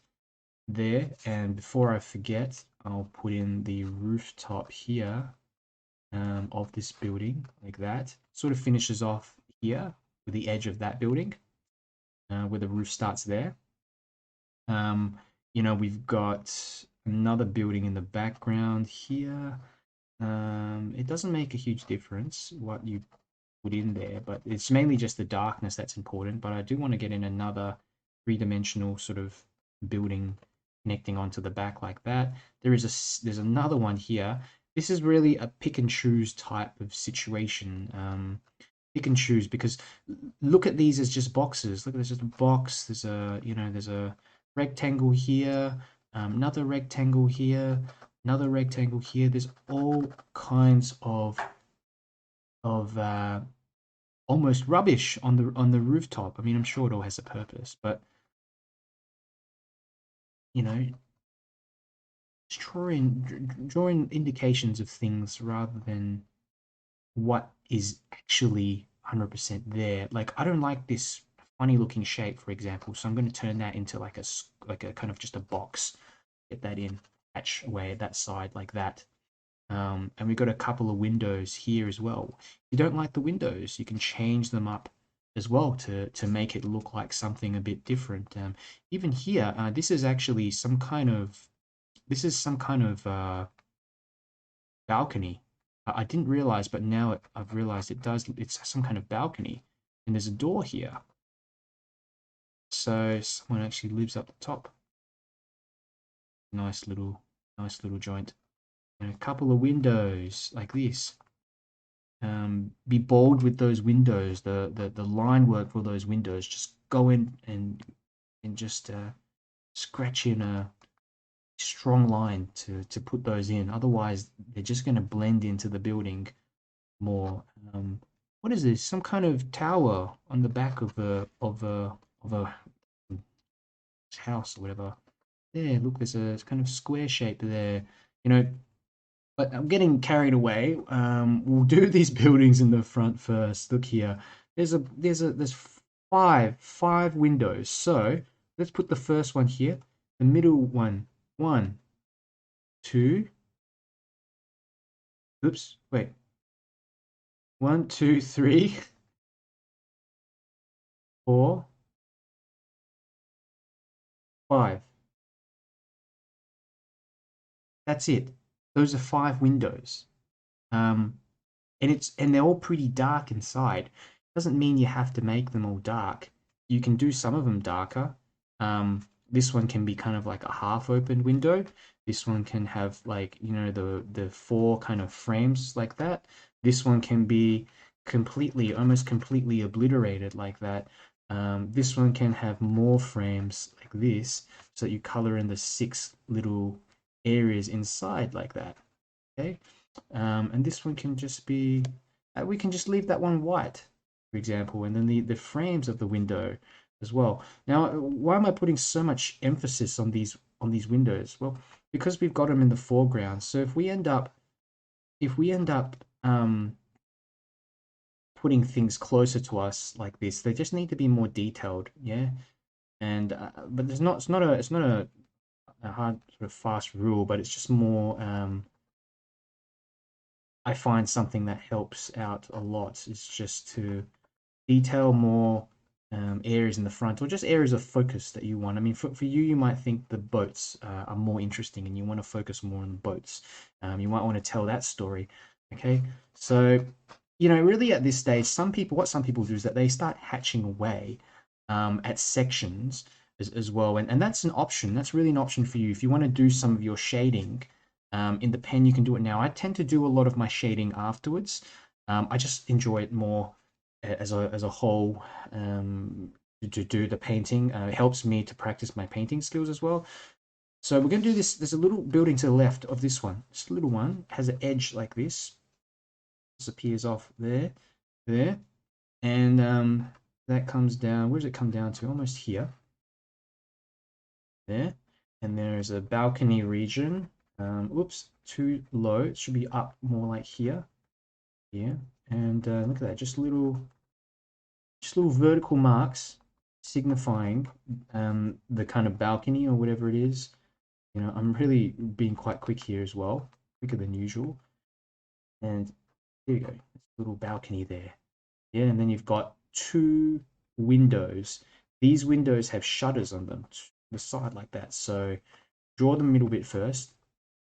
there. And before I forget, I'll put in the rooftop here of this building like that. Sort of finishes off here with the edge of that building, where the roof starts there. We've got another building in the background here. It doesn't make a huge difference what you put in there, but it's mainly just the darkness that's important. But I do want to get in another three-dimensional sort of building connecting onto the back like that. There's another one here. This is really a pick and choose type of situation. Pick and choose, because look at these as just boxes. Look, there's just a box. There's a rectangle here, another rectangle here, another rectangle here. There's all kinds of almost rubbish on the rooftop. I mean, I'm sure it all has a purpose, but just drawing indications of things rather than what is actually 100% there. Like, I don't like this funny looking shape, for example, so I'm going to turn that into like a kind of just a box. Get that in. hatch away at that side like that. And we've got a couple of windows here as well. If you don't like the windows, you can change them up as well to make it look like something a bit different. Even here, this is actually some kind of balcony. I didn't realize, but now I've realized it's some kind of balcony, and there's a door here. So someone actually lives up the top. Nice little joint. And a couple of windows like this. Be bold with those windows. The line work for those windows. Just go in and just scratch in a strong line to put those in. Otherwise, they're just going to blend into the building more. What is this? Some kind of tower on the back of a house or whatever. There, look, there's a kind of square shape there. You know, but I'm getting carried away. We'll do these buildings in the front first. Look here. There's five windows. So let's put the first one here. The middle one. 1, 2. Oops, wait. 1, 2, 3, 4, 5. That's it. Those are 5 windows. And they're all pretty dark inside. Doesn't mean you have to make them all dark. You can do some of them darker. This one can be kind of like a half open window. This one can have like, you know, the 4 kind of frames like that. This one can be almost completely obliterated like that. This one can have more frames like this, so that you color in the 6 little areas inside like that. Okay. And this one can just be, we can just leave that one white, for example, and then the frames of the window as well. Now, why am I putting so much emphasis on these windows? Well, because we've got them in the foreground. So if we end up putting things closer to us like this, they just need to be more detailed, yeah. And but it's not a hard sort of fast rule, but it's just more. I find something that helps out a lot is just to detail more areas in the front, or just areas of focus that you want. I mean, for you, you might think the boats are more interesting and you want to focus more on the boats. You might want to tell that story. Okay, so you know, really at this stage, what some people do is that they start hatching away at sections as well, and that's an option. That's really an option for you if you want to do some of your shading. In the pen, you can do it now. I tend to do a lot of my shading afterwards. I just enjoy it more as a whole to do the painting. It helps me to practice my painting skills as well. So we're going to do this. There's a little building to the left of this one. Just a little one. Has an edge like this. Disappears off there, and that comes down. Where does it come down to? Almost here. There. And there's a balcony region. Oops, too low. It should be up more like here. Yeah. And look at that. Just little vertical marks signifying the kind of balcony or whatever it is. You know, I'm really being quite quick here as well, quicker than usual. And there you go, little balcony there. Yeah, and then you've got 2 windows. These windows have shutters on them, to the side like that. So draw the middle bit first,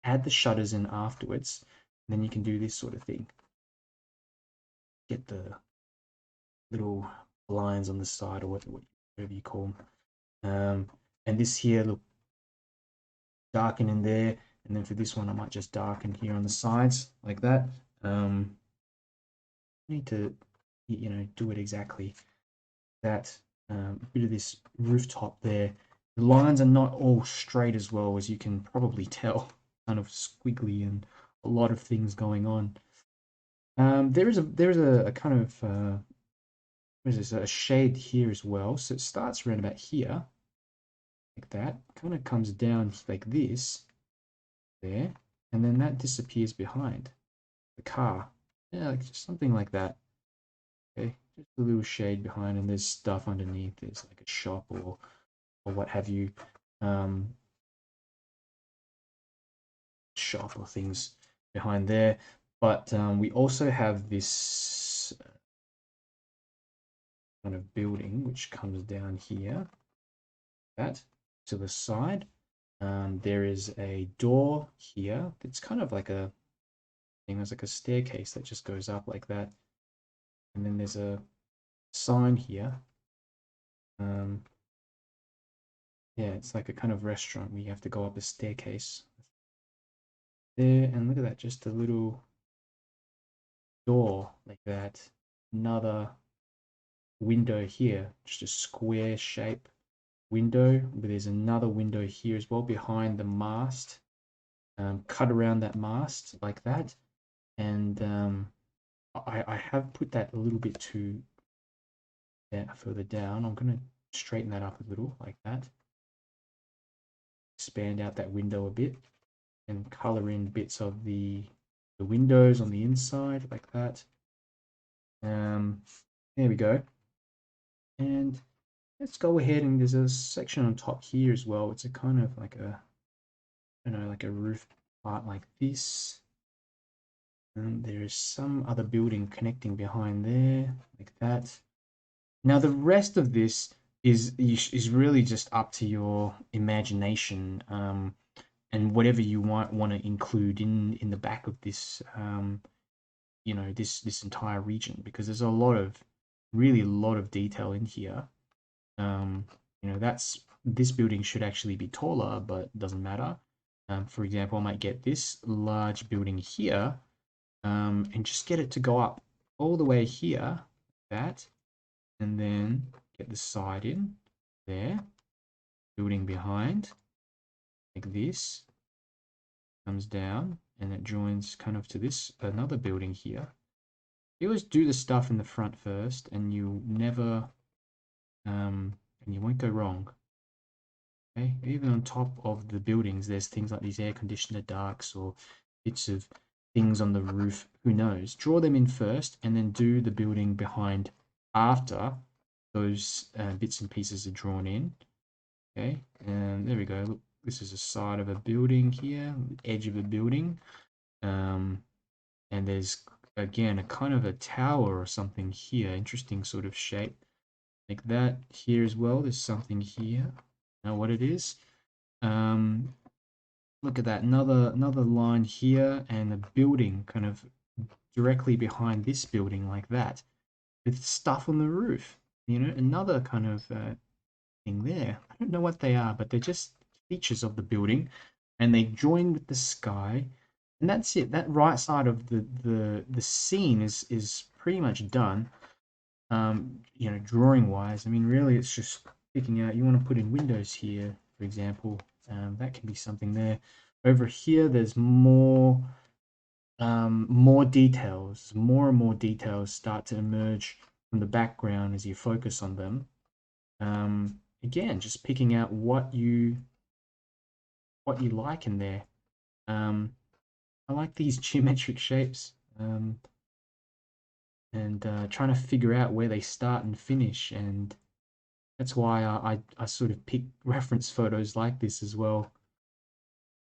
add the shutters in afterwards, and then you can do this sort of thing. Get the little lines on the side, or whatever you call them. And this here, look, darken in there, and then for this one, I might just darken here on the sides like that. Need to, you know, do it exactly that. A bit of this rooftop there. The lines are not all straight as well, as you can probably tell. Kind of squiggly and a lot of things going on. There is a kind of what is this? A shade here as well. So it starts around about here, like that. Kind of comes down like this, there, and then that disappears behind the car. Yeah, like just something like that. Okay, just a little shade behind, and there's stuff underneath. There's like a shop or what have you. shop or things behind there. But we also have this kind of building which comes down here, that to the side. There is a door here. It's kind of like a thing. There's like a staircase that just goes up like that, and then there's a sign here. Yeah, it's like a kind of restaurant where you have to go up a staircase there, and look at that, just a little door like that. Another window here, just a square shape window, but there's another window here as well behind the mast, cut around that mast like that. And I have put that a little bit too further down. I'm going to straighten that up a little like that, expand out that window a bit, and color in bits of the windows on the inside like that. There we go. And let's go ahead, and there's a section on top here as well. It's a kind of like a, I don't know, like a roof part like this. And there is some other building connecting behind there like that. Now the rest of this is really just up to your imagination, and whatever you want to include in the back of this, you know, this entire region, because there's a lot of really a lot of detail in here. You know, this building should actually be taller, but doesn't matter. For example, I might get this large building here, and just get it to go up all the way here, that, and then get the side in there, building behind, like this, comes down, and it joins kind of to this another building here. You always do the stuff in the front first, and you never, and you won't go wrong. Okay, even on top of the buildings, there's things like these air conditioner ducts or bits of things on the roof. Who knows? Draw them in first, and then do the building behind after those bits and pieces are drawn in. Okay, and there we go. Look, this is a side of a building here, edge of a building, and there's again a kind of a tower or something here. Interesting sort of shape, like that here as well. There's something here. Know what it is? Look at that, another line here, and a building kind of directly behind this building like that, with stuff on the roof. You know, another kind of thing there. I don't know what they are, but they're just features of the building, and they join with the sky, and that's it. That right side of the scene is pretty much done. You know, drawing wise, I mean, really, it's just picking out. You want to put in windows here, for example. That can be something there. Over here, there's more details. More and more details start to emerge from the background as you focus on them. Again, just picking out what you like in there. I like these geometric shapes, and trying to figure out where they start and finish, and that's why I sort of pick reference photos like this as well.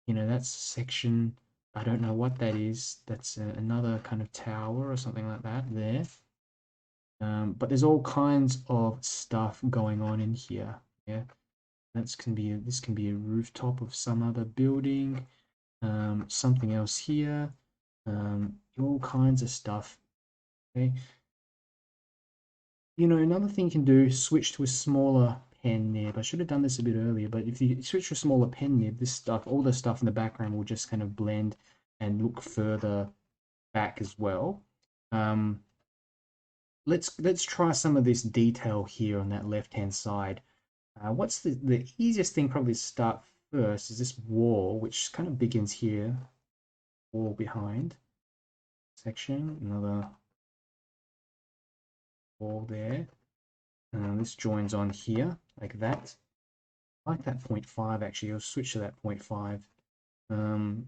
You know, that's a section, I don't know what that is. That's another kind of tower or something like that there. But there's all kinds of stuff going on in here. Yeah, this can be a rooftop of some other building. Something else here. All kinds of stuff. Okay. You know, another thing you can do, switch to a smaller pen nib. I should have done this a bit earlier, but if you switch to a smaller pen nib, this stuff, all the stuff in the background will just kind of blend and look further back as well. Let's try some of this detail here on that left-hand side. What's the easiest thing probably to start first is this wall, which kind of begins here, wall behind section, another wall there. This joins on here like that. I like that 0.5 actually. I'll switch to that 0.5. You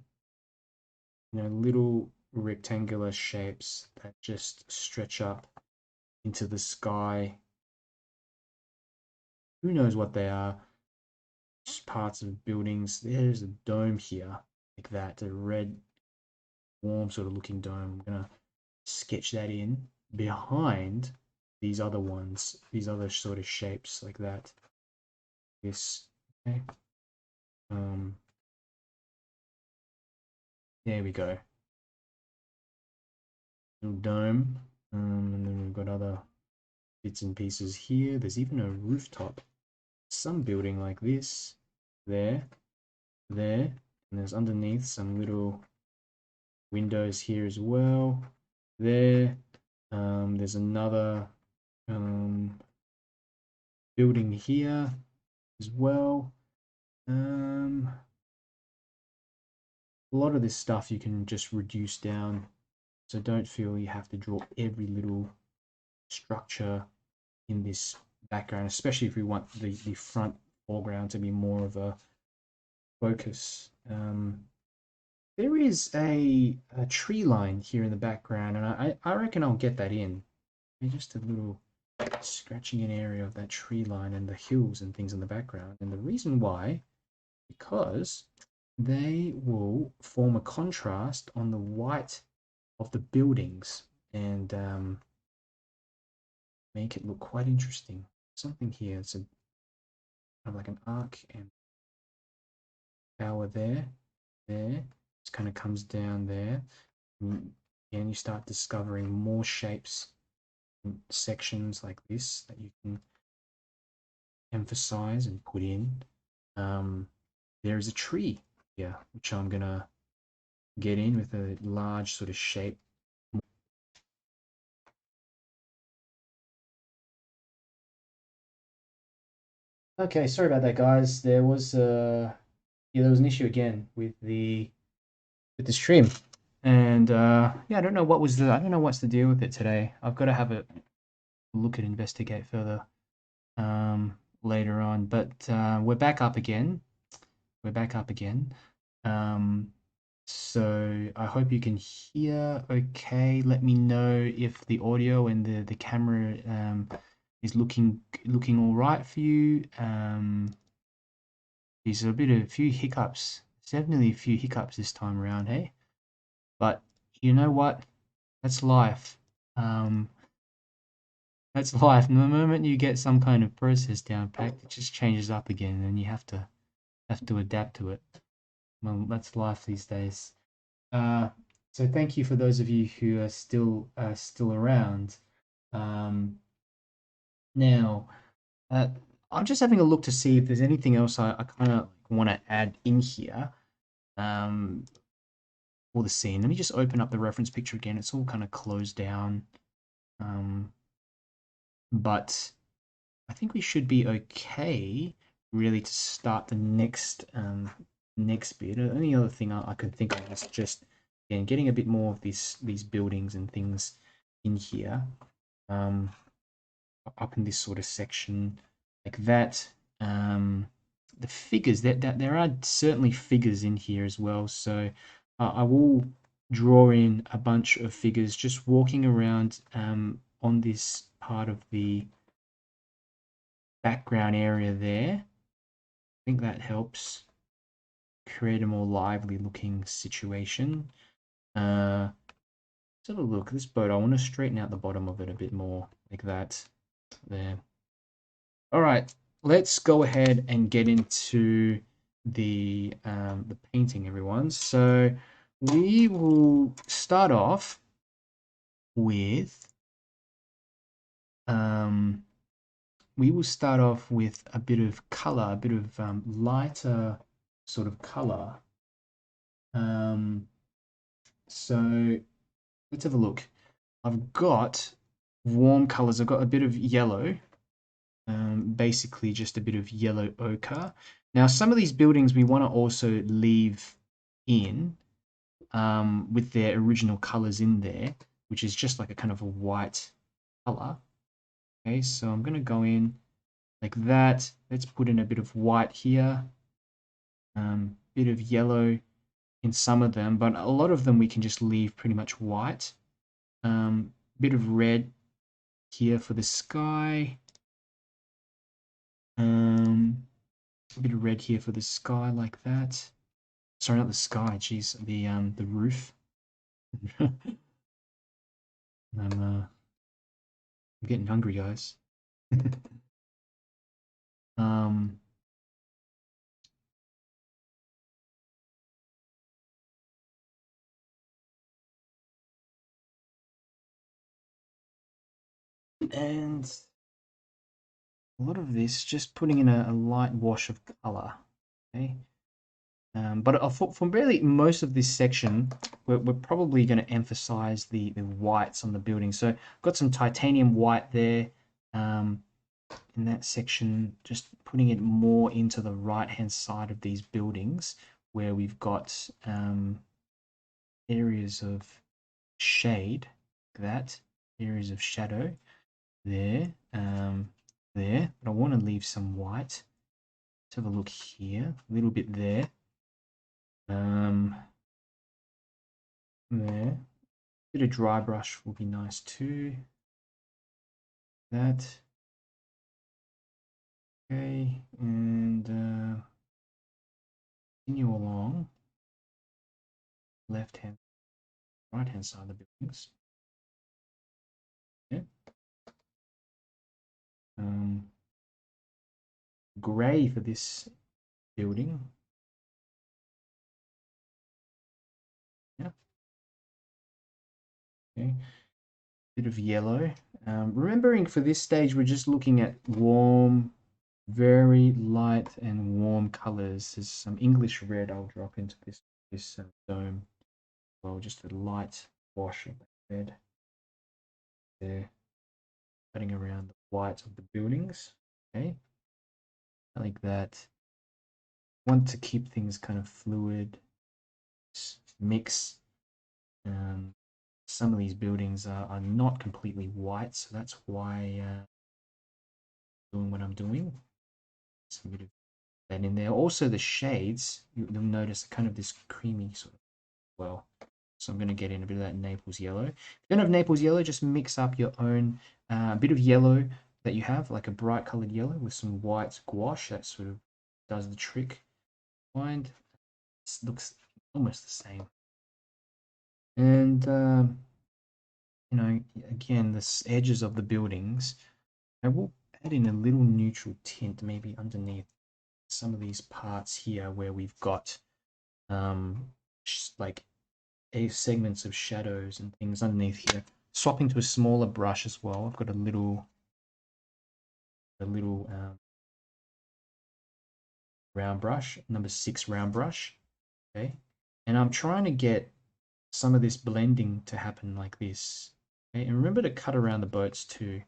know, little rectangular shapes that just stretch up into the sky. Who knows what they are? Just parts of buildings. There's a dome here. like that, a red, warm sort of looking dome. I'm gonna sketch that in behind these other ones, these other sort of shapes like that. This, okay. There we go. Little dome, and then we've got other bits and pieces here. There's even a rooftop, some building like this, there, and there's underneath some little windows here as well. There, there's another building here as well. A lot of this stuff you can just reduce down, so don't feel you have to draw every little structure in this background, especially if we want the front foreground to be more of a focus. There is a tree line here in the background, and I reckon I'll get that in. Just a little scratching an area of that tree line and the hills and things in the background. And the reason why, because they will form a contrast on the white of the buildings and make it look quite interesting. Something here, it's a kind of like an arc and tower there. It kind of comes down there, and you start discovering more shapes and sections like this that you can emphasize and put in. There is a tree here, which I'm gonna get in with a large sort of shape. Okay, sorry about that, guys. There was there was an issue again with the stream, and yeah, I don't know what's the deal with it today. I've got to have a look at investigate further later on, but we're back up again. We're back up again. So I hope you can hear okay. Let me know if the audio and the camera is looking all right for you. There's a few hiccups. There's definitely a few hiccups this time around, hey? But you know what? That's life. That's life. And the moment you get some kind of process down packed, it just changes up again, and you have to adapt to it. Well, that's life these days. So thank you for those of you who are still around. Now, I'm just having a look to see if there's anything else I kind of want to add in here for the scene. Let me just open up the reference picture again. It's all kind of closed down, but I think we should be okay, really, to start the next bit. The only other thing I could think of is just again getting a bit more of these buildings and things in here, up in this sort of section like that. The figures that there are certainly figures in here as well. So I will draw in a bunch of figures just walking around on this part of the background area there. I think that helps create a more lively looking situation. Let's have a look. This boat, I want to straighten out the bottom of it a bit more like that there. All right, let's go ahead and get into the painting, everyone. So we will start off with a bit of color, a bit of lighter sort of color. So let's have a look. I've got warm colors. I've got a bit of yellow, basically just a bit of yellow ochre. Now, some of these buildings we want to also leave in with their original colors in there, which is just like a kind of a white color. Okay, so I'm going to go in like that. Let's put in a bit of white here, bit of yellow in some of them, but a lot of them we can just leave pretty much white. Bit of red here for the sky. A bit of red here for the sky like that. Sorry, not the sky. Jeez, the roof. I'm getting hungry, guys. um, and a lot of this just putting in a light wash of color. Okay. But for really most of this section, we're probably going to emphasize the whites on the building. So I've got some titanium white there in that section, just putting it more into the right-hand side of these buildings where we've got areas of shade, like that, areas of shadow there, there. But I want to leave some white. Let's have a look here, a little bit there. There. Bit of dry brush will be nice too. That. Okay, and continue along. Left hand, right hand side of the buildings. Yeah. Grey for this building. Yeah. Okay. Bit of yellow. Remembering for this stage, we're just looking at warm, very light and warm colors. There's some English red I'll drop into this dome. Well, just a light wash of red there, cutting around the white of the buildings. Okay, like that. Want to keep things kind of fluid, mix. Some of these buildings are not completely white, so that's why doing what I'm doing. Some bit of that in there. Also, the shades you'll notice kind of this creamy sort of well. So I'm going to get in a bit of that Naples yellow. If you don't have Naples yellow, just mix up your own bit of yellow that you have, like a bright colored yellow with some white gouache. That sort of does the trick. Find it looks almost the same. And you know, again, the edges of the buildings, I will add in a little neutral tint maybe underneath some of these parts here where we've got like segments of shadows and things underneath here. Swap into a smaller brush as well. I've got a little round brush, number 6 round brush. Okay, and I'm trying to get some of this blending to happen like this. Okay, and remember to cut around the boats too.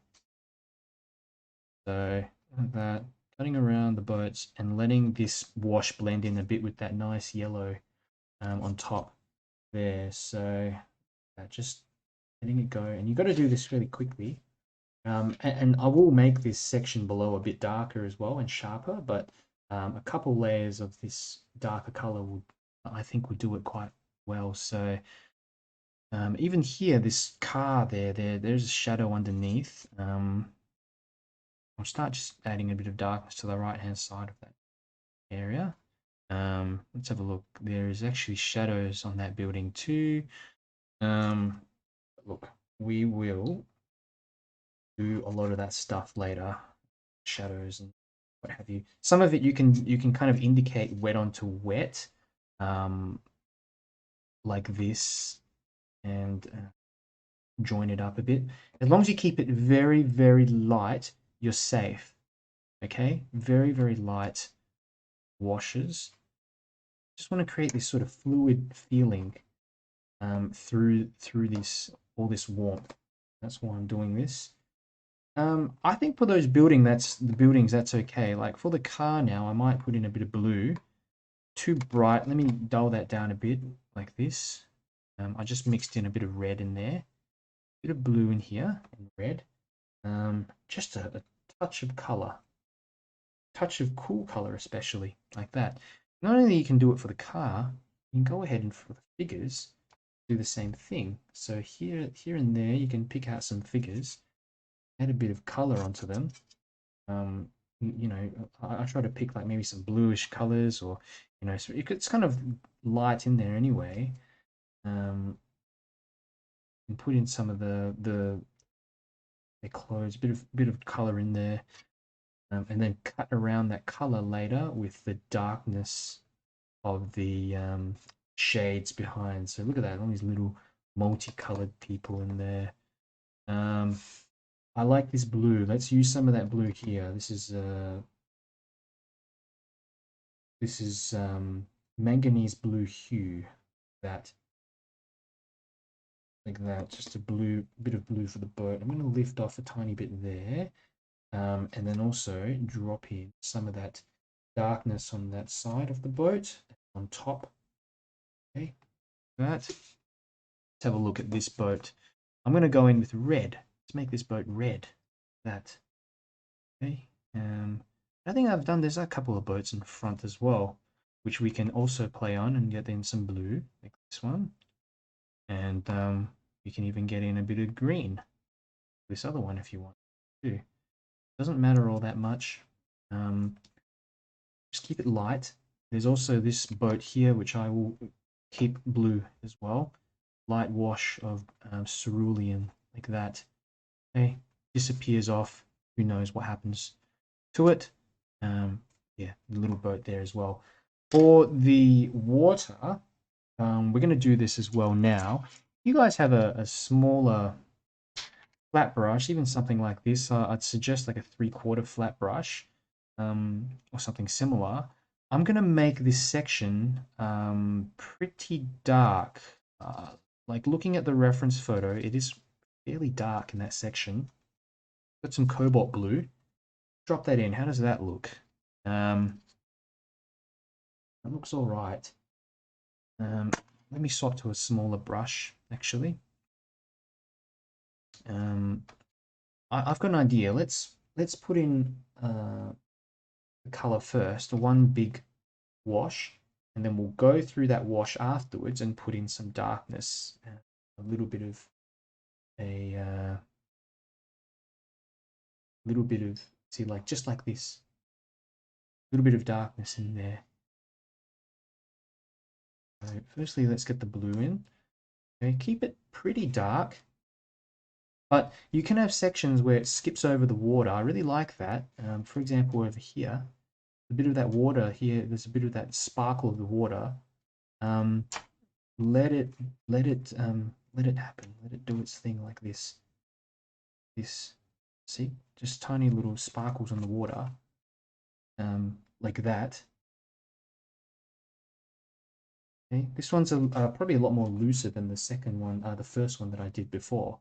So like that, cutting around the boats and letting this wash blend in a bit with that nice yellow on top there. So just letting it go, and you've got to do this really quickly. And I will make this section below a bit darker as well and sharper, but a couple layers of this darker color would, I think, would do it quite well. So even here, this car there's a shadow underneath. I'll start just adding a bit of darkness to the right-hand side of that area. Let's have a look. There is actually shadows on that building too. Look, we will do a lot of that stuff later, shadows and what have you. Some of it you can kind of indicate wet onto wet, like this, and join it up a bit. As long as you keep it very, very light, you're safe. Okay, very, very light washes. Just want to create this sort of fluid feeling through this all this warmth. That's why I'm doing this. I think for those buildings, that's okay. Like for the car now, I might put in a bit of blue. Too bright. Let me dull that down a bit, like this. I just mixed in a bit of red in there. Bit of blue in here, and red. Just a touch of color. Touch of cool color, especially, like that. Not only you can do it for the car, you can go ahead and for the figures, do the same thing. So here and there, you can pick out some figures, add a bit of color onto them. You know, I try to pick like maybe some bluish colors or you know, so it's kind of light in there anyway. And put in some of their clothes, bit of color in there, and then cut around that color later with the darkness of the shades behind. So look at that, all these little multicolored people in there. I like this blue. Let's use some of that blue here. This is manganese blue hue. That like that, just a bit of blue for the boat. I'm going to lift off a tiny bit there, and then also drop in some of that darkness on that side of the boat on top. Okay, that. Let's have a look at this boat. I'm going to go in with red. Let's make this boat red. That. Okay. I think I've done, there's a couple of boats in front as well, which we can also play on and get in some blue, like this one. And you can even get in a bit of green, this other one if you want to. Doesn't matter all that much. Just keep it light. There's also this boat here, which I will keep blue as well. Light wash of cerulean, like that. Okay, disappears off. Who knows what happens to it. Yeah, the little boat there as well. For the water, we're going to do this as well now. You guys have a smaller flat brush, even something like this. I'd suggest like a 3/4 flat brush, or something similar. I'm going to make this section pretty dark. Like looking at the reference photo, it is fairly dark in that section. Got some cobalt blue. Drop that in. How does that look? That looks all right. Let me swap to a smaller brush, actually. I've got an idea. Let's put in the color first, one big wash, and then we'll go through that wash afterwards and put in some darkness, a little bit of see, like just like this, a little bit of darkness in there. So firstly, let's get the blue in. Okay, keep it pretty dark. But you can have sections where it skips over the water. I really like that. For example, over here, a bit of that water here, there's a bit of that sparkle of the water. Let it happen. Let it do its thing like this. See, just tiny little sparkles on the water, like that. Okay, this one's probably a lot more looser than the second one, the first one that I did before.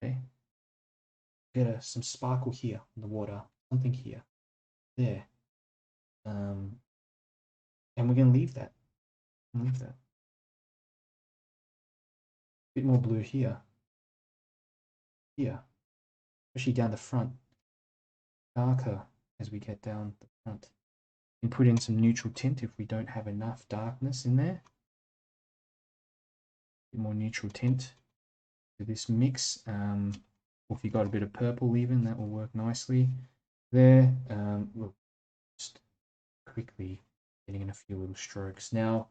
Okay, get some sparkle here in the water, something here, there, and we're going to leave that. Leave that. Bit more blue here, especially down the front. Darker as we get down the front. And put in some neutral tint if we don't have enough darkness in there. Bit more neutral tint to this mix. Or if you got a bit of purple even, that will work nicely there. We'll just quickly getting in a few little strokes. Now,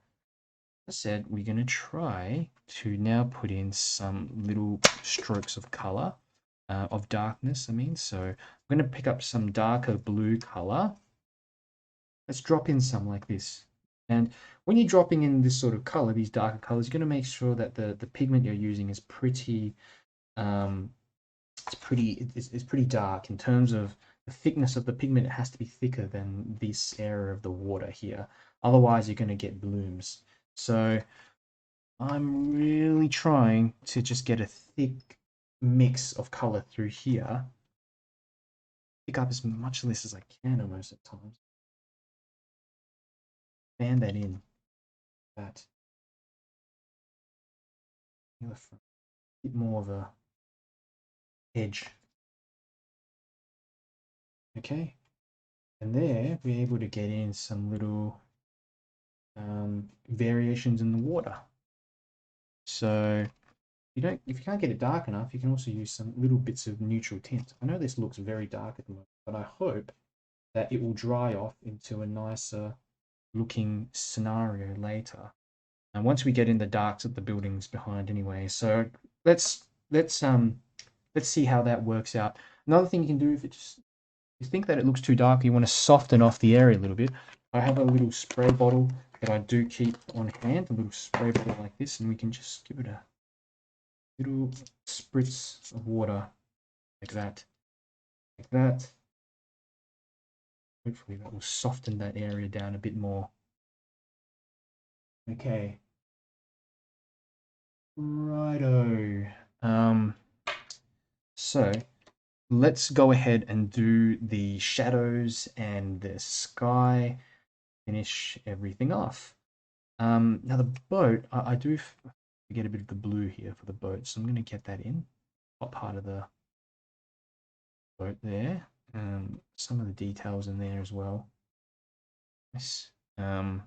as I said, we're going to try to now put in some little strokes of color, of darkness, I mean. So I'm going to pick up some darker blue color. Let's drop in some like this. And when you're dropping in this sort of color, these darker colors, you're going to make sure that the pigment you're using is pretty, it's pretty dark in terms of the thickness of the pigment. It has to be thicker than this area of the water here. Otherwise, you're going to get blooms. So I'm really trying to just get a thick mix of color through here. Pick up as much of this as I can almost at times. Fan that in. That. A bit more of a edge. Okay. And there we're able to get in some little variations in the water. So if you can't get it dark enough, you can also use some little bits of neutral tint. I know this looks very dark at the moment, but I hope that it will dry off into a nicer looking scenario later. And once we get in the darks of the buildings behind anyway. So let's let's um let's see how that works out. Another thing you can do if it's you think that it looks too dark, you want to soften off the area a little bit. I have a little spray bottle that I do keep on hand, a little spray bottle like this, and we can just give it a little spritz of water like that, like that. Hopefully that will soften that area down a bit more. Okay. Righto. So let's go ahead and do the shadows and the sky, finish everything off. Now the boat, I do get a bit of the blue here for the boat, so I'm going to get that in. Top part of the boat there. Some of the details in there as well. Yes. And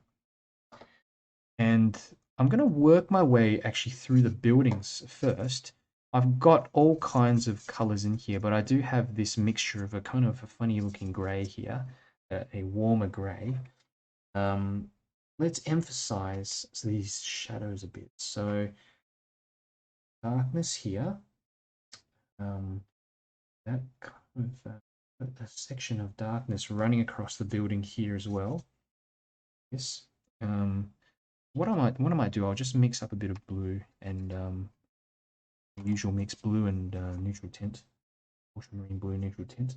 I'm going to work my way actually through the buildings first. I've got all kinds of colors in here, but I do have this mixture of a kind of a funny looking gray here, a warmer gray. Let's emphasize these shadows a bit. So darkness here, that kind of a section of darkness running across the building here as well. Yes. What I might do, I'll just mix up a bit of blue and usual mix blue and neutral tint, ultramarine blue neutral tint.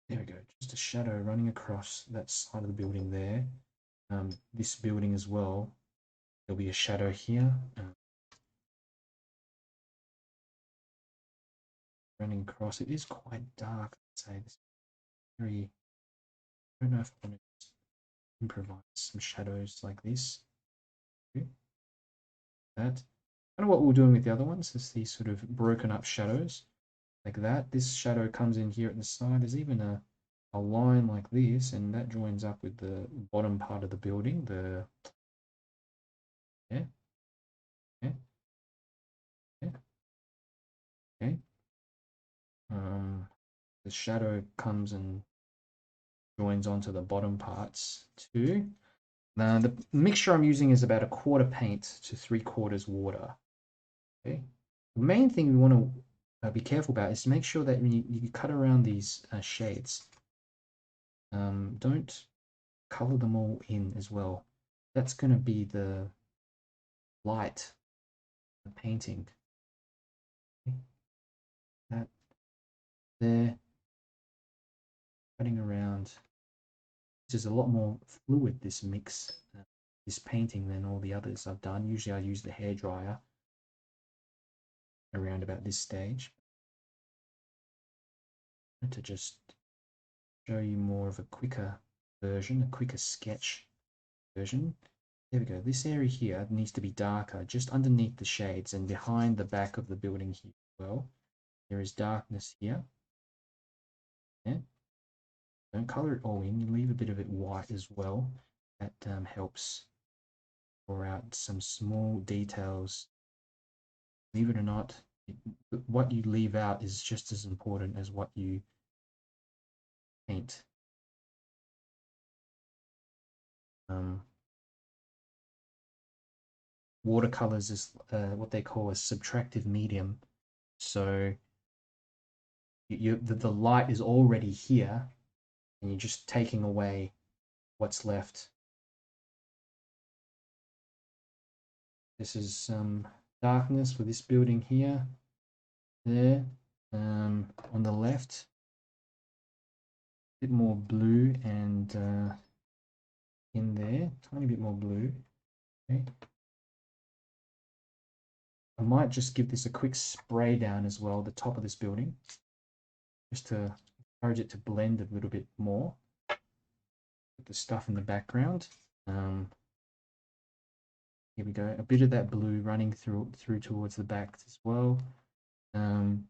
There we go. Just a shadow running across that side of the building there. This building as well. There'll be a shadow here. Running across. It is quite dark, I'd say. This very. I don't know if I want to improvise some shadows like this. Okay. That. Kind of what we were doing with the other ones is these sort of broken up shadows like that. This shadow comes in here at the side. There's even a line like this, and that joins up with the bottom part of the building. Yeah, yeah, yeah. Okay. The shadow comes and joins onto the bottom parts too. Now the mixture I'm using is about 1/4 paint to 3/4 water. Okay. The main thing we want to be careful about is to make sure that when you cut around these shades, don't color them all in as well. That's going to be the light, the painting. Okay. That there, cutting around. This is a lot more fluid, this mix, this painting, than all the others I've done. Usually I use the hairdryer around about this stage. To just show you more of a quicker version, a quicker sketch version. There we go. This area here needs to be darker, just underneath the shades and behind the back of the building here as well. There is darkness here. Yeah. Don't color it all in. You leave a bit of it white as well. That helps draw out some small details. Believe it or not, what you leave out is just as important as what you paint. Watercolors is what they call a subtractive medium. So the light is already here, and you're just taking away what's left. This is some darkness for this building here. There, on the left, a bit more blue, and in there, tiny bit more blue. Okay. I might just give this a quick spray down as well, the top of this building, just to encourage it to blend a little bit more with the stuff in the background. Here we go, a bit of that blue running through towards the back as well. You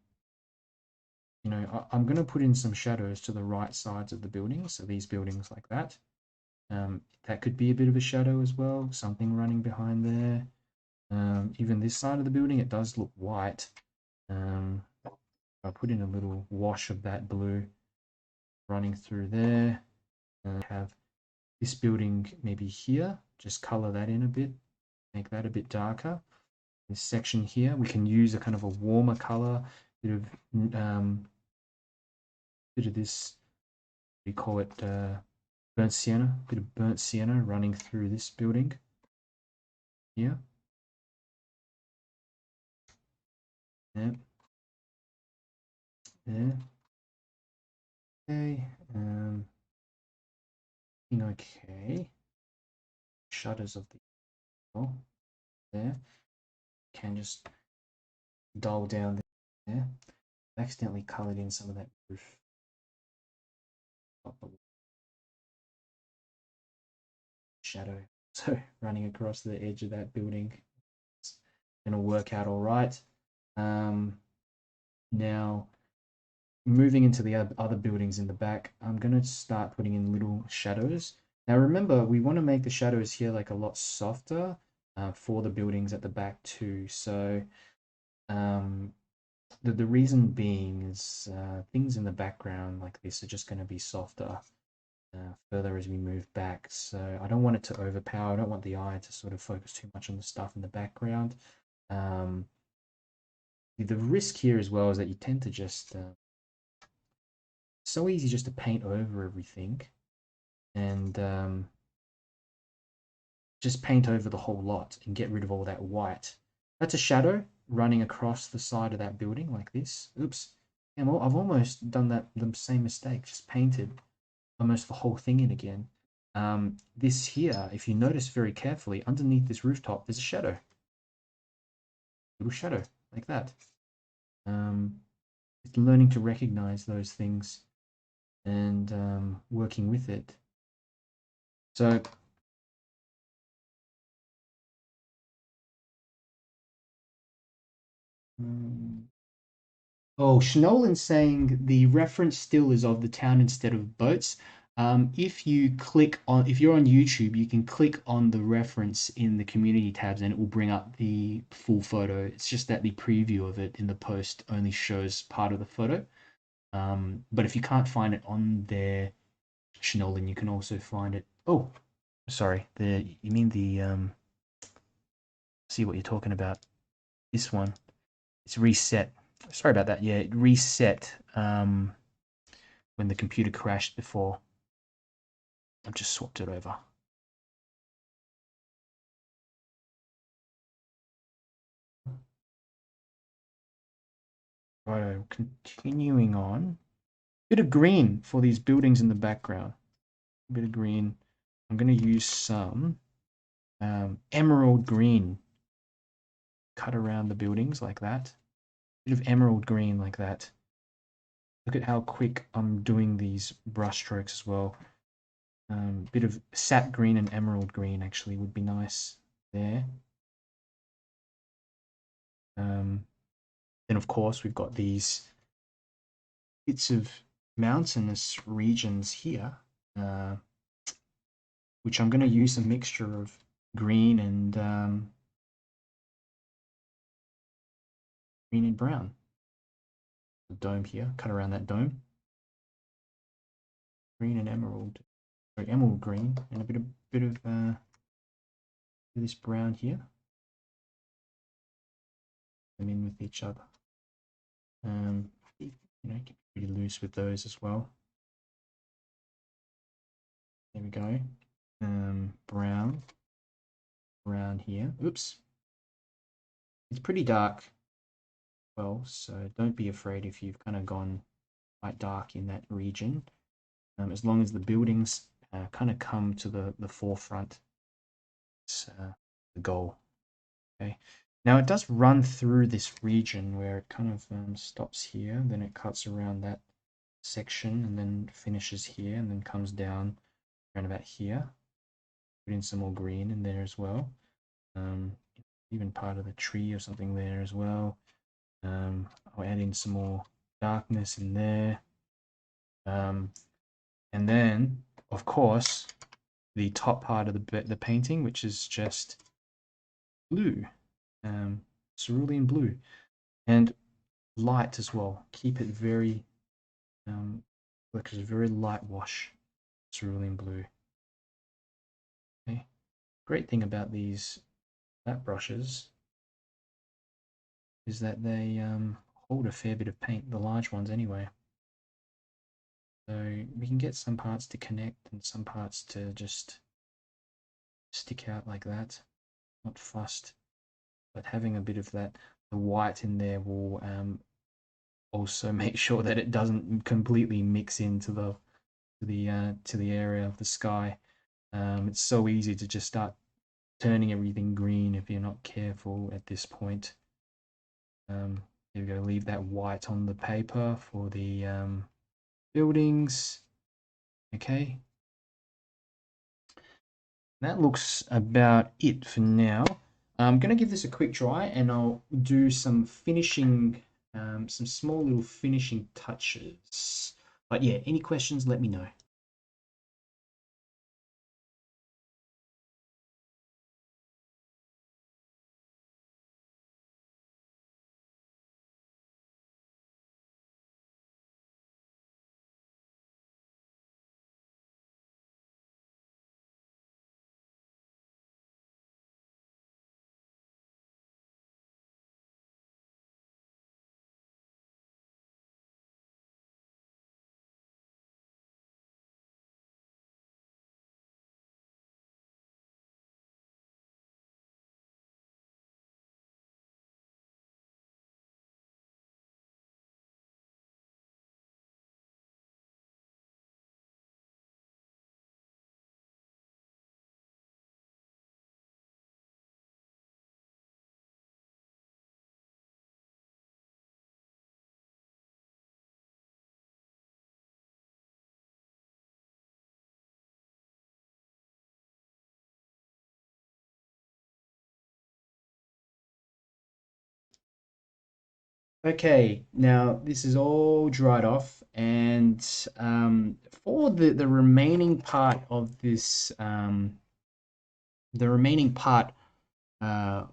know, I'm going to put in some shadows to the right sides of the buildings, so these buildings like that. That could be a bit of a shadow as well, something running behind there. Even this side of the building, it does look white. I'll put in a little wash of that blue running through there. Have this building maybe here, just color that in a bit, make that a bit darker. This section here, we can use a kind of a warmer color, bit of this, we call it burnt sienna, bit of burnt sienna running through this building here. Yeah. There. Okay. Okay. Shutters of the oh, there. Can just dull down there. I accidentally colored in some of that roof. Shadow. So running across the edge of that building. It's gonna work out all right. Now moving into the other buildings in the back, I'm gonna start putting in little shadows. Now remember, we want to make the shadows here like a lot softer for the buildings at the back too. So the reason being is things in the background like this are just going to be softer further as we move back. So I don't want it to overpower. I don't want the eye to sort of focus too much on the stuff in the background. The risk here as well is that you tend to just so easy just to paint over everything and just paint over the whole lot and get rid of all that white. That's a shadow running across the side of that building like this. Oops. I've almost done the same mistake, just painted almost the whole thing in again. This here, if you notice very carefully, underneath this rooftop, there's a shadow. Little shadow, like that. It's learning to recognize those things and working with it. So oh, Schnolin's saying the reference still is of the town instead of boats. If you're on YouTube, you can click on the reference in the community tabs and it will bring up the full photo. It's just that the preview of it in the post only shows part of the photo. But if you can't find it on there, Schnolin, you can also find it. Oh, sorry. You mean the see what you're talking about. This one. It's reset. Sorry about that. Yeah, it reset when the computer crashed before. I've just swapped it over. Right, continuing on. Bit of green for these buildings in the background. A bit of green. I'm going to use some emerald green. Cut around the buildings like that. Bit of emerald green like that. Look at how quick I'm doing these brush strokes as well. Bit of sap green and emerald green actually would be nice there. Then of course we've got these bits of mountainous regions here, which I'm going to use a mixture of green and brown. The dome here, cut around that dome. Green and emerald, sorry, emerald green, and a bit of this brown here. Them in with each other. Get pretty loose with those as well. There we go. Brown here. Oops. It's pretty dark. Well, so don't be afraid if you've kind of gone quite dark in that region. As long as the buildings kind of come to the forefront, it's the goal. Okay. Now it does run through this region where it kind of stops here, then it cuts around that section and then finishes here and then comes down around about here. Put in some more green in there as well. Even part of the tree or something there as well. I'll add in some more darkness in there. And then, of course, the top part of the painting, which is just blue, cerulean blue, and light as well. Keep it very, like a very light wash, cerulean blue. great thing about these flat brushes is that they hold a fair bit of paint, the large ones anyway. So we can get some parts to connect and some parts to just stick out like that, not fussed. But having a bit of that, the white in there will also make sure that it doesn't completely mix into the area of the sky. It's so easy to just start turning everything green if you're not careful at this point. You're going to leave that white on the paper for the buildings. Okay. That looks about it for now. I'm going to give this a quick dry and I'll do some finishing, some small little finishing touches. But yeah, any questions, let me know. Okay, now this is all dried off, and for the remaining part of this, the remaining part uh,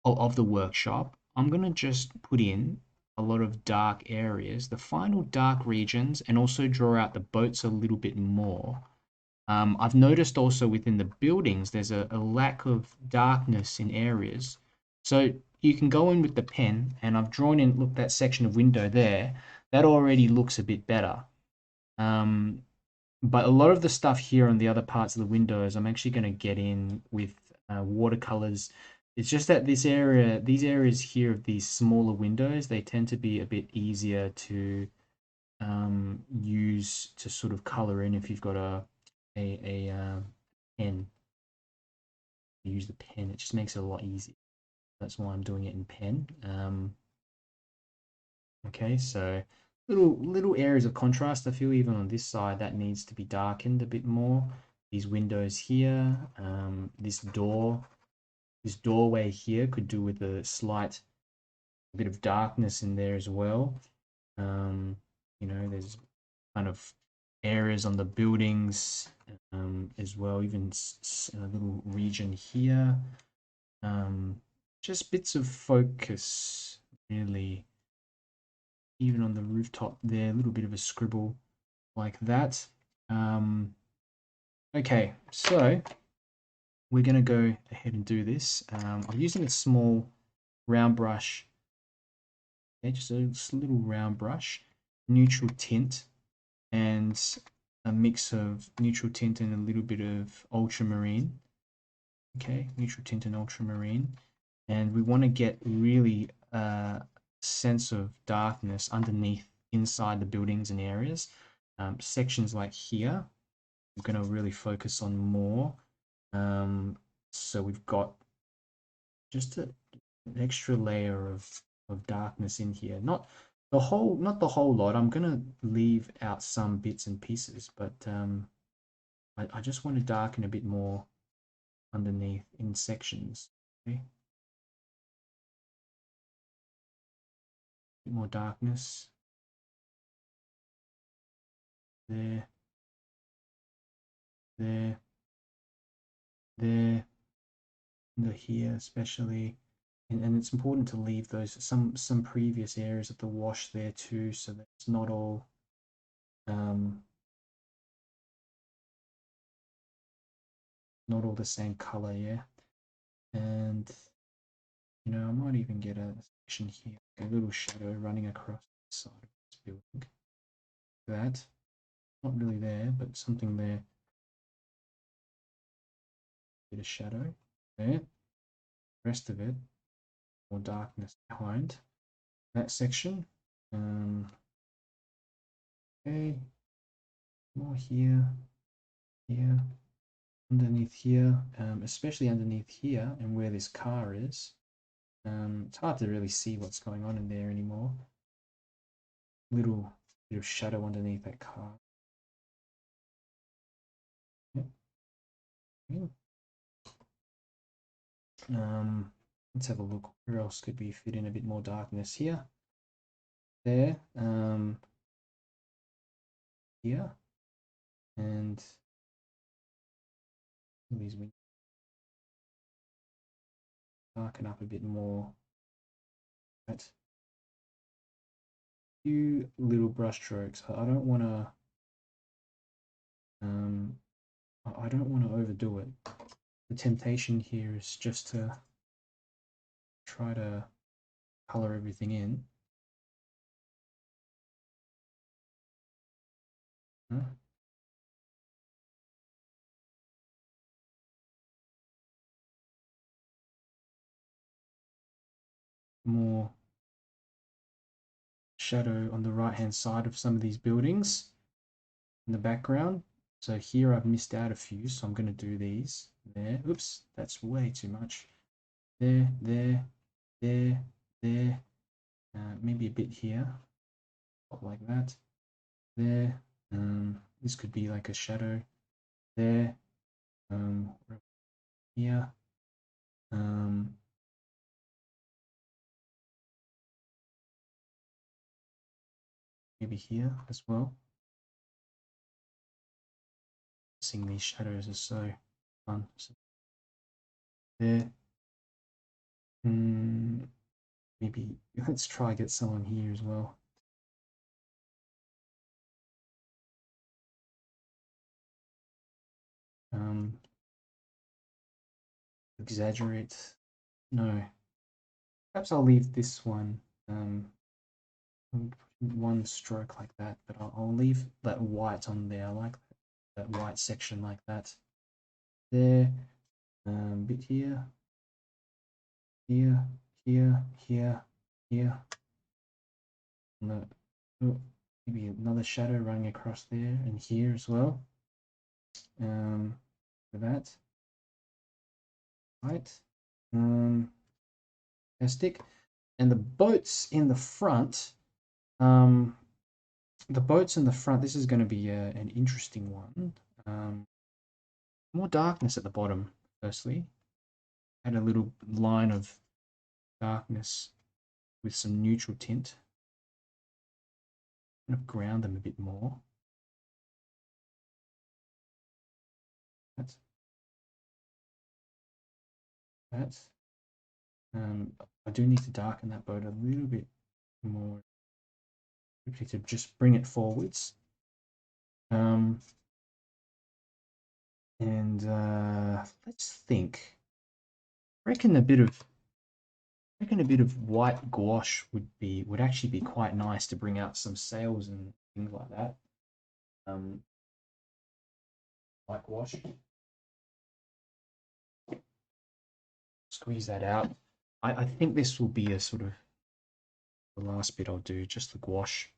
of the workshop, I'm gonna just put in a lot of dark areas, the final dark regions, and also draw out the boats a little bit more. I've noticed also within the buildings, there's a lack of darkness in areas. So you can go in with the pen, and I've drawn in, look, that section of window there, that already looks a bit better. But a lot of the stuff here on the other parts of the windows, I'm actually going to get in with watercolors. It's just that this area, these areas here of these smaller windows, they tend to be a bit easier to use to sort of color in if you've got a pen. Use the pen, it just makes it a lot easier. That's why I'm doing it in pen. Okay, so little areas of contrast. I feel even on this side that needs to be darkened a bit more. These windows here, this doorway here could do with a slight bit of darkness in there as well. You know, there's kind of areas on the buildings as well, even a little region here. Just bits of focus, really. Even on the rooftop there, a little bit of a scribble like that. Okay, so we're going to go ahead and do this. I'm using a small round brush. Okay, just a little round brush, neutral tint, and a mix of neutral tint and a little bit of ultramarine. Okay, neutral tint and ultramarine. And we want to get really sense of darkness underneath inside the buildings and areas. Sections like here, I'm going to really focus on more. So we've got just an extra layer of darkness in here. Not the whole lot. I'm going to leave out some bits and pieces, but I just want to darken a bit more underneath in sections. Okay. Bit more darkness there, there, here especially, and it's important to leave those some previous areas of the wash there too, so that it's not all not all the same color, yeah. And you know, I might even get a section here, a little shadow running across the side of this building. That, not really there, but something there. Bit of shadow there. Rest of it, more darkness behind that section. Okay, more here, here, underneath here, especially underneath here and where this car is. It's hard to really see what's going on in there anymore. Little bit of shadow underneath that car. Yep. Let's have a look. Where else could we fit in a bit more darkness here? There. Here. And these windows darken up a bit more. Right. Few little brush strokes. I don't want to. I don't want to overdo it. The temptation here is just to try to color everything in. More shadow on the right hand side of some of these buildings in the background. So here I've missed out a few, so I'm going to do these there. Oops, that's way too much. There, there, there, there. Maybe a bit here, like that. There. This could be like a shadow. There. Here. Maybe here as well. Seeing these shadows is so fun. So there. Maybe let's try get someone here as well. Exaggerate. No. Perhaps I'll leave this one. One stroke like that, but I'll leave that white on there. I like that white section like that. There. Bit here. Here. Here. Here. Here. No. Oh, maybe another shadow running across there and here as well. For that. Right. Fantastic. And the boats in the front. The boats in the front. This is going to be an interesting one. More darkness at the bottom. Firstly, add a little line of darkness with some neutral tint. Kind of ground them a bit more. That's that. I do need to darken that boat a little bit more to just bring it forwards. And let's think. I reckon a bit of white gouache would actually be quite nice to bring out some sails and things like that. White gouache. Squeeze that out. I think this will be a sort of the last bit I'll do, just the gouache.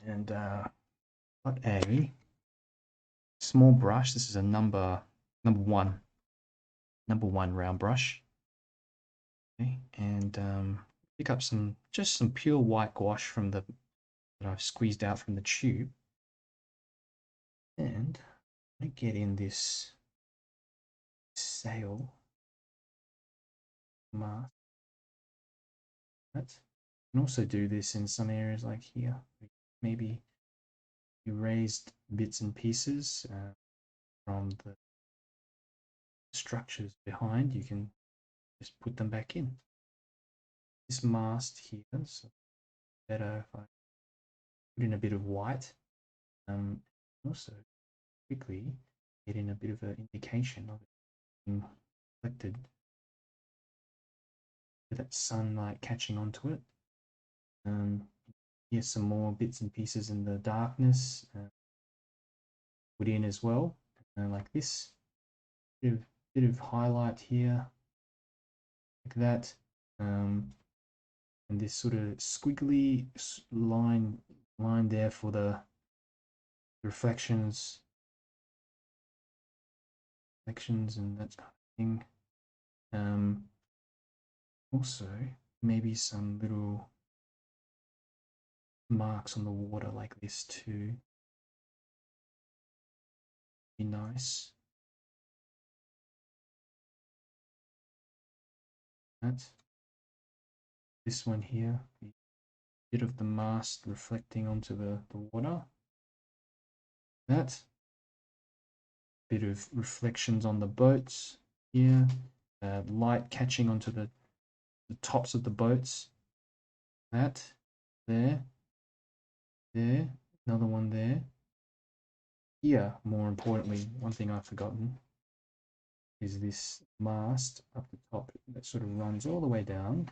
And got a small brush. This is a number one round brush. Okay, and pick up just some pure white gouache from that I've squeezed out from the tube, and I get in this sail mask. That can also do this in some areas like here. Maybe erased bits and pieces from the structures behind. You can just put them back in. This mast here, so better if I put in a bit of white. Also quickly getting a bit of an indication of it being reflected, with that sunlight catching onto it. Here's some more bits and pieces in the darkness put in as well, like this. Bit of highlight here, like that, and this sort of squiggly line there for the reflections and that kind of thing. Also, maybe some little marks on the water like this too. Be nice. That. This one here, a bit of the mast reflecting onto the water. That. Bit of reflections on the boats here. Light catching onto the tops of the boats. That. There. There. Another one there. Here, more importantly, one thing I've forgotten is this mast up the top that sort of runs all the way down.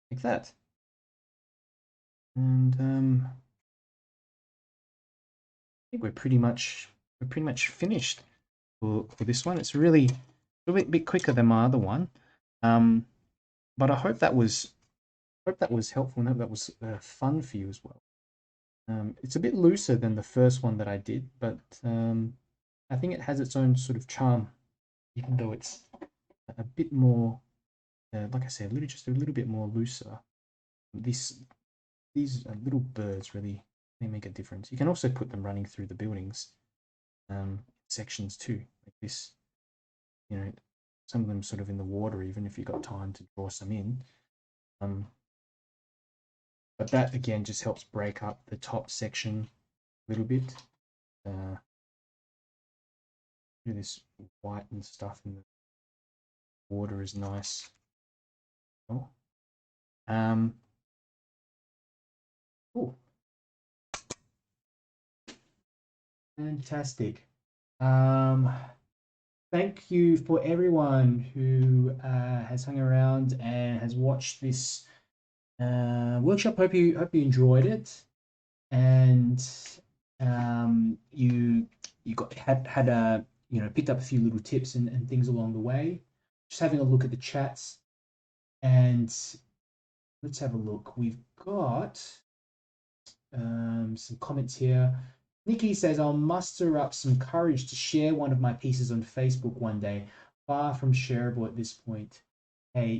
Like that. And I think we're pretty much finished for this one. It's really a bit quicker than my other one, but I hope that was helpful and hope that was fun for you as well. It's a bit looser than the first one that I did, but I think it has its own sort of charm, even though it's a bit more, like I said, just a little bit more looser. These little birds really, they make a difference. You can also put them running through the buildings sections too, like this. You know, some of them sort of in the water, even if you've got time to draw some in. But that again just helps break up the top section a little bit. This white and stuff in the water is nice. Oh. Cool. Fantastic. Thank you for everyone who has hung around and has watched this workshop. Hope you enjoyed it, and you had a picked up a few little tips and things along the way. Just having a look at the chats, and let's have a look. We've got some comments here. Nikki says, I'll muster up some courage to share one of my pieces on Facebook one day. Far from shareable at this point. Hey,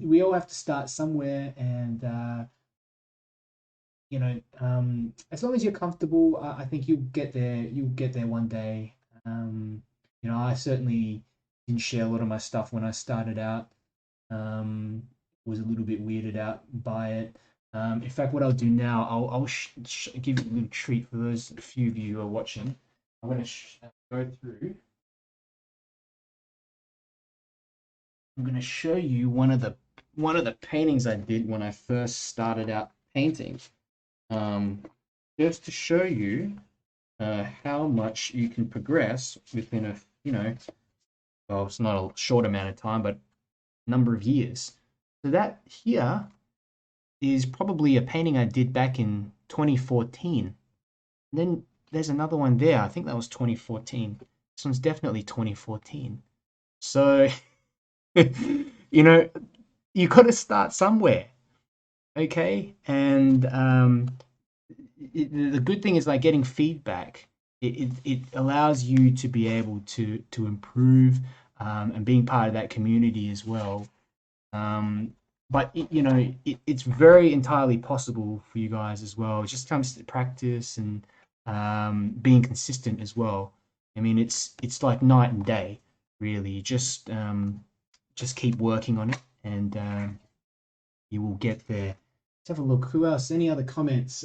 we all have to start somewhere, and as long as you're comfortable, I think you'll get there. You'll get there one day. I certainly didn't share a lot of my stuff when I started out. Was a little bit weirded out by it. In fact, what I'll do now, I'll give you a little treat for those few of you who are watching. I'm going to go through. I'm going to show you one of the paintings I did when I first started out painting, just to show you how much you can progress within a well, it's not a short amount of time, but number of years. So that here is probably a painting I did back in 2014. And then there's another one there. I think that was 2014. This one's definitely 2014. So, you got to start somewhere, okay? And the good thing is, like, getting feedback. It allows you to be able to improve and being part of that community as well. But it's very entirely possible for you guys as well. It just comes to practice and being consistent as well. I mean, it's like night and day, really. Just keep working on it, and you will get there. Let's have a look. Who else? Any other comments?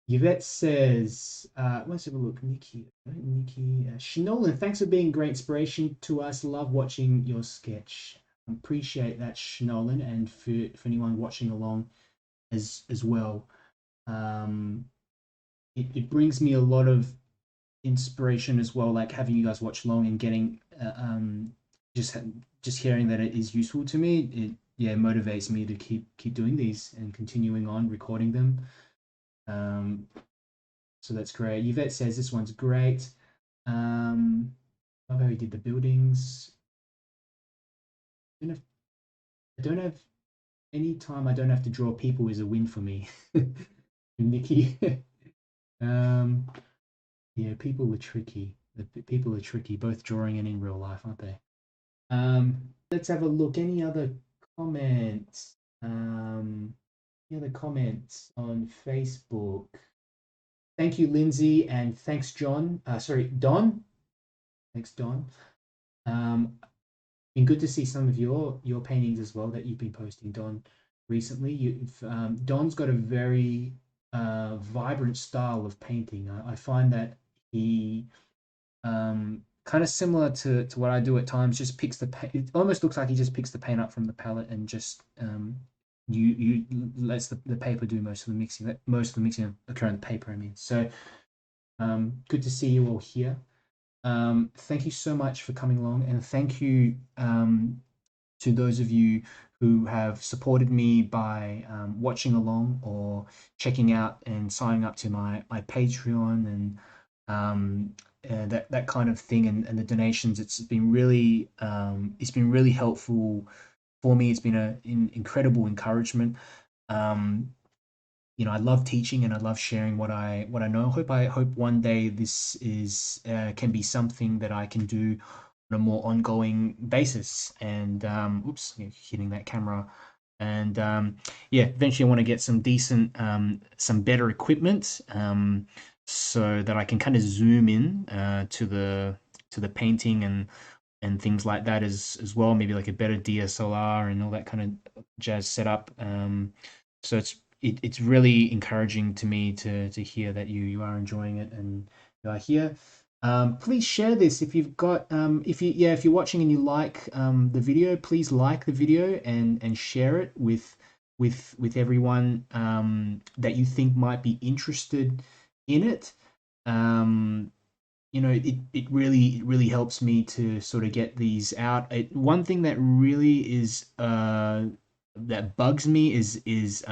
Yvette says, let's have a look. Nikki, Shinolan, thanks for being great inspiration to us. Love watching your sketch. Appreciate that, Shinolan, and for anyone watching along as well. It brings me a lot of inspiration as well, like having you guys watch along and getting just just hearing that it is useful to me. It yeah motivates me to keep doing these and continuing on recording them. Um, so that's great. Yvette says this one's great. Love how he did the buildings. I don't have any time I don't have to draw people is a win for me. Nikki. um, yeah, people are tricky. The people are tricky, both drawing and in real life, aren't they? Let's have a look. Any other comments? Any other comments on Facebook? Thank you, Lindsay, and thanks, John. Sorry, Don. Thanks, Don. Been good to see some of your paintings as well that you've been posting, Don, recently. Don's got a very vibrant style of painting. I find that he kind of similar to what I do at times. Just picks the paint. It almost looks like he just picks the paint up from the palette and just you lets the paper do most of the mixing. Most of the mixing occur on the paper. I mean, so good to see you all here. Thank you so much for coming along, and thank you to those of you who have supported me by watching along or checking out and signing up to my Patreon and that kind of thing, and the donations. It's been really helpful for me. It's been an incredible encouragement. Um, I love teaching and I love sharing what I know. I hope one day this is can be something that I can do on a more ongoing basis. And oops, hitting that camera. And yeah, eventually I want to get some decent, some better equipment, so that I can kind of zoom in to the painting and things like that as well. Maybe like a better DSLR and all that kind of jazz setup. So it's really encouraging to me to hear that you are enjoying it and you are here. Please share this if you've got if you're watching and you like the video, please like the video and share it with everyone that you think might be interested in it. Um, it really helps me to sort of get these out. One thing that really is that bugs me is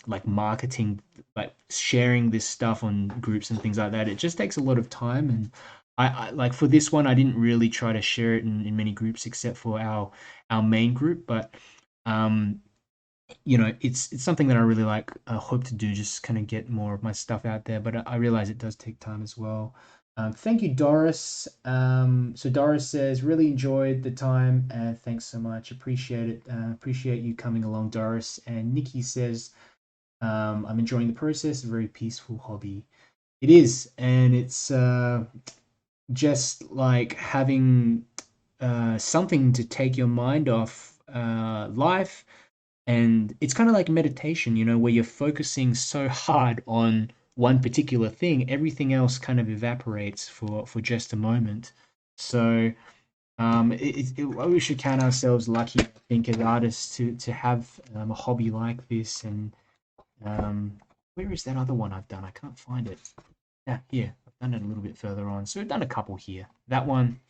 like marketing, like sharing this stuff on groups and things like that. It just takes a lot of time, and I like for this one I didn't really try to share it in many groups except for our main group. But um it's something that I really like, hope to do, just kind of get more of my stuff out there. But I realize it does take time as well. Thank you, Doris. So Doris says, really enjoyed the time. Thanks so much. Appreciate it. Appreciate you coming along, Doris. And Nikki says, I'm enjoying the process. A very peaceful hobby. It is, and it's just like having something to take your mind off life. And it's kind of like meditation, where you're focusing so hard on one particular thing, everything else kind of evaporates for just a moment. So we should count ourselves lucky, I think, as artists to have a hobby like this. And where is that other one I've done? I can't find it. Yeah, here. I've done it a little bit further on. So we've done a couple here. That one.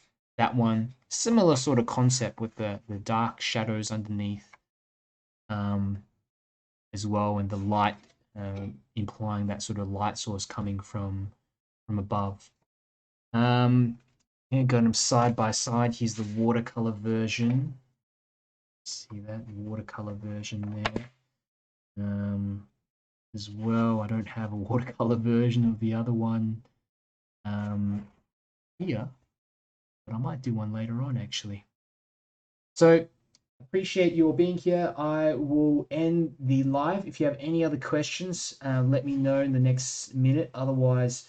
Similar sort of concept with the dark shadows underneath, um, as well, and the light implying that sort of light source coming from above. And got them side by side. Here's the watercolor version. See that watercolor version there. As well, I don't have a watercolor version of the other one here, but I might do one later on actually. So appreciate your being here. I will end the live. If you have any other questions, let me know in the next minute. Otherwise,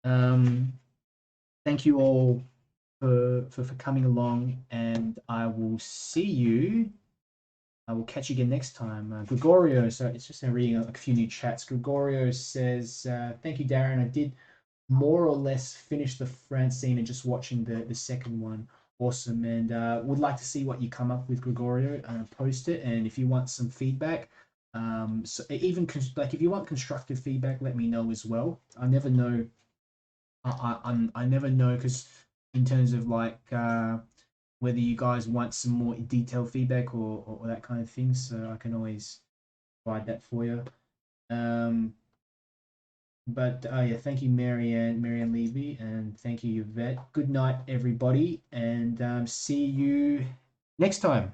thank you all for coming along, and I will see you. I will catch you again next time. Gregorio, so it's just reading a few new chats. Gregorio says, thank you, Darren. I did more or less finish the Francine and just watching the second one. Awesome. And would like to see what you come up with, Gregorio. Post it. And if you want some feedback, So even like if you want constructive feedback, let me know as well. I never know. I never know because in terms of like whether you guys want some more detailed feedback or that kind of thing. So I can always provide that for you. Um, but yeah, thank you, Marianne Levy, and thank you, Yvette. Good night, everybody, and see you next time.